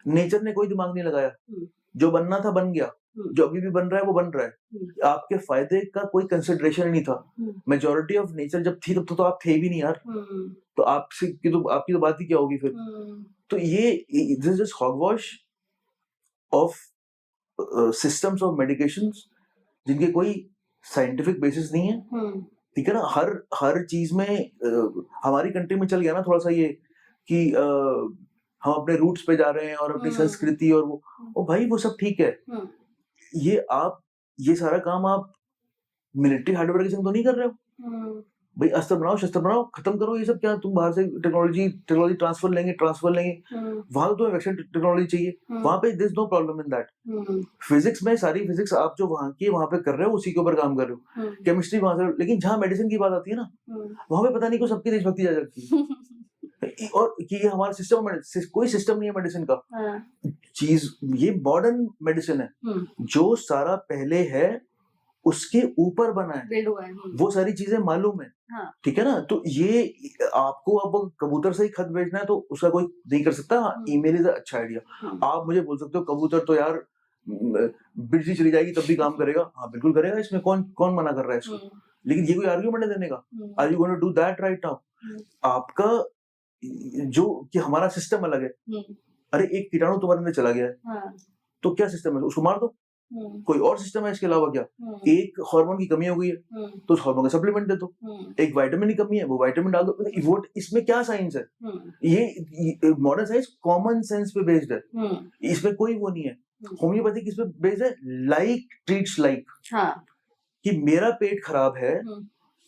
नेचर ने कोई दिमाग नहीं लगाया, जो बनना था बन गया, जो अभी भी बन रहा है वो बन रहा है। आपके फायदे का कोई कंसिडरेशन ही नहीं था। मेजोरिटी ऑफ नेचर जब थी तब तो आप थे भी नहीं यार, तो आपकी तो बात ही क्या होगी फिर। तो ये this is hogwash of systems of medications जिनके कोई साइंटिफिक बेसिस नहीं है, ठीक है ना। हर चीज में हमारी कंट्री में चल गया ना थोड़ा सा ये कि हम अपने रूट्स पे जा रहे हैं और अपनी संस्कृति और वो भाई वो सब ठीक है। ये सारा काम आप मिलिट्री हार्डवेयर के संग तो नहीं कर रहे हो भाई। अस्त्र बनाओ, शस्त्र बनाओ, खत्म करो ये सब। क्या तुम बाहर से टेक्नोलॉजी ट्रांसफर लेंगे वहां तो तुम्हें वैक्सीन टेक्नोलॉजी चाहिए, वहां पे there is no problem in that. Physics में सारी फिजिक्स आप जो वहां की वहां पे कर रहे हो उसी के ऊपर काम कर रहे हो, केमिस्ट्री वहां से। लेकिन जहां मेडिसिन की बात आती है ना वहां पे पता नहीं को सबकी देशभक्ति आ जाती है और कि ये हमारा सिस्टम कोई सिस्टम नहीं है मेडिसिन का चीज। ये मॉडर्न मेडिसिन है जो सारा पहले है उसके ऊपर बना है, वो सारी चीजें मालूम है, ठीक है ना। तो ये आपको अब कबूतर से ही खत भेजना है तो उसका कोई नहीं कर सकता। ईमेल इज अच्छा आइडिया। आप मुझे बोल सकते हो कबूतर तो यार बिजली चली जाएगी तब भी काम करेगा, हाँ बिल्कुल करेगा, इसमें कौन मना कर रहा है इसको। लेकिन ये कोई आर्ग्यूमेंट है देने का? Are you going to do that right now? आपका जो कि हमारा सिस्टम अलग है। अरे एक कीटाणु तुम्हारे अंदर चला गया है तो क्या सिस्टम है, उसको मार दो। कोई और सिस्टम है इसके अलावा क्या? एक हार्मोन की कमी हो गई है तो उस हार्मोन का सप्लीमेंट दे दो। एक विटामिन की कमी है वो विटामिन डाल दो। वो इसमें क्या साइंस है? ये मॉडर्न साइंस कॉमन सेंस पे बेस्ड है, इसमें कोई वो नहीं है। होम्योपैथिक इस पे बेस्ड है, लाइक ट्रीट्स लाइक। कि मेरा पेट खराब है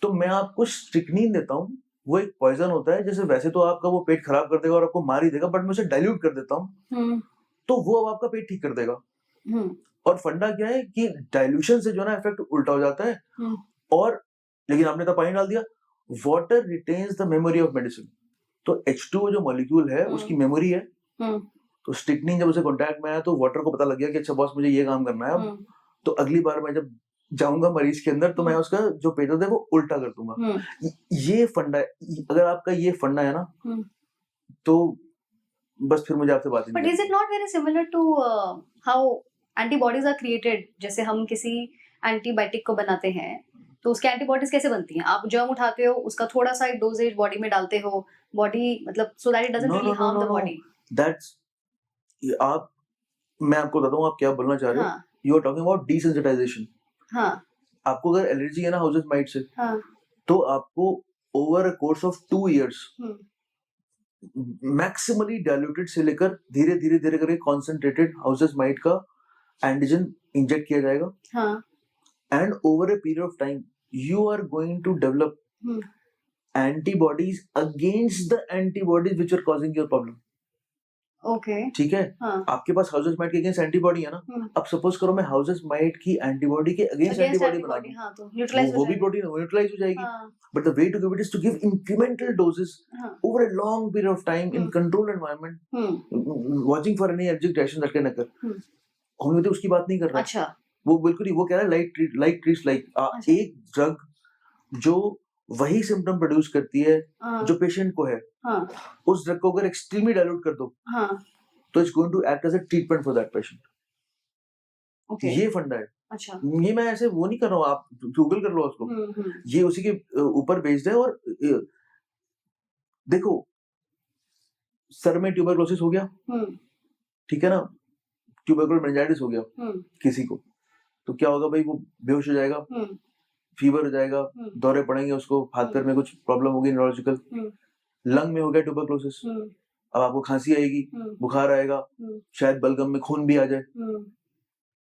तो मैं आपको स्ट्रिक्नीन देता हूँ, वो एक पॉइजन होता है। जैसे वैसे तो आपका वो पेट खराब कर देगा और आपको मार ही देगा, बट मैं उसे डाइल्यूट कर देता हूँ तो वो अब आपका पेट ठीक कर देगा। और फंडा क्या है कि डाइल्यूशन से जो ना इफेक्ट उल्टा हो जाता है। और लेकिन आपने तो पानी डाल दिया। Water retains the memory of medicine. तो H2O जो मॉलिक्यूल है उसकी मेमोरी है। तो स्ट्रिक्नीन जब उसे कांटेक्ट में आया तो वाटर को पता लग गया कि अच्छा बॉस मुझे ये काम करना है अब, तो अगली बार मैं जब जाऊंगा मरीज के अंदर तो मैं उसका जो पेट है वो उल्टा कर दूंगा। ये फंडा है। अगर आपका ये फंडा है ना तो बस फिर मुझे आपसे बात नहीं। But is it not very similar to how antibodies are created? जैसे हम किसी एंटीबायोटिक को बनाते हैं तो उसके एंटीबॉडीज कैसे बनती हैं? आप जर्म उठाते हो, उसका थोड़ा सा एक डोजेज बॉडी में डालते हो, बॉडी मतलब so that it doesn't really harm the body. That's आप मैं आपको बताता हूँ आप क्या बोलना चाह रहे हो। You are talking about desensitisation. आपको अगर एलर्जी है ना हाउसेस माइट से तो आपको over a course of 2 years maximally diluted से लेकर धीरे धीरे करके कॉन्सेंट्रेटेड हाउसेस माइट का एंटीजन इंजेक्ट किया जाएगा। And over a period of time you are going to develop antibodies against the antibodies which are causing your problem. Okay ठीक है। आपके पास हाउसेस माइट के अगेंस्ट एंटीबॉडी है ना। अब सपोज करो मैं हाउसेस माइट की एंटीबॉडी के अगेंस्ट एंटीबॉडी बना दूं, वो भी प्रोटीन न्यूट्रलाइज हो जाएगी। But the way to give it is to give incremental doses over a long period of time in controlled environment, watching for any allergic reaction that can occur. Homeopathy उसकी बात नहीं कर रहा। अच्छा। वो बिल्कुल ही वो कह रहा है लाइक ट्रीट्स लाइक। एक ड्रग जो वही सिम्टम प्रोड्यूस करती है जो पेशेंट को है, उस ड्रग को अगर एक्सट्रीमली डाइल्यूट कर दो तो it's going to act as a treatment for that patient. ये फंडा है। अच्छा। ये मैं ऐसे वो नहीं कर रहा हूँ, आप गूगल कर लो उसको। ये उसी के ऊपर बेस्ड है। और देखो सर में ट्यूबरकुलोसिस हो गया, ठीक है ना, ट्यूबरकुलर मेनिंजाइटिस हो गया किसी को, तो क्या होगा भाई? वो बेहोश हो जाएगा, फीवर हो जाएगा, दौरे पड़ेंगे उसको, हाथ पैर में कुछ प्रॉब्लम होगी न्यूरोलॉजिकल। लंग में हो गया ट्यूबरकुलोसिस, अब आपको खांसी आएगी, बुखार आएगा, शायद बलगम में खून भी आ जाए।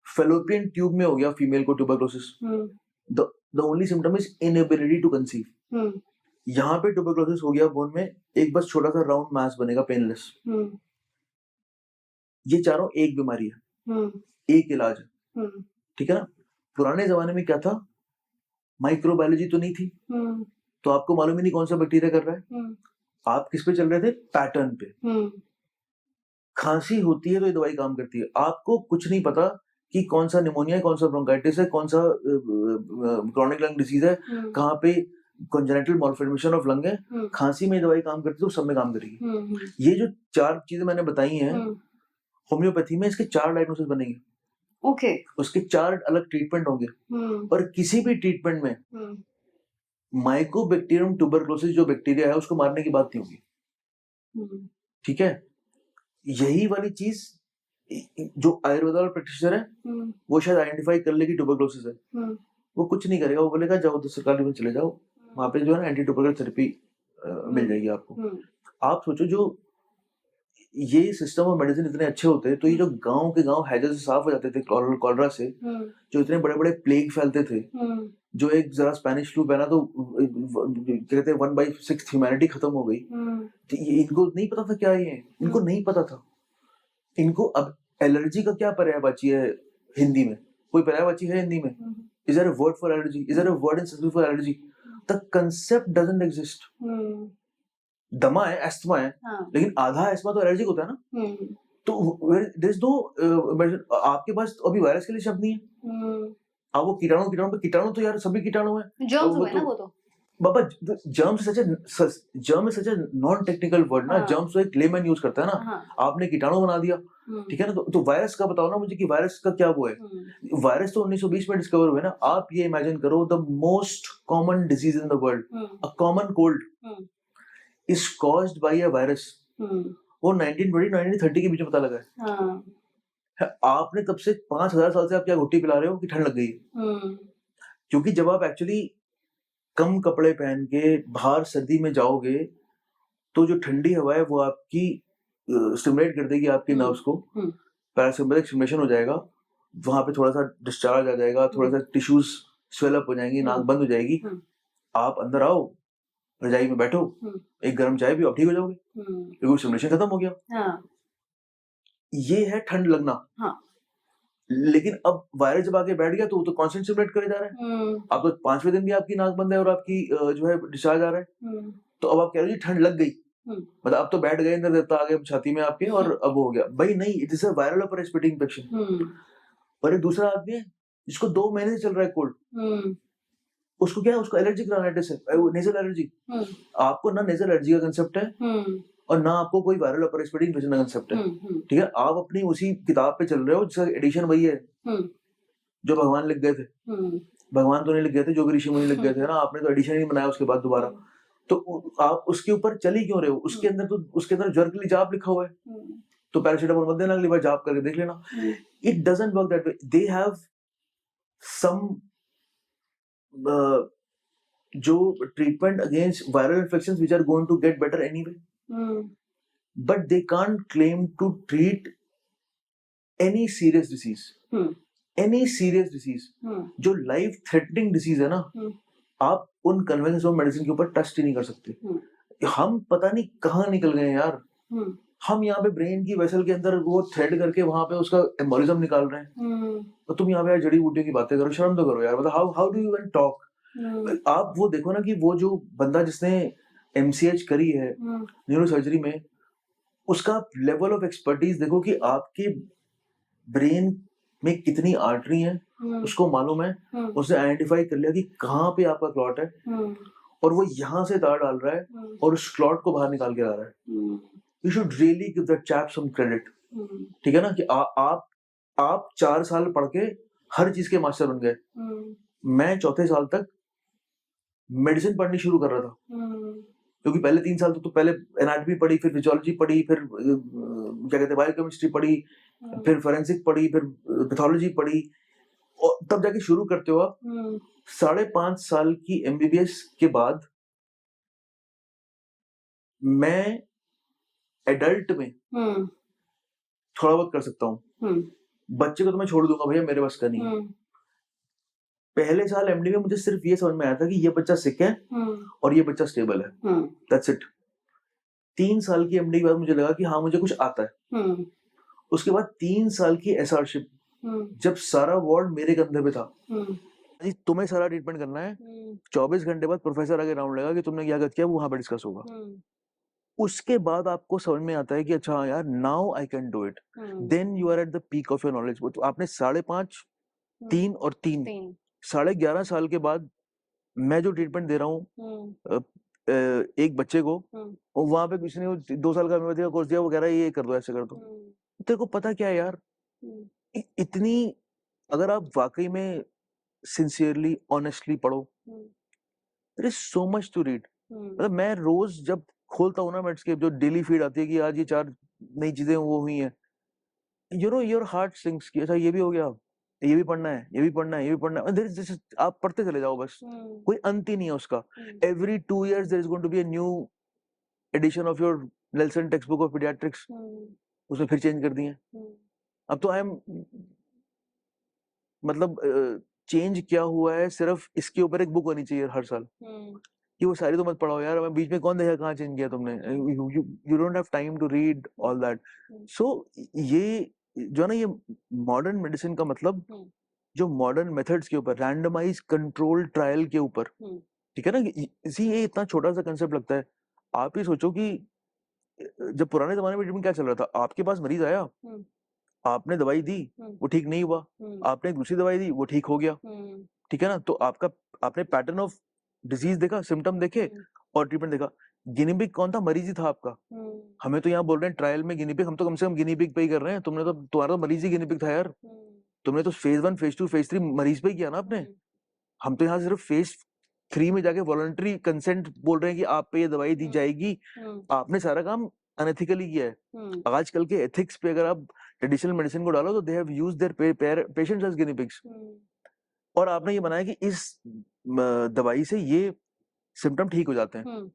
फेलोपियन ट्यूब में हो गया फीमेल को tuberculosis, the only symptom is inability to conceive. यहाँ पे ट्यूबरकुलोसिस हो गया बोन में, एक बस छोटा सा राउंड मास बनेगा पेनलेस। ये चारों एक बीमारी है, एक इलाज है, ठीक है ना। पुराने जमाने में क्या था, माइक्रोबायोलॉजी तो नहीं थी, तो आपको मालूम ही नहीं कौन सा बैक्टीरिया कर रहा है। आप किस पे चल रहे थे? पैटर्न पे। खांसी होती है तो ये दवाई काम करती है, आपको कुछ नहीं पता कि कौन सा निमोनिया है, कौन सा ब्रोंकाइटिस है, कौन सा क्रोनिक लंग डिजीज है, कहाँ पे कंजेनिटल मालफॉर्मेशन ऑफ लंग है। खांसी में दवाई काम करती है तो सब में काम करेगी। ये जो 4 चीजें मैंने बताई हैं होम्योपैथी में, इसके 4 डायग्नोसिस बनेंगे ओके। उसके 4 अलग ट्रीटमेंट होंगे और किसी भी ट्रीटमेंट में माइकोबैक्टीरियम ट्यूबरकुलोसिस जो बैक्टीरिया है उसको मारने की बात नहीं होगी। ठीक है, यही वाली चीज जो आयुर्वेदा वाला प्रैक्टिशनर है वो शायद आइडेंटिफाई कर लेगी ट्यूबरकुलोसिस है, वो कुछ नहीं करेगा, वो बोलेगा जाओ तो सरकारी में चले जाओ, वहां पे जो है ना एंटी ट्यूबरकुलर थेरेपी मिल जाएगी आपको। आप सोचो जो ये सिस्टम और मेडिसिन इतने अच्छे होते हैं तो ये जो गांव के गांव हैजे से साफ हो जाते थे कॉलरा से, जो इतने बड़े बड़े प्लेग फैलते थे, जो एक जरा स्पेनिश फ्लू पहना तो कहते हैं 1/6 ह्यूमैनिटी खत्म हो गई। तो इनको नहीं पता था क्या ये, इनको नहीं पता था। इनको अब एलर्जी का क्या पर्यायवाची है हिंदी में, कोई पर्यायवाची है हिंदी में? Is there a word for allergy? Is there a word in Sanskrit for allergy? The concept doesn't exist. दमा है, एस्थमा है, लेकिन आधा एस्थमा तो एलर्जिक होता है ना। तो देयर इज नो, आपके पास तो अभी वायरस के लिए शब्द नहीं है। अब वो कीटाणु तो यार सभी कीटाणु है, जर्म्स हुए ना वो तो। बाबा germ is such a non technical word ना, जर्म्स तो एक लेमैन यूज करता है ना। आपने कीटाणु बना दिया, ठीक है ना। तो वायरस का बताओ ना मुझे कि वायरस का क्या वो है। वायरस तो 1920 में डिस्कवर हुए ना। आप ये इमेजिन करो, the most common disease in the world, a common cold is caused by a virus। वो 1920-1930 के बीच में पता लगा है। आपने तब से 5000 साल से आप क्या घुट्टी पिला रहे हो कि ठंड लग गई है। क्योंकि जब आप एक्चुअली कम कपड़े पहन के बाहर सर्दी में जाओगे तो जो ठंडी हवा है वो आपकी स्टिमुलेट कर देगी आपके नर्व्स को, पैरासिम्पैथिक स्टिमुलेशन हो जाएगा, वहां पे थोड़ा सा डिस्चार्ज आ जाएगा, थोड़ा सा टिश्यूज स्वेल अप हो जाएंगी, नाक बंद हो जाएगी। आप अंदर आओ, रजाई में बैठो, एक गर्म चाय पियो, आप ठीक हो जाओगे, क्योंकि स्टिमुलेशन खत्म हो गया। ये है ठंड लगना। लेकिन अब वायरस जब आके बैठ गया तो वो तो कांस्टेंट स्टिमुलेट करे जा रहा है। अब तो 5वें दिन भी आपकी नाक बंद है और आपकी जो है डिस्चार्ज आ रहा है। तो अब आप कह रहे हो जी ठंड लग गई, मतलब अब तो बैठ गए, इंद्र देवता आ गए छाती में आपके और अब हो गया। भाई नहीं, it is a viral upper respiratory infection. और एक दूसरा आदमी है जिसको 2 महीने से चल रहा है कोल्ड, उसको क्या है, उसको एलर्जिक राइनाइटिस है, नेजल एलर्जी। आपको ना नेजल एलर्जी का कांसेप्ट है और ना आपको कोई वायरल अपर रेस्पिरेटरी इन्फेक्शन का कांसेप्ट है। ठीक है, आप अपनी उसी किताब पे चल रहे हो जिसका एडिशन वही है जो भगवान लिख गए थे। भगवान तो नहीं लिख गए थे, जो भी ऋषि मुनि लिख गए थे ना, आपने तो एडिशन ही बनाया उसके बाद दोबारा। तो आप उसके ऊपर चल ही क्यों रहे हो? उसके अंदर ज्वर के लिए जाप लिखा हुआ है, तो पैरासिटामोल मत देना, अगली बार जाप करके देख लेना। It doesn't work that way. They have some जो treatment against viral infections which are going to get better anyway, but they can't claim to treat any serious disease. Any serious disease जो life threatening disease है ना, आप उन conventional medicine के ऊपर trust ही नहीं कर सकते। हम पता नहीं कहाँ निकल गए यार। हम यहाँ पे ब्रेन की वेसल के अंदर वो थ्रेड करके वहां पे उसका एम्बोलिज्म निकाल रहे हैं, तो तुम यहाँ पे जड़ी बूटियों की बातें करो, शर्म तो करो यार। मतलब how do you even talk? आप वो देखो ना कि वो जो बंदा जिसने MCH करी है न्यूरो सर्जरी में, उसका लेवल ऑफ एक्सपर्टीज देखो कि आपके ब्रेन में कितनी आर्टरी है, उसको मालूम है, उसने आइडेंटिफाई कर लिया कि कहाँ पे आपका क्लॉट है और वो यहाँ से तार डाल रहा है और उस क्लॉट को बाहर निकाल के ला रहा है। You should really give that chap some credit. ठीक है ना कि आप 4 साल पढ़ के हर चीज के मास्टर बन गए। मैं चौथे साल तक मेडिसिन पढ़नी शुरू कर रहा था, क्योंकि पहले 3 साल तो पहले एनाटॉमी पढ़ी, फिर फिजियोलॉजी पढ़ी, फिर क्या कहते हैं बायोकेमिस्ट्री पढ़ी, फिर फोरेंसिक पढ़ी, फिर पैथोलॉजी पढ़ी, और तब जाके शुरू करते हो आप। 5.5 साल की MBBS के बाद मैं एडल्ट में थोड़ा बहुत कर सकता हूँ। बच्चे को तो मैं छोड़ दूंगा भैया, मेरे बस का नहीं है। पहले साल MD में मुझे सिर्फ ये समझ में आया था कि ये बच्चा सिक है और ये बच्चा स्टेबल है, दैट्स इट। 3 साल की MD के बाद मुझे लगा कि हाँ मुझे कुछ आता है। उसके बाद 3 साल की SRship, जब सारा वार्ड मेरे कंधे पे था, जी तुम्हें सारा ट्रीटमेंट करना है, 24 घंटे बाद प्रोफेसर आगे राउंड लेगा कि तुमने क्या गलत किया, वो वहां पे डिस्कस होगा। उसके बाद आपको समझ में आता है कि अच्छा यार now I can do it, then you are at the peak of your knowledge. तो आपने 5.5, 3 और 3 11.5 साल के बाद मैं जो ट्रीटमेंट दे रहा हूँ एक बच्चे को, और वहां पे किसी ने 2 साल का होम्योपैथी का कोर्स दिया, वो कह रहा है ये कर दो, ऐसे कर दो। तेरे को पता क्या है यार, इतनी अगर आप वाकई में सिंसियरली ऑनेस्टली पढ़ो, there is so much to read. मतलब मैं रोज जब खोलता हूँ ना मेट्सकेप, जो डेली फीड आती है कि आज ये 4 नई चीजें वो हुई हैं, you know your heart sinks कि अच्छा ये भी हो गया, ये भी पढ़ना है, ये भी पढ़ना है, ये भी पढ़ना है। There is this, आप पढ़ते चले जाओ बस, कोई अंत ही नहीं है उसका। Every 2 years there is going to be a new edition of your Nelson text book of paediatrics. उसमें फिर चेंज कर दिए। अब तो आई एम मतलब चेंज क्या हुआ है, सिर्फ इसके ऊपर एक बुक होनी चाहिए हर साल कि वो सारी तो मत पढ़ाओ यार, मैं बीच में कौन देखा कहाँ चेंज किया तुमने, you don't have time to read all that. So ये जो है ना, ये मॉडर्न मेडिसिन का मतलब जो मॉडर्न मेथड्स के ऊपर, रैंडमाइज कंट्रोल ट्रायल के ऊपर, ठीक है ना, इसी ये इतना छोटा सा कंसेप्ट लगता है। आप ही सोचो कि जब पुराने जमाने में ट्रीटमेंट क्या चल रहा था, आपके पास मरीज आया, आपने दवाई दी, वो ठीक नहीं हुआ, आपने दूसरी दवाई दी, वो ठीक हो गया, ठीक है ना। तो आपने पैटर्न ऑफ डिजीज देखा, सिम्टम देखे और ट्रीटमेंट देखा। गिनी पिग कौन था? मरीज ही था आपका। हमें तो यहाँ बोल रहे हैं ट्रायल में गिनी पिग, हम तो कम से कम गिनी पिग पे ही कर रहे हैं। तुम्हारा तो मरीज ही गिनी पिग था यार। तुमने तो फेज 1 फेज 2 फेज 3 मरीज पे ही किया ना आपने। हम तो यहाँ सिर्फ फेज 3 में जाके वॉलंटरी कंसेंट बोल रहे हैं कि आप पे ये दवाई दी जाएगी। आपने सारा काम अनएथिकली किया है। आजकल के एथिक्स पे अगर आप ट्रेडिशनल मेडिसिन को डालो तो they have used their patients as guinea pigs. और आपने ये बनाया कि इस दवाई से ये सिम्टम ठीक हो जाते हैं।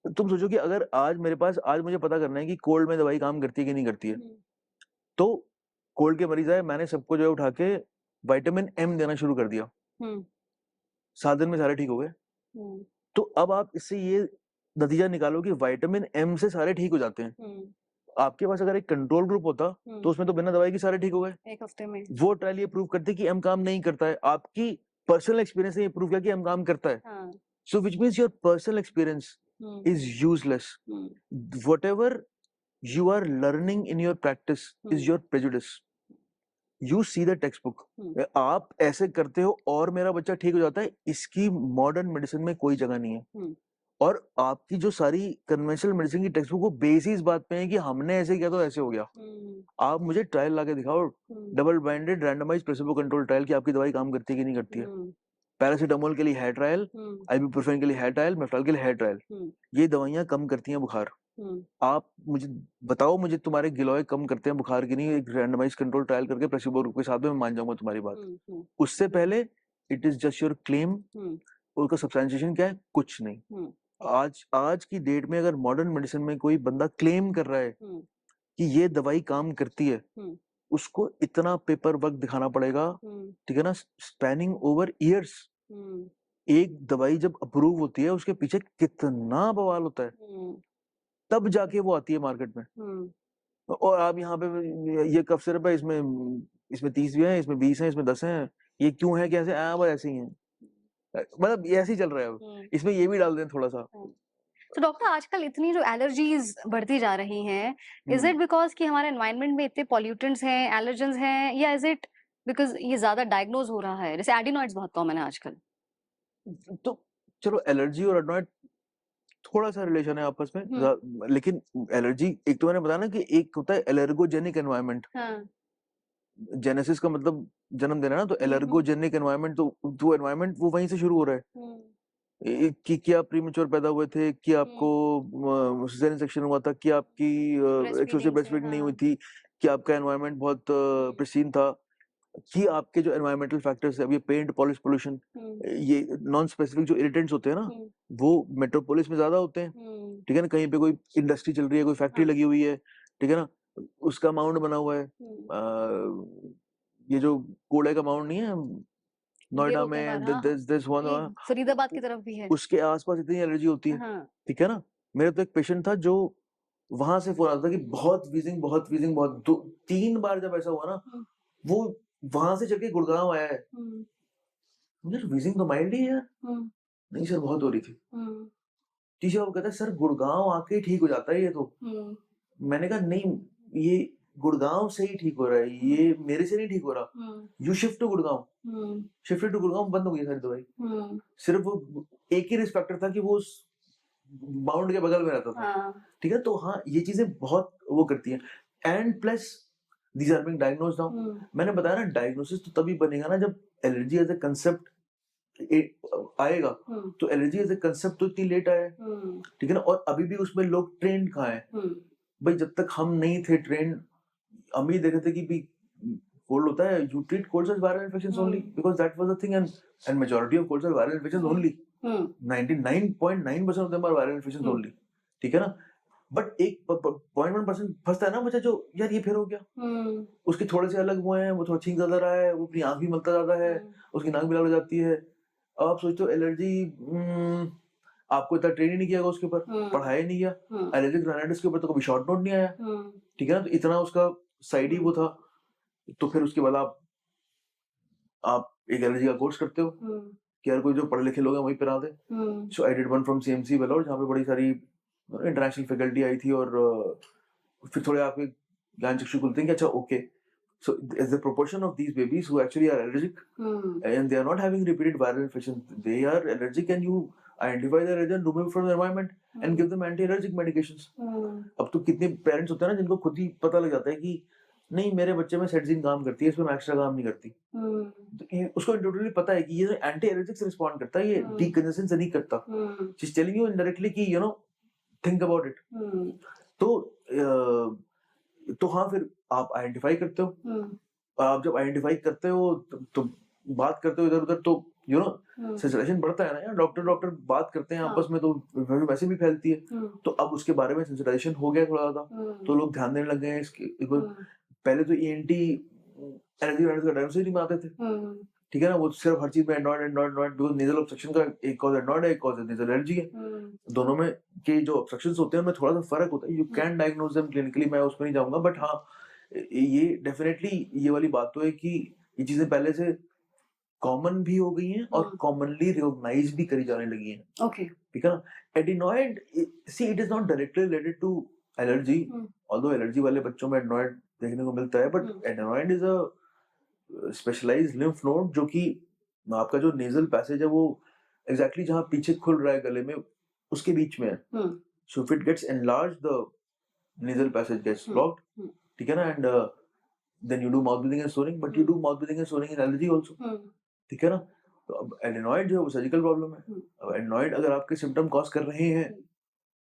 तुम सोचो कि अगर आज मेरे पास, आज मुझे पता करना है कि कोल्ड में दवाई काम करती है कि नहीं करती है, तो कोल्ड के मरीज आए, मैंने सबको जो है उठा के विटामिन एम देना शुरू कर दिया, 7 दिन में सारे ठीक हो गए। तो अब आप इससे ये नतीजा निकालो कि विटामिन एम से सारे ठीक हो जाते हैं। आपके पास अगर एक कंट्रोल ग्रुप होता तो उसमें तो बिना दवाई के सारे ठीक हो गए एक हफ्ते में। वो ट्रायल ये प्रूव करती कि एम काम नहीं करता है। आपकी पर्सनल एक्सपीरियंस ने ये प्रूव किया कि एम काम करता है। So which means your personal experience is useless. Whatever you are learning in your practice is your prejudice. You see the textbook. आप ऐसे करते हो और मेरा बच्चा ठीक हो जाता है, इसकी मॉडर्न मेडिसिन में कोई जगह नहीं है। और आपकी जो सारी कन्वेंशनल मेडिसिन की टेक्स्ट बुक वो बेस ही इस बात पे है कि हमने ऐसे किया तो ऐसे हो गया। आप मुझे ट्रायल लाके दिखाओ, double blinded randomised placebo control trial कि आपकी दवाई काम करती है कि नहीं करती है। पैरासीटामोल के लिए है ट्रायल, आइबुप्रोफेन के लिए है ट्रायल, मेफ्टाल के लिए है ट्रायल। ये दवाइयां कम करती हैं बुखार। आप मुझे बताओ, मुझे तुम्हारे गिलोय कम करते हैं बुखार की नहीं, एक रैंडमाइज कंट्रोल ट्रायल करके प्लेसिबो के साथ में मैं मान जाऊंगा तुम्हारी बात। उससे पहले it is just your claim, उसका सब्सटेंशिएशन क्या है? कुछ नहीं। आज की डेट में अगर मॉडर्न मेडिसिन में कोई बंदा क्लेम कर रहा है कि ये दवाई काम करती है, उसको इतना पेपर वर्क दिखाना पड़ेगा, ठीक है ना, स्पैनिंग ओवर ईयर्स। एक दवाई जब अप्रूव होती है उसके पीछे कितना बवाल होता है, तब जाके वो आती है मार्केट में। और आप यहाँ पे ये कफ सिरप है, इसमें 30 भी है, इसमें 20 है, इसमें 10 है, ये क्यों है, कैसे? बस ऐसे ही है, मतलब ये ऐसे ही चल रहा है। अब इसमें ये भी डाल दें थोड़ा सा। तो डॉक्टर, आजकल इतनी जो एलर्जीज बढ़ती जा रही हैं, इज इट बिकॉज कि हमारे एनवायरनमेंट में इतने पॉल्यूटेंट्स हैं, एलर्जेंस हैं, या इज इट बिकॉज ये ज्यादा डायग्नोज हो रहा है? जैसे एडिनॉइड्स बहुत कॉमन है आजकल। तो चलो, एलर्जी और एडिनॉइड थोड़ा सा रिलेशन है आपस में, लेकिन एलर्जी, एक तो मैंने बताया ना कि एक होता है एलर्गोजेनिक एनवायरनमेंट। जेनेसिस का मतलब जन्म देना ना, तो एलर्गोजेनिक एनवायरनमेंट, तो एनवायरनमेंट वो वहीं से शुरू हो रहा है कि क्या प्रीमेच्योर पैदा हुए थे, कि आपको सिजेरियन सेक्शन हुआ था, कि आपकी एक्सक्लूसिव ब्रेस्ट फीडिंग नहीं हुई थी, कि आपका एनवायरनमेंट बहुत प्रिसीन था, कि आपके जो एनवायरमेंटल फैक्टर्स है, अब ये पेंट, पॉलिश, पोल्यूशन, ये नॉन स्पेसिफिक जो इरिटेंट्स होते हैं ना, वो मेट्रोपोलिस में ज्यादा होते हैं, ठीक है ना। कहीं पे कोई इंडस्ट्री चल रही है, कोई फैक्ट्री लगी हुई है, ठीक है ना, उसका माउंट बना हुआ है। ये जो कूड़े का माउंट नहीं है नोएडा में, फरीदाबाद की तरफ भी है, उसके आसपास इतनी एलर्जी होती है, ठीक है ना। मेरा तो एक पेशेंट था जो वहां से फोन आता था कि बहुत वीजिंग, बहुत वीजिंग, बहुत 3 बार जब ऐसा हुआ ना, वो वहां से चल के गुड़गांव आया है। यार वीजिंग तो माइल्ड ही है यार। नहीं सर, बहुत हो रही थी। टीचर वो कहता है सर गुड़गांव आके ठीक हो जाता है ये तो। मैंने कहा नहीं, ये गुड़गांव से ही ठीक हो रहा है, ये मेरे से नहीं ठीक हो रहा। You shift to Gurgaon. Shift to Gurgaon, बंद हो गई सारी दवाई। सिर्फ वो एक ही रिस्पेक्टर था कि वो बाउंड के बगल में रहता था, ठीक है। तो हाँ, ये चीजें बहुत वो करती है। And plus these are being diagnosed now. मैंने बताया ना, डायग्नोसिस तो तभी बनेगा ना जब एलर्जी एज ए कंसेप्ट आएगा। तो एलर्जी एज ए कंसेप्ट तो इतनी लेट आया है, ठीक है ना। और अभी भी उसमें लोग ट्रेंड कहाँ है भाई? जब तक हम नहीं थे ट्रेंड, हम ही देखे थे कि भी कोल्ड होता है, you treat colds as viral infections only because that was the thing, and majority of colds are viral infections only. 99.9% of them are viral infections only, ठीक है ना। बट एक 0.1% फंसता है ना बच्चा, जो यार ये फिर हो गया, उसके थोड़े से अलग हुए हैं, वो थोड़ा छींक ज्यादा रहा है, वो अपनी आंख भी मलता ज्यादा है, उसकी नाक भी लाल हो जाती है। अब आप सोचते हो एलर्जी, आपको इतना ट्रेन ही नहीं किया उसके ऊपर, पढ़ाया नहीं गया। एलर्जिक राइनाइटिस के ऊपर तो कभी शॉर्ट नोट नहीं आया, ठीक है ना। तो इतना उसका साइड ही वो था। तो फिर उसके बाद आप एक एलर्जी का कोर्स करते हो कि यार कोई जो पढ़े लिखे लोग हैं वही पढ़ा दे। So I did one from CMC Vellore, जहाँ पे बड़ी सारी इंटरनेशनल फैकल्टी आई थी, और फिर थोड़े आपके ज्ञान चक्षु खुलते हैं कि अच्छा okay, so as the proportion of these babies who actually are allergic and they are not having repeated viral infections, they are allergic, and you identify the allergen, remove from the environment and give them anti-allergic medications. अब तो कितने parents होते हैं ना जिनको खुद ही पता लग जाता है कि नहीं मेरे बच्चे में सेटजीन काम करती है, इसमें मैं एक्स्ट्रा काम नहीं करती। तो उसको टोटली पता है कि ये एंटी एलर्जिक से रिस्पॉन्ड करता है, ये डीकंजेशन से नहीं करता। She is telling you indirectly कि you know think about it. तो हाँ, फिर आप आइडेंटिफाई करते हो। आप जब आइडेंटिफाई करते हो तो बात करते हो इधर उधर, तो यू नो सेंसिटाइजेशन बढ़ता है ना यार। डॉक्टर बात करते हैं आपस में, तो वैसे भी फैलती है। तो अब उसके बारे में सेंसिटाइजेशन हो गया थोड़ा ज्यादा, तो लोग ध्यान देने लग गए हैं इसके। पहले तो ENT एलर्जी का डायग्नोसिस नहीं बनाते थे, ठीक है ना। वो सिर्फ हर चीज में एडनॉइड बिकॉज़ नेजल ऑब्स्ट्रक्शन का एक कॉज एडनॉइड है, एक कॉज नेजल एलर्जी है। दोनों में के जो ऑब्स्ट्रक्शंस होते हैं उनमें थोड़ा सा फर्क होता है। You can diagnose them clinically, मैं उसमें नहीं जाऊंगा, बट हाँ ये डेफिनेटली ये वाली बात तो है कि ये चीजें पहले से कॉमन भी हो गई हैं और कॉमनली रिकॉग्नाइज भी करी जाने लगी हैं। ओके, ठीक है ना। Adenoid, see it is not directly related to allergy, although allergy वाले बच्चों में एडिनॉइड देखने को मिलता है, but adenoid is a specialised lymph node, जो कि आपका जो नेजल पैसेज है वो एग्जैक्टली जहां पीछे खुल रहा है गले में उसके बीच में है। So if it gets enlarged the nasal passage gets blocked, ठीक है ना, and then you do mouth breathing and snoring, but you do mouth breathing and snoring in allergy also, ठीक है ना। तो अब एडिनॉइड जो है वो सर्जिकल प्रॉब्लम है। अब एडिनॉइड अगर आपके सिम्टम कॉज कर रहे हैं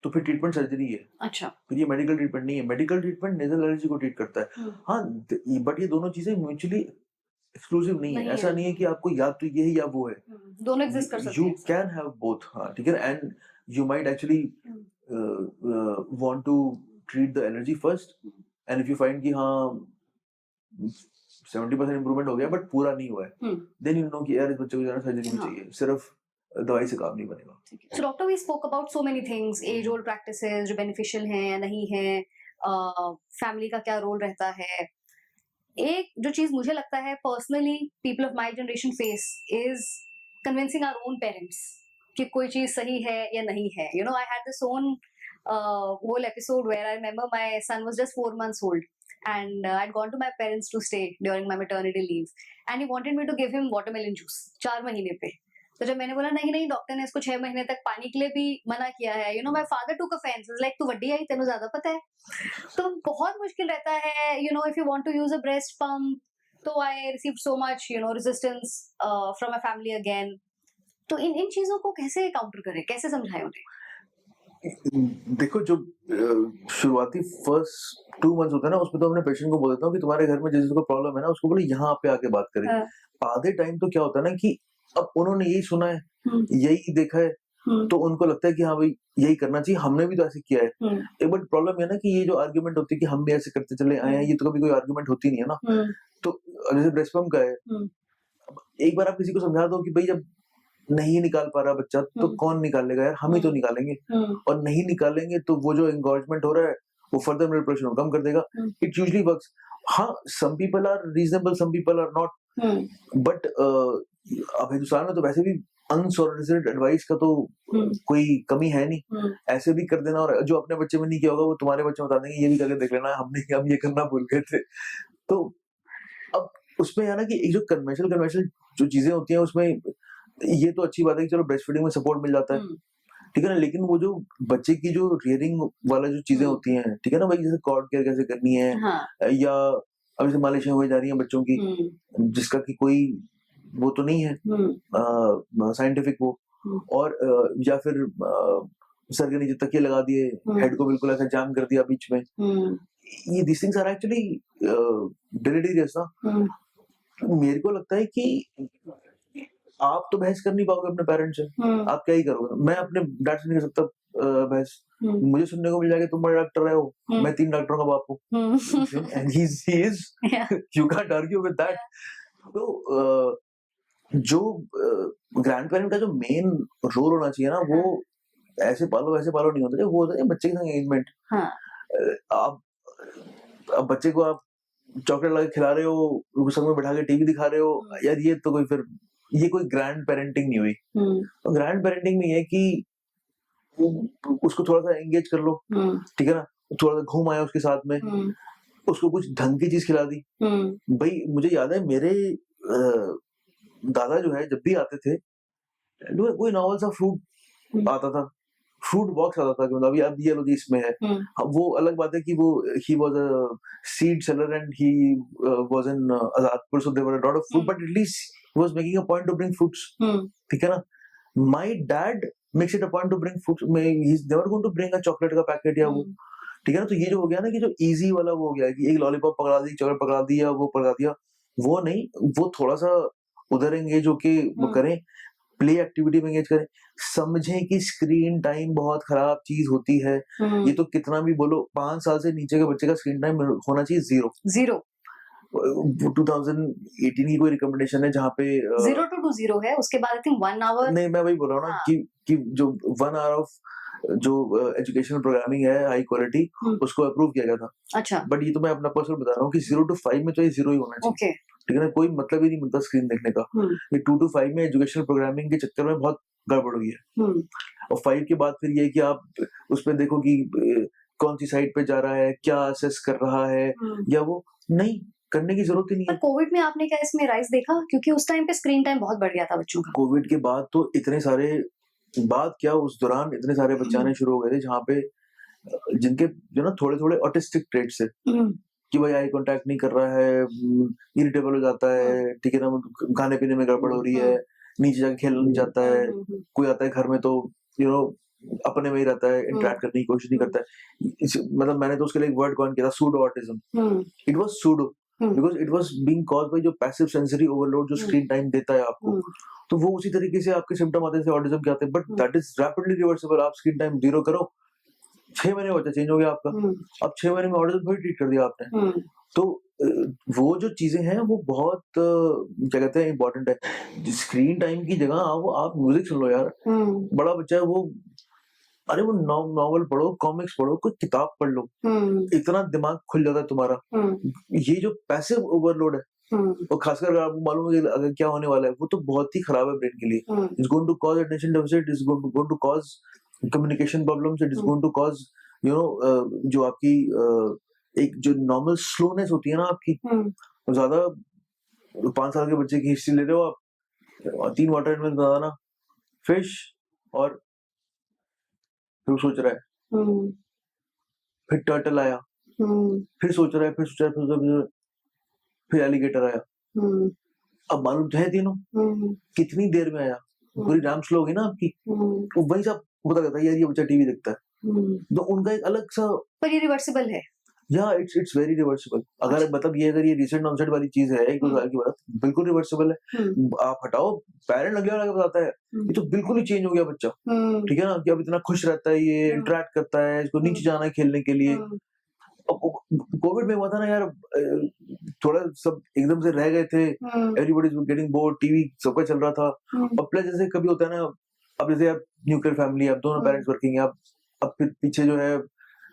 तो फिर ट्रीटमेंट सर्जरी है। अच्छा, फिर ये मेडिकल ट्रीटमेंट नहीं है। मेडिकल ट्रीटमेंट नेजल एलर्जी को ट्रीट करता है। हाँ, बट ये दोनों चीजें म्यूचुअली एक्सक्लूसिव नहीं है। ऐसा नहीं है कि आपको या तो ये है या वो है, दोनों एग्जिस्ट कर सकते हैं। यू कैन हैव बोथ, हाँ, ठीक है। And you might actually want to treat the allergy first, and if you find कि हाँ 70% इंप्रूवमेंट हो गया बट पूरा नहीं हुआ है, देन यू नो कि यार इस बच्चे को जाना सर्जरी में चाहिए, सिर्फ दवाई से काम नहीं बनेगा। So doctor, we spoke about so many things, age old practices जो beneficial हैं या नहीं हैं, फैमिली का क्या रोल रहता है। एक जो चीज मुझे लगता है personally people of my generation face is convincing our own parents कि कोई चीज सही है या नहीं है। You know, I had this own whole episode where I remember my son was just 4 months old and I'd gone to my parents to stay during my maternity leave and he wanted me to give him watermelon juice 4 महीने पे। तो जब मैंने बोला नहीं नहीं doctor ने इसको 6 महीने तक पानी के लिए भी मना किया है, you know, my father took offence, like तू वड्डी आई, तेनू ज्यादा पता है। तो बहुत मुश्किल रहता है, you know, if you want to use a breast pump, तो I received so much, you know, resistance from my family again. तो इन चीजों को कैसे काउंटर करें, कैसे समझाएं उन्हें? देखो, जो शुरुआती फर्स्ट 2 मंथ्स होता है ना, उसमें तो अपने पेशेंट को बोल देता हूँ कि तुम्हारे घर में जिसको प्रॉब्लम है ना उसको बोले यहाँ पे आके बात करें। आधे टाइम तो क्या होता है ना कि अब उन्होंने यही सुना है, यही देखा है, तो उनको लगता है कि हाँ भाई यही करना चाहिए, हमने भी तो ऐसे किया है। एक बट प्रॉब्लम है ना कि ये जो आर्ग्यूमेंट होती है कि हम भी ऐसे करते चले आए हैं, ये तो कभी कोई आर्ग्यूमेंट होती नहीं है ना। तो जैसे ब्रेस्ट पंप का है, एक बार आप किसी को समझा दो कि भाई जब नहीं निकाल पा रहा बच्चा तो कौन निकालेगा यार, हम ही तो निकालेंगे, और नहीं निकालेंगे तो वो जो एंगॉर्जमेंट हो रहा है वो फर्दर ब्लड प्रेशर को कम कर देगा। It usually works. हाँ, some people are reasonable, some people are not, but अब हिंदुस्तान में तो वैसे भी अनसॉलिसिटेड एडवाइस का तो कोई कमी है नहीं। ऐसे भी कर देना, और जो अपने बच्चे में नहीं किया होगा वो तुम्हारे बच्चे में बता देंगे ये भी करके देख लेना, हम ये करना भूल गए थे। तो अब उसमें है ना कि एक जो कन्वेंशनल जो चीजें होती हैं उसमें ये तो अच्छी बात है कि चलो ब्रेस्ट फीडिंग में सपोर्ट मिल जाता है, ठीक है ना। लेकिन वो जो बच्चे की जो रियरिंग वाला जो चीजें होती हैं, ठीक है ना भाई, जैसे कॉर्ड केयर कैसे करनी है, या अब जैसे मालिशें हुई जा रही हैं बच्चों की, जिसका कि कोई वो तो नहीं है साइंटिफिक वो, और या फिर सर के नीचे तकिए लगा दिए, हेड को बिल्कुल ऐसा जाम कर दिया बीच में। ये दिस थिंग्स आर एक्चुअली डिलीटेरियस ना। मेरे को लगता है कि आप तो बहस कर नहीं पाओगे अपने पेरेंट्स से, आप क्या ही करोगे। मैं अपने डैड से नहीं कर सकता बहस। मुझे सुनने को मिल जाएगा तुम बड़े डॉक्टर रहे हो, मैं 3 डॉक्टरों का बाप हूँ, and he is, you can't argue with that. तो जो ग्रैंड पेरेंट का जो मेन रोल होना चाहिए ना, वो ऐसे पालो वैसे पालो नहीं होता है, वो होता है बच्चे के संग एंगेजमेंट। आप अब बच्चे को आप चॉकलेट ला के खिला रहे हो, उसको संग में बैठा के टीवी दिखा रहे हो, यार ये तो कोई फिर ये कोई ग्रैंड पेरेंटिंग नहीं हुई। तो ग्रैंड पेरेंटिंग में ये है कि उसको थोड़ा सा एंगेज कर लो, ठीक है ना, थोड़ा सा घूम आया उसके साथ में, उसको कुछ ढंग की चीज खिला दी। भाई मुझे याद है मेरे दादा जो है जब भी आते थे, कोई नॉवल सा फ्रूट आता था, फ्रूट बॉक्स आता था कि मतलब अब ये लो जी इसमें है। अब वो अलग बात है कि वो ही was a seed seller and he was in Azadpur, so there were a lot of fruit, but at least he was making a point to bring fruits, ठीक है ना। My dad makes it a point to bring fruits, he is never going to bring a chocolate का packet या वो, ठीक है ना। तो ये जो हो गया ना कि जो इजी वाला वो हो गया कि एक लॉलीपॉप पकड़ा दी, चॉकलेट पकड़ा दिया, वो पकड़ा दिया, वो नहीं, वो थोड़ा सा उधर एंगेज होके वो करें, प्ले एक्टिविटी में एंगेज करें, समझें कि स्क्रीन टाइम बहुत खराब चीज होती है। ये तो कितना भी बोलो, 5 साल से नीचे के बच्चे का स्क्रीन टाइम होना चाहिए 0। 2018 की कोई रिकमेंडेशन है जहाँ पे 0 to 20 है, उसके बाद आई थिंक 1 आवर। नहीं, मैं वही बोल रहा हूँ ना कि जो 1 आवर ऑफ जो एजुकेशनल प्रोग्रामिंग है हाई क्वालिटी, उसको अप्रूव किया गया था। अच्छा। बट ये तो मैं अपना पर्सनल बता रहा हूँ कि 0 to 5 में तो ये 0 ही होना चाहिए, ठीक है ना। कोई मतलब ही नहीं बनता स्क्रीन देखने का। ये 2 to 5 में एजुकेशनल प्रोग्रामिंग के चक्कर में बहुत गड़बड़ हुई है। और 5 के बाद फिर ये है कि आप उसमें देखो कि कौन सी साइट पे जा रहा है, क्या असेस कर रहा है, या वो नहीं करने की जरूरत ही नहीं है। कोविड में आपने क्या इसमें राइज देखा, क्योंकि उस टाइम पे स्क्रीन टाइम बहुत बढ़ गया था बच्चों का। कोविड के बाद तो इतने सारे, बात क्या उस दौरान इतने सारे बच्चे आने शुरू हो गए थे जहाँ पे जिनके जो ना थोड़े थोड़े ऑटिस्टिक ट्रेट्स है, कि भाई आई कांटेक्ट नहीं कर रहा है, इरिटेबल हो जाता है, ठीक है ना, खाने पीने में गड़बड़ हो रही है, नीचे जाके खेलने नहीं जाता है, कोई आता है घर में तो यू नो अपने में ही रहता है, इंटरेक्ट करने की कोशिश नहीं करता है। मतलब मैंने तो उसके लिए एक वर्ड कॉइन किया था, pseudo autism. It was pseudo because it was being caused by जो पैसिव सेंसरी ओवरलोड जो स्क्रीन टाइम देता है आपको, तो वो उसी तरीके से आपके सिम्टम आते हैं ऑटिज्म के आते हैं। But that is rapidly reversible. आप स्क्रीन टाइम 0 करो, 6 महीने में बच्चा चेंज हो गया आपका। अब 6 महीने में ऑटिज्म थोड़ी ट्रीट कर दिया आपने। तो वो जो चीजें हैं वो बहुत क्या कहते हैं इम्पोर्टेंट है। स्क्रीन टाइम की जगह आप म्यूजिक सुन लो यार। बड़ा बच्चा है वो, अरे वो नॉवल पढ़ो, कॉमिक्स पढ़ो, कोई किताब पढ़ लो, इतना दिमाग खुल जाता है तुम्हारा। ये जो पैसिव ओवरलोड है, और खासकर आपको मालूम है कि अगर क्या होने वाला है, वो तो बहुत ही खराब है ब्रेन के लिए। It's going to cause attention deficit, it's going to cause communication problems, it is going to cause you know जो आपकी एक जो नॉर्मल स्लोनेस होती है ना आपकी, ज्यादा 5 साल के बच्चे की हिस्ट्री ले रहे हो आप, 3 वाटर एनिमल्स बताना, फिश, और फिर सोच रहा है, फिर टर्टल आया, फिर सोच रहा है, फिर एलिगेटर आया। अब मालूम तो है तीनों, कितनी देर में आया, पूरी रैम स्लो होगी ना आपकी, वही सब पता करता है यार ये बच्चा टीवी देखता है। तो उनका एक अलग सा, पर ये रिवर्सिबल है। या इट्स वेरी रिवर्सिबल। अगर मतलब ये अगर ये रिसेंट ऑनसेट वाली चीज है 1-2 साल की बात, बिल्कुल रिवर्सिबल है। आप हटाओ, पेरेंट अगले वाला बताता है ये तो बिल्कुल ही चेंज हो गया बच्चा, ठीक है ना, कि अब इतना खुश रहता है, ये इंटरेक्ट करता है, इसको नीचे जाना है खेलने के लिए। कोविड में हुआ था ना यार, थोड़ा सब एकदम से रह गए थे, everybody is getting bored, TV सबका चल रहा था। अब प्लस जैसे कभी होता है ना, अब जैसे आप न्यूक्लियर फैमिली, आप दोनों पेरेंट्स वर्किंग है, अब फिर पीछे जो है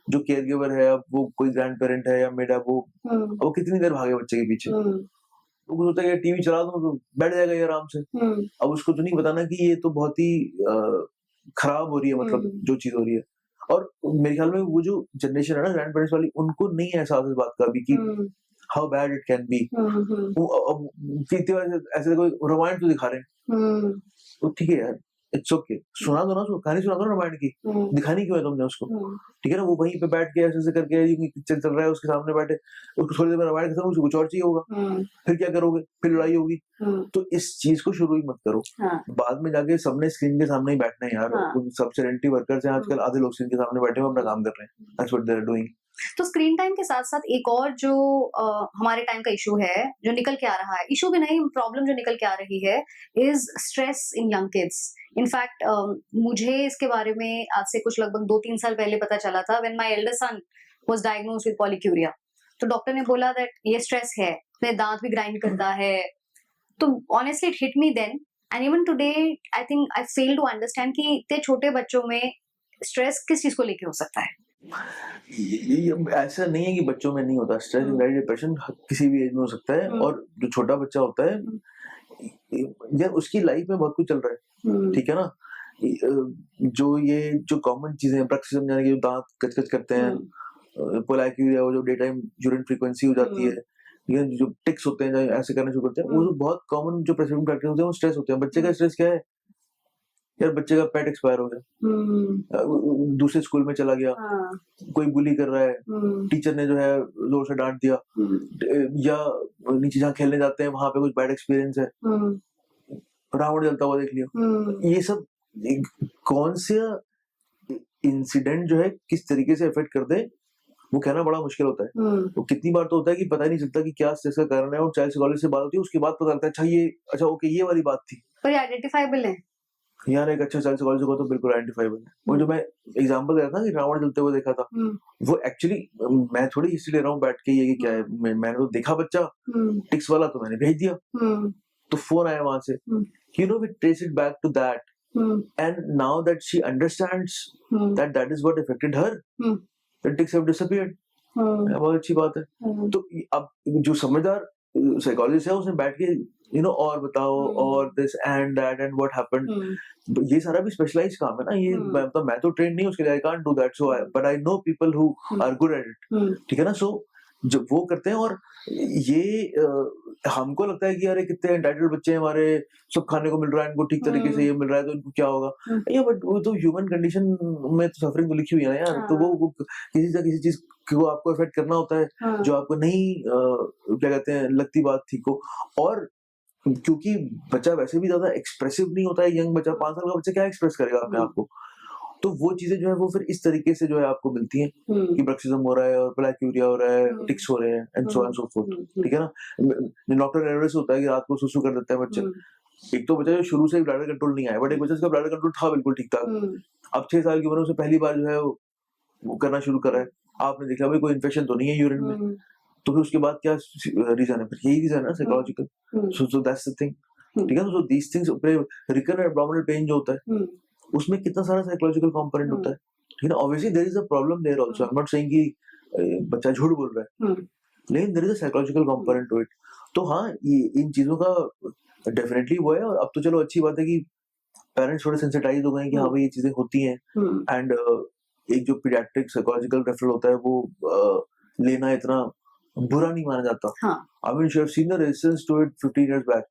जो केयर गिवर है, अब वो कोई ग्रैंड पेरेंट है या मेड है, वो कितनी देर भागे बच्चे के पीछे। तो कुछ होता है टीवी चला दो तो बैठ जाएगा ये आराम से। अब उसको तो नहीं बताना कि ये तो बहुत ही खराब हो रही है, मतलब जो चीज हो रही है। और मेरे ख्याल में वो जो जनरेशन है ना ग्रैंड पेरेंट्स वाली, उनको नहीं है एहसास इस बात का अभी कि how bad it can be. ऐसे कोई रोमांस तो दिखा रहे हैं, तो ठीक है यार, इट्स ओके, सुना दो ना उसको, कहानी सुना दो ना रामायण की, दिखानी क्यों है तुमने उसको? ठीक है ना, वो वहीं पे बैठ के ऐसे करके पिक्चर चल रहा है उसके सामने बैठे, उसको थोड़ी देर में रामायण खत्म, उसको कुछ और चाहिए होगा, फिर क्या करोगे? फिर लड़ाई होगी। तो इस चीज को शुरू ही मत करो। बाद में जाके सबने स्क्रीन के सामने ही बैठना है यार। सब सेडेंटरी वर्कर्स हैं आजकल, आधे लोग स्क्रीन के सामने बैठे हुए अपना काम कर रहे हैं। That's what they are doing. तो स्क्रीन टाइम के साथ साथ एक और जो हमारे टाइम का इशू है, जो निकल के आ रहा है, इशू भी नहीं, प्रॉब्लम जो निकल के आ रही है, is stress in young kids. In fact मुझे इसके बारे में आज से कुछ लगभग 2-3 साल पहले पता चला था, when my elder son was diagnosed with polyuria. तो डॉक्टर ने बोला दैट ये स्ट्रेस है, अपने दांत भी ग्राइंड करता है। तो honestly it hit me then, and even today I think I fail to understand कि इतने छोटे बच्चों में स्ट्रेस किस चीज को लेके हो सकता है। ये ऐसा नहीं है कि बच्चों में नहीं होता स्ट्रेस, एंजाइटी, डिप्रेशन किसी भी एज में हो सकता है। और जो छोटा बच्चा होता है यार, उसकी लाइफ में बहुत कुछ चल रहा है, ठीक है ना। जो कॉमन चीजें हैं, ब्रक्सिज्म यानी कि जो दांत कच-कच करते हैं, पोलाइक्यूरिया, वो जो डे टाइम यूरिन फ्रीक्वेंसी हो जाती है, ये जो टिक्स होते हैं, जो ऐसे करना शुरू करते हैं, वो जो बहुत कॉमन जो प्रेसिडेंट फैक्टर होते हैं, वो स्ट्रेस होते हैं। बच्चे का स्ट्रेस क्या है यार? बच्चे का पेट एक्सपायर हो गया, दूसरे स्कूल में चला गया, कोई बुली कर रहा है, टीचर ने जो है जोर से डांट दिया, या नीचे जहाँ खेलने जाते हैं वहां पे कुछ बैड एक्सपीरियंस है, रावण जलता हुआ देख लिया। ये सब कौन से इंसिडेंट जो है किस तरीके से इफेक्ट कर दे, वो कहना बड़ा मुश्किल होता है। वो कितनी बार तो होता है कि पता ही नहीं चलता कि क्या स्ट्रेस का कारण है, और चाइल्ड साइकोलॉजिस्ट से बात होती है, उसके बाद पता लगता है अच्छा ओके ये वाली बात थी। पर ये आइडेंटिफाइबल है यार, एक अच्छा चाइल्ड साइकोलॉजिस्ट को तो बिल्कुल आइडेंटिफाइबल है। वो जो मैं एग्जांपल दे रहा था कि रावण जलते हुए देखा था, वो एक्चुअली मैं थोड़ी हिस्ट्री ले रहा हूँ बैठ के, ये कि क्या है, मैंने तो देखा बच्चा टिक्स वाला, तो मैंने भेज दिया, तो फोन आया वहां से, you know, we trace it back to that, and now that she understands that that is what affected her, the tics have disappeared. बहुत अच्छी बात है। तो अब जो समझदार साइकोलॉजिस्ट है, उसने बैठ के और बताओ, और this and that and what happened, ये सारा भी स्पेशलाइज्ड काम है ना। ये मैं तो ट्रेन नहीं हूँ उसके लिए, I can't do that, so but I know people who are good at it, ठीक है ना। सो जब वो करते हैं, और ये हमको लगता है कि यार कितने एंटाइटल्ड बच्चे हैं हमारे, सब खाने को मिल रहा है इनको, ठीक तरीके से ये मिल रहा है, तो इनको क्या होगा? या बट वो तो ह्यूमन कंडीशन में तो सफरिंग तो लिखी हुई है ना यार। तो वो किसी से किसी चीज को आपको इफेक्ट करना होता है जो आपको नहीं क्या कहते हैं लगती बात थी को। और क्योंकि बच्चा वैसे भी ज्यादा एक्सप्रेसिव नहीं होता है, यंग बच्चा, 5 साल का बच्चा क्या एक्सप्रेस करेगा अपने आप को, तो वो चीजें जो है वो फिर इस तरीके से जो है आपको मिलती हैं कि ब्रक्सिज्म हो रहा है, और पोलाइक्यूरिया हो रहा है, टिक्स हो रहे हैं, and so and so fourth, ठीक है ना। डॉक्टर एरर्स होता है कि रात को सुसु कर देता है बच्चे। एक तो बच्चा जो शुरू से ही ब्लैडर कंट्रोल नहीं आया, बट एक बच्चा जिसका ब्लैडर कंट्रोल था बिल्कुल ठीक ठाक, अब 6 साल की उम्र में उसे पहली बार जो है वो करना शुरू कर रहा है, आपने देखा भाई कोई इन्फेक्शन तो नहीं है यूरिन में, तो फिर उसके बाद क्या रीजन है? फिर यही रीजन है ना, psychological. So that's the thing, ठीक है ना। So these things, recurrent abdominal pain जो होता है, उसमें कितना सारा साइकोलॉजिकल कंपोनेंट होता है, ठीक है ना। Obviously there is a problem there also, I am not saying कि बच्चा झूठ बोल रहा है, लेकिन there is a psychological component to it. तो हाँ, ये इन चीजों का डेफिनेटली वो है। और अब तो चलो अच्छी बात है कि पेरेंट्स थोड़े सेंसिटाइज हो गए हैं कि हाँ भाई ये चीजें होती हैं, एंड एक जो पीडियाट्रिक साइकोलॉजिकल रेफरल होता है वो लेना इतना बुरा नहीं माना जाता। I mean, you have seen the resistance to it 15 years back.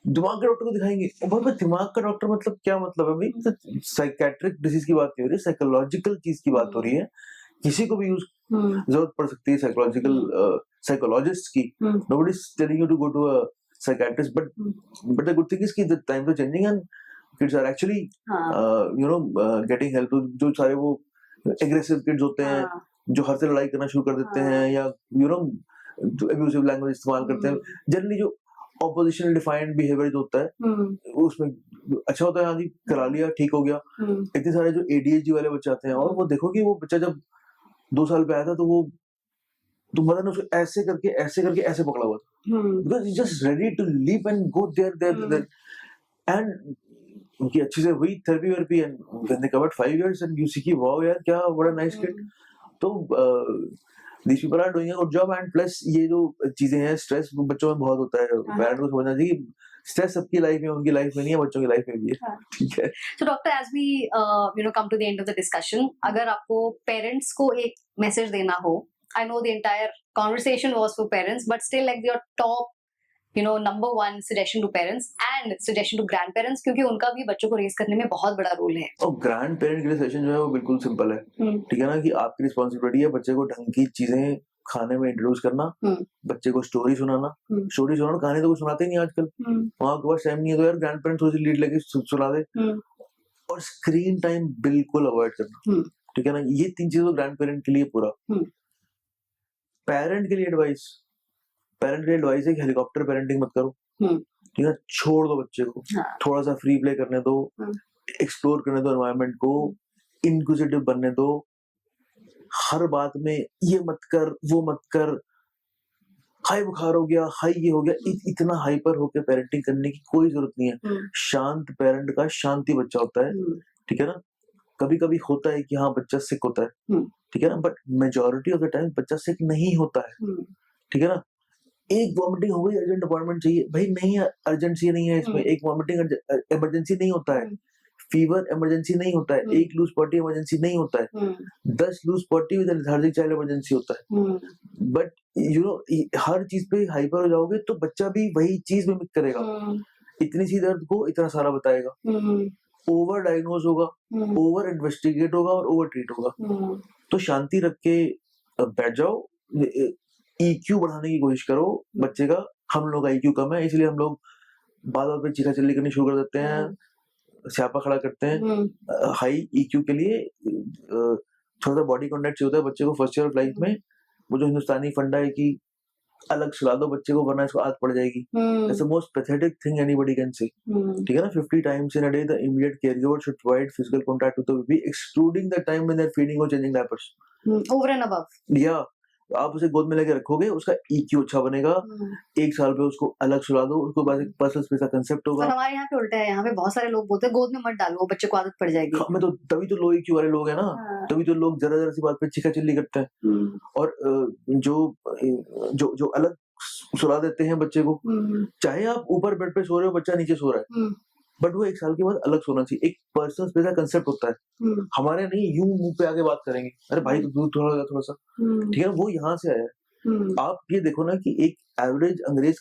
दिमाग के डॉक्टर को दिखाएंगे, और भाई दिमाग का डॉक्टर मतलब क्या मतलब है भाई? साइकेट्रिक डिजीज की बात नहीं हो रही, साइकोलॉजिकल चीज की बात हो रही है। किसी को भी यूज जरूरत पड़ सकती है साइकोलॉजिकल साइकोलॉजिस्ट की। Nobody is telling you to go to a psychiatrist, but the good thing is कि the times are changing and kids are actually getting help. जो सारे वो एग्रेसिव किड्स होते हैं जो हर से लड़ाई करना शुरू कर देते हैं, या एब्यूसिव लैंग्वेज इस्तेमाल करते हैं, जनरली जो ऑपोजिशनल डिफाइंड बिहेवियर जो होता है उसमें अच्छा होता है, हाँ जी करा लिया ठीक हो गया। इतने सारे जो ADHD वाले बच्चे आते हैं, और वो देखो कि वो बच्चा जब 2 साल पे आया था, तो वो तो मदर ने उसको ऐसे करके ऐसे पकड़ा हुआ था, because he just ready to leap and go there and उनकी अच्छी से हुई therapy, and when they covered 5 years and you see की वाओ यार क्या बड़ा नाइस किड। तो these people are doing a good job, and plus ये जो चीजें हैं, स्ट्रेस बच्चों में बहुत होता है, पेरेंट को समझना चाहिए कि स्ट्रेस सबकी लाइफ में, उनकी लाइफ में नहीं है, बच्चों की लाइफ में भी है, ठीक है। So doctor, as we come to the end of the discussion, अगर आपको पेरेंट्स को एक मैसेज देना हो, I know the entire conversation was for parents, but still like your top number 1 suggestion to parents and suggestion to grandparents, क्योंकि उनका भी बच्चों को रेज करने में बहुत बड़ा रोल है। और ग्रैंड पेरेंट के लिए सजेशन जो है वो बिल्कुल सिंपल है, ठीक है ना, कि आपकी रिस्पॉन्सिबिलिटी है बच्चे को ढंग की चीजें खाने में इंट्रोड्यूस करना, बच्चे को स्टोरी सुनाना। कहानी तो कुछ सुनाते ही नहीं आजकल, वहाँ के पास टाइम नहीं है, तो यार ग्रैंड पेरेंट्स थोड़ी सी लीड लेके सुना दे। और स्क्रीन टाइम बिल्कुल अवॉइड करना, ठीक है ना, ये 3 चीजें तो ग्रैंड पेरेंट के लिए पूरा। पेरेंट के लिए एडवाइस है कि हेलीकॉप्टर पेरेंटिंग मत करो, ठीक है, छोड़ दो बच्चे को, थोड़ा सा फ्री प्ले करने दो, एक्सप्लोर करने दो एनवायरनमेंट को, इंक्विजिटिव बनने दो। हर बात में ये मत कर, वो मत कर, हाई बुखार हो गया, हाई ये हो गया, इतना हाइपर होकर पेरेंटिंग करने की कोई जरूरत नहीं है। शांत पेरेंट का शांति बच्चा होता है, ठीक है ना। कभी कभी होता है कि हाँ बच्चा सिक होता है, ठीक है ना, but majority of the time बच्चा सिक नहीं होता है, ठीक है ना। एक वॉमिटिंग हो गई, अर्जेंट अपॉइंटमेंट चाहिए, भाई नहीं है, अर्जेंसी नहीं है इसमें। एक वॉमिटिंग इमरजेंसी नहीं होता है, फीवर इमरजेंसी नहीं होता है, एक लूज पॉटी इमरजेंसी नहीं होता है, 10 loose potty with lethargic child emergency होता है। बट हर चीज पे हाइपर हो जाओगे तो बच्चा भी वही चीज मिमिक करेगा, इतनी सी दर्द को इतना सारा बताएगा, ओवर डायग्नोज होगा, ओवर इन्वेस्टिगेट होगा और ओवर ट्रीट होगा। तो शांति रख के बैठ जाओ, EQ बढ़ाने की कोशिश करो बच्चे का। हम लोग का EQ कम है, इसलिए हम लोग बात पे चीखा चिल्ली करनी शुरू कर देते हैं, स्यापा खड़ा करते हैं। हाई EQ के लिए थोड़ा सा बॉडी कॉन्टैक्ट चाहिए होता है बच्चे को फर्स्ट ईयर ऑफ लाइफ में। वो जो हिंदुस्तानी फंडा है कि अलग सुला दो बच्चे को वरना इसको आदत पड़ जाएगी, that's the most pathetic thing anybody can say, ठीक है ना। 50 times in a day the immediate caregiver should provide physical contact with the baby, excluding the time when they're feeding or changing diapers, over and above। या आप उसे गोद में लेके रखोगे, उसका EQ अच्छा बनेगा। 1 साल पे उसको अलग सुला दो, उसको बाद एक पर्सनल स्पेस का कांसेप्ट होगा। हमारे यहाँ पे उल्टा है, यहाँ पे बहुत सारे लोग बोलते हैं गोद में मत डालो, बच्चे को आदत पड़ जाएगी। मैं तो तभी तो लो EQ वाले लोग हैं ना, तभी तो लोग जरा सी बात पे चीखा चिल्ली करते हैं। और जो अलग सुला देते हैं बच्चे को, चाहे आप ऊपर बेड पे सो रहे हो, बच्चा नीचे सो रहा है, बट वो 1 साल के बाद अलग सोना चाहिए। एक पर्सनल स्पेस का कंसेप्ट होता है, हमारे नहीं यूं मुंह पे आके बात करेंगे, अरे भाई तो दूध थोड़ा सा, ठीक है, वो यहाँ से आया है। आप ये देखो ना कि एक एवरेज अंग्रेज